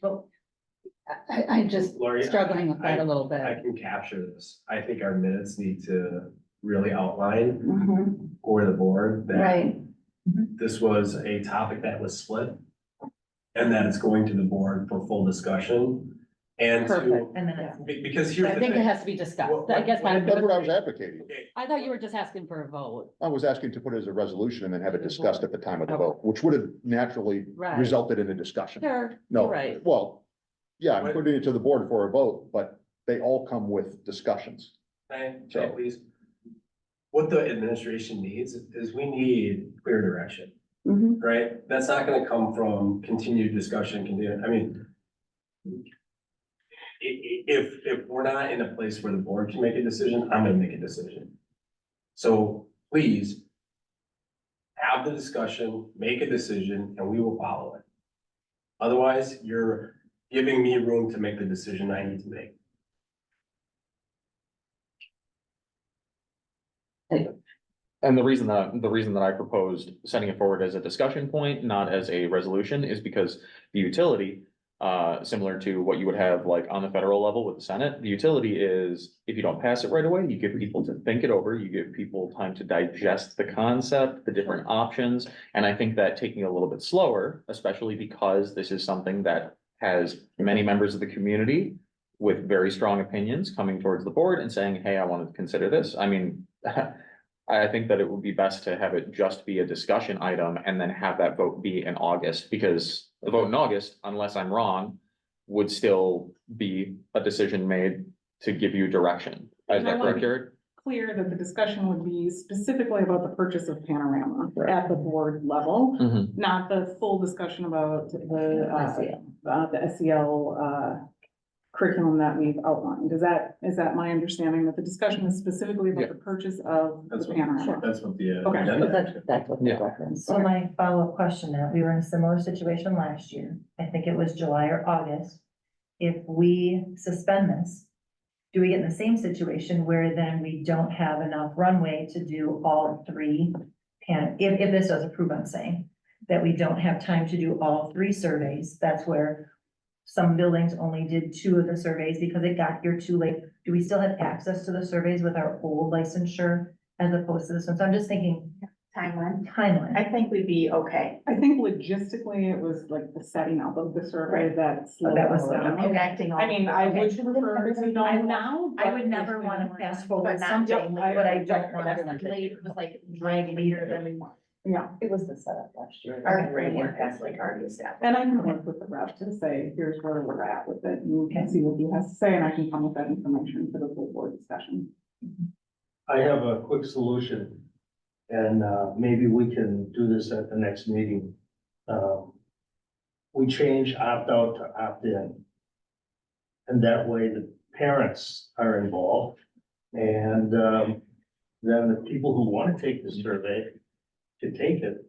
I'm just Lori, struggling with that a little I bit. can capture this. I think our minutes need to really outline Mhm, for the board that right, this was a topic that was split. And that it's going to the board for full discussion and to, perfect. And then it's. because here's I the think it thing. has to be discussed. What- I guess my, that's what I was advocating. Okay, I thought you were just asking for a vote. I was asking to put it as a resolution and then have it discussed at the time of the vote, which would have naturally Right. resulted in a discussion. Sure, No, you're right. well, yeah, I'm What- putting it to the board for a vote, but they all come with discussions. Jay, please. What the administration needs is we need clear direction, Mhm. right? That's not gonna come from continued discussion, I mean. If we're not in a place where the board can make a decision, I'm gonna make a decision. So please. Have the discussion, make a decision, and we will follow it. Otherwise, you're giving me room to make the decision I need to make. And the reason that I proposed sending it forward as a discussion point, not as a resolution, is because the utility. Similar to what you would have like on the federal level with the Senate, the utility is, if you don't pass it right away, you give people to think it over, you give people time to digest the concept, the different options. And I think that taking a little bit slower, especially because this is something that has many members of the community. With very strong opinions coming towards the board and saying, hey, I wanted to consider this. I mean. I think that it would be best to have it just be a discussion item and then have that vote be in August, because the vote in August, unless I'm wrong, would still be a decision made to give you direction. Is And I that wanna correct, Jared? clear that the discussion would be specifically about the purchase of Panorama at the board level, Mhm. not the full discussion about the SEL curriculum that we've outlined. Is that my understanding, that the discussion is specifically about the purchase of the That's what, Panorama? that's what the. Okay. agenda- That's what they Yeah. reference. So my follow-up question now, we were in a similar situation last year. I think it was July or August. If we suspend this, do we get in the same situation where then we don't have enough runway to do all three? If this does approve, I'm saying, that we don't have time to do all three surveys, that's where some buildings only did 2 of the surveys because it got here too late. Do we still have access to the surveys with our old licensure as opposed to this one? So I'm just thinking Timeline. timeline. I think we'd be okay. I think logistically, it was like the setting up of the survey that slowed That was us the- down. Connecting all. I mean, I would Okay. prefer to know now. I but would if never we- want to fast forward But not- something, Yep, but I don't I- want everyone to did. delay, it was like drag later than we want. Yeah, It was the setup last year. Our framework is like already established. and I can work with the rep to say, here's where we're at with it, and we can see what he has to say, and I can come with that information for the full board discussion. I have a quick solution, and maybe we can do this at the next meeting. We change opt-out to opt-in. And that way the parents are involved, and then the people who want to take the survey can take it.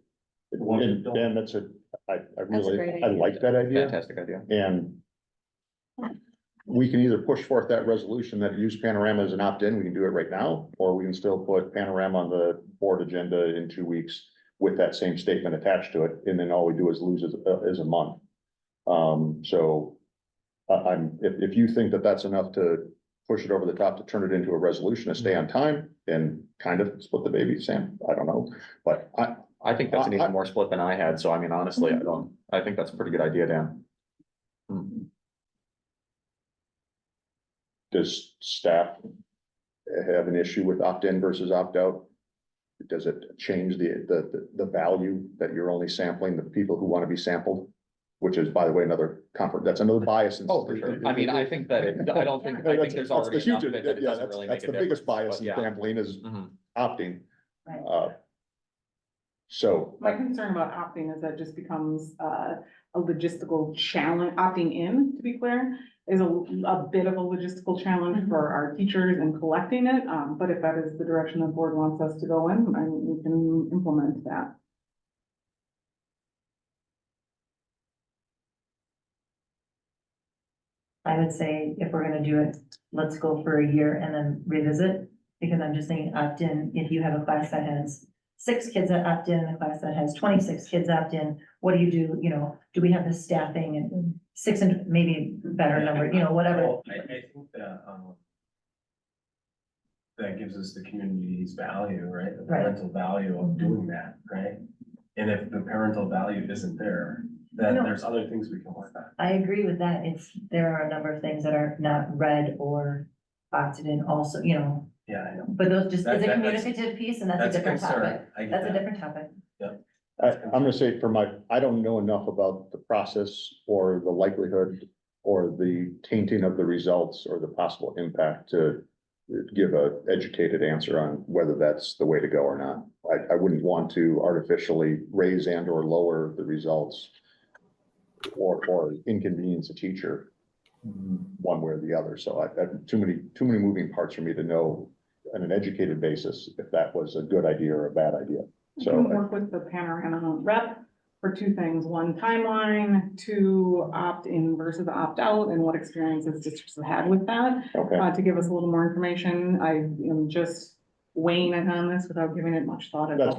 The ones that And don't. Dan, I really, great I like that idea. Fantastic idea. And we can either push forth that resolution that use Panorama as an opt-in, we can do it right now, or we can still put Panorama on the board agenda in 2 weeks with that same statement attached to it, and then all we do is lose is a month. So if you think that that's enough to push it over the top to turn it into a resolution to stay on time and kind of split the baby, Sam, I don't know, but I think that's an even more split than I had, so I mean, honestly, I think that's a pretty good idea, Dan. Hmm. does staff have an issue with opt-in versus opt-out? Does it change the value that you're only sampling the people who want to be sampled? Which is, by the way, that's another bias. Oh, for sure. I mean, I think that I don't think, I think there's already enough of it that it Yeah, doesn't really make that's a the biggest difference, bias in but yeah. sampling is Mhm. opting. Right. So, My concern about opting is that just becomes a logistical challenge, opting in, to be clear, is a bit of a logistical challenge for our teachers in collecting it. But if that is the direction the board wants us to go in, we can implement that. I would say if we're gonna do it, let's go for a year and then revisit, because I'm just thinking opt-in, if you have a class that has 6 kids that opt in, a class that has 26 kids opt in, what do? You know, do we have the staffing and 6 and maybe better number, you know, whatever. Well, I think that gives us the community's value, right? The Right. parental value of doing that, right? And if the parental value isn't there, then No. there's other things we can work on. I agree with that. There are a number of things that are not read or opted in also, you know, Yeah, I know. but those just, it's a That's- communicative piece and that's a That's a different concern. topic. I get That's a that. different topic. I'm gonna say I don't know enough about the process or the likelihood or the tainting of the results or the possible impact to give a educated answer on whether that's the way to go or not. I wouldn't want to artificially raise and or lower the results or inconvenience a teacher one way or the other. So I too many moving parts for me to know on an educated basis if that was a good idea or a bad idea. We So can work with the Panorama rep for 2 things: 1, timeline; 2, opt-in versus opt-out, and what experiences districts have had with that. okay, To give us a little more information. I am just weighing in on this without giving it much thought at all.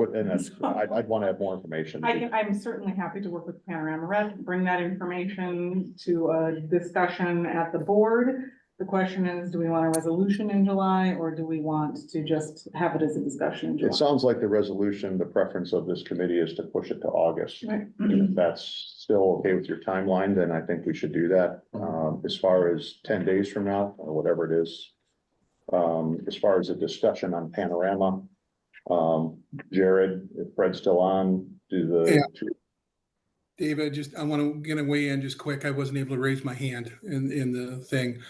I'd want to have more information. I'm certainly happy to work with Panorama Rep, bring that information to a discussion at the board. The question is, do we want a resolution in July, or do we want to just have it as a discussion in It July? sounds like the resolution, the preference of this committee is to push it to August. Right. If that's still okay with your timeline, then I think we should do that. As far as 10 days from now, or whatever it is. As far as a discussion on Panorama, Jared, if Fred's still on, David, I want to get weigh in just quick. I wasn't able to raise my hand in the thing.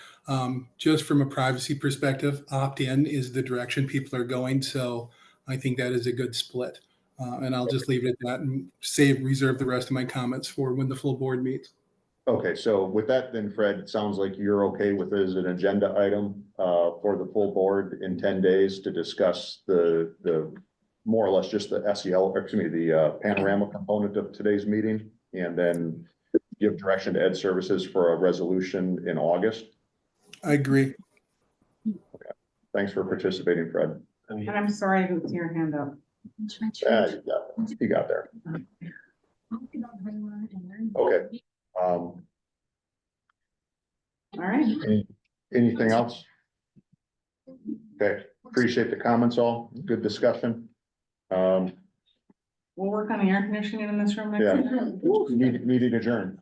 Just from a privacy perspective, opt-in is the direction people are going, so I think that is a good split. And I'll just leave it at that and reserve the rest of my comments for when the full board meets. Okay, so with that then, Fred, it sounds like you're okay with it as an agenda item for the full board in 10 days to discuss the more or less just the SEL, or excuse me, the panorama component of today's meeting, and then give direction to Ed Services for a resolution in August. I agree. Thanks for participating, Fred. And I'm sorry I didn't see your hand up. You got there. Okay. All right. Anything else? Okay, appreciate the comments all. Good discussion. We'll work on the air conditioning in this room next Yeah. time. Meeting adjourned.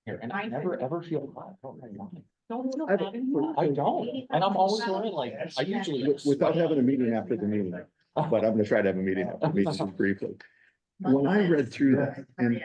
And I never ever feel bad. I don't know why. Don't feel bad anymore. I don't, and I'm always right, like, I usually. Without having a meeting after the meeting, but I'm gonna try to have a meeting after the meeting briefly. When I read through that, and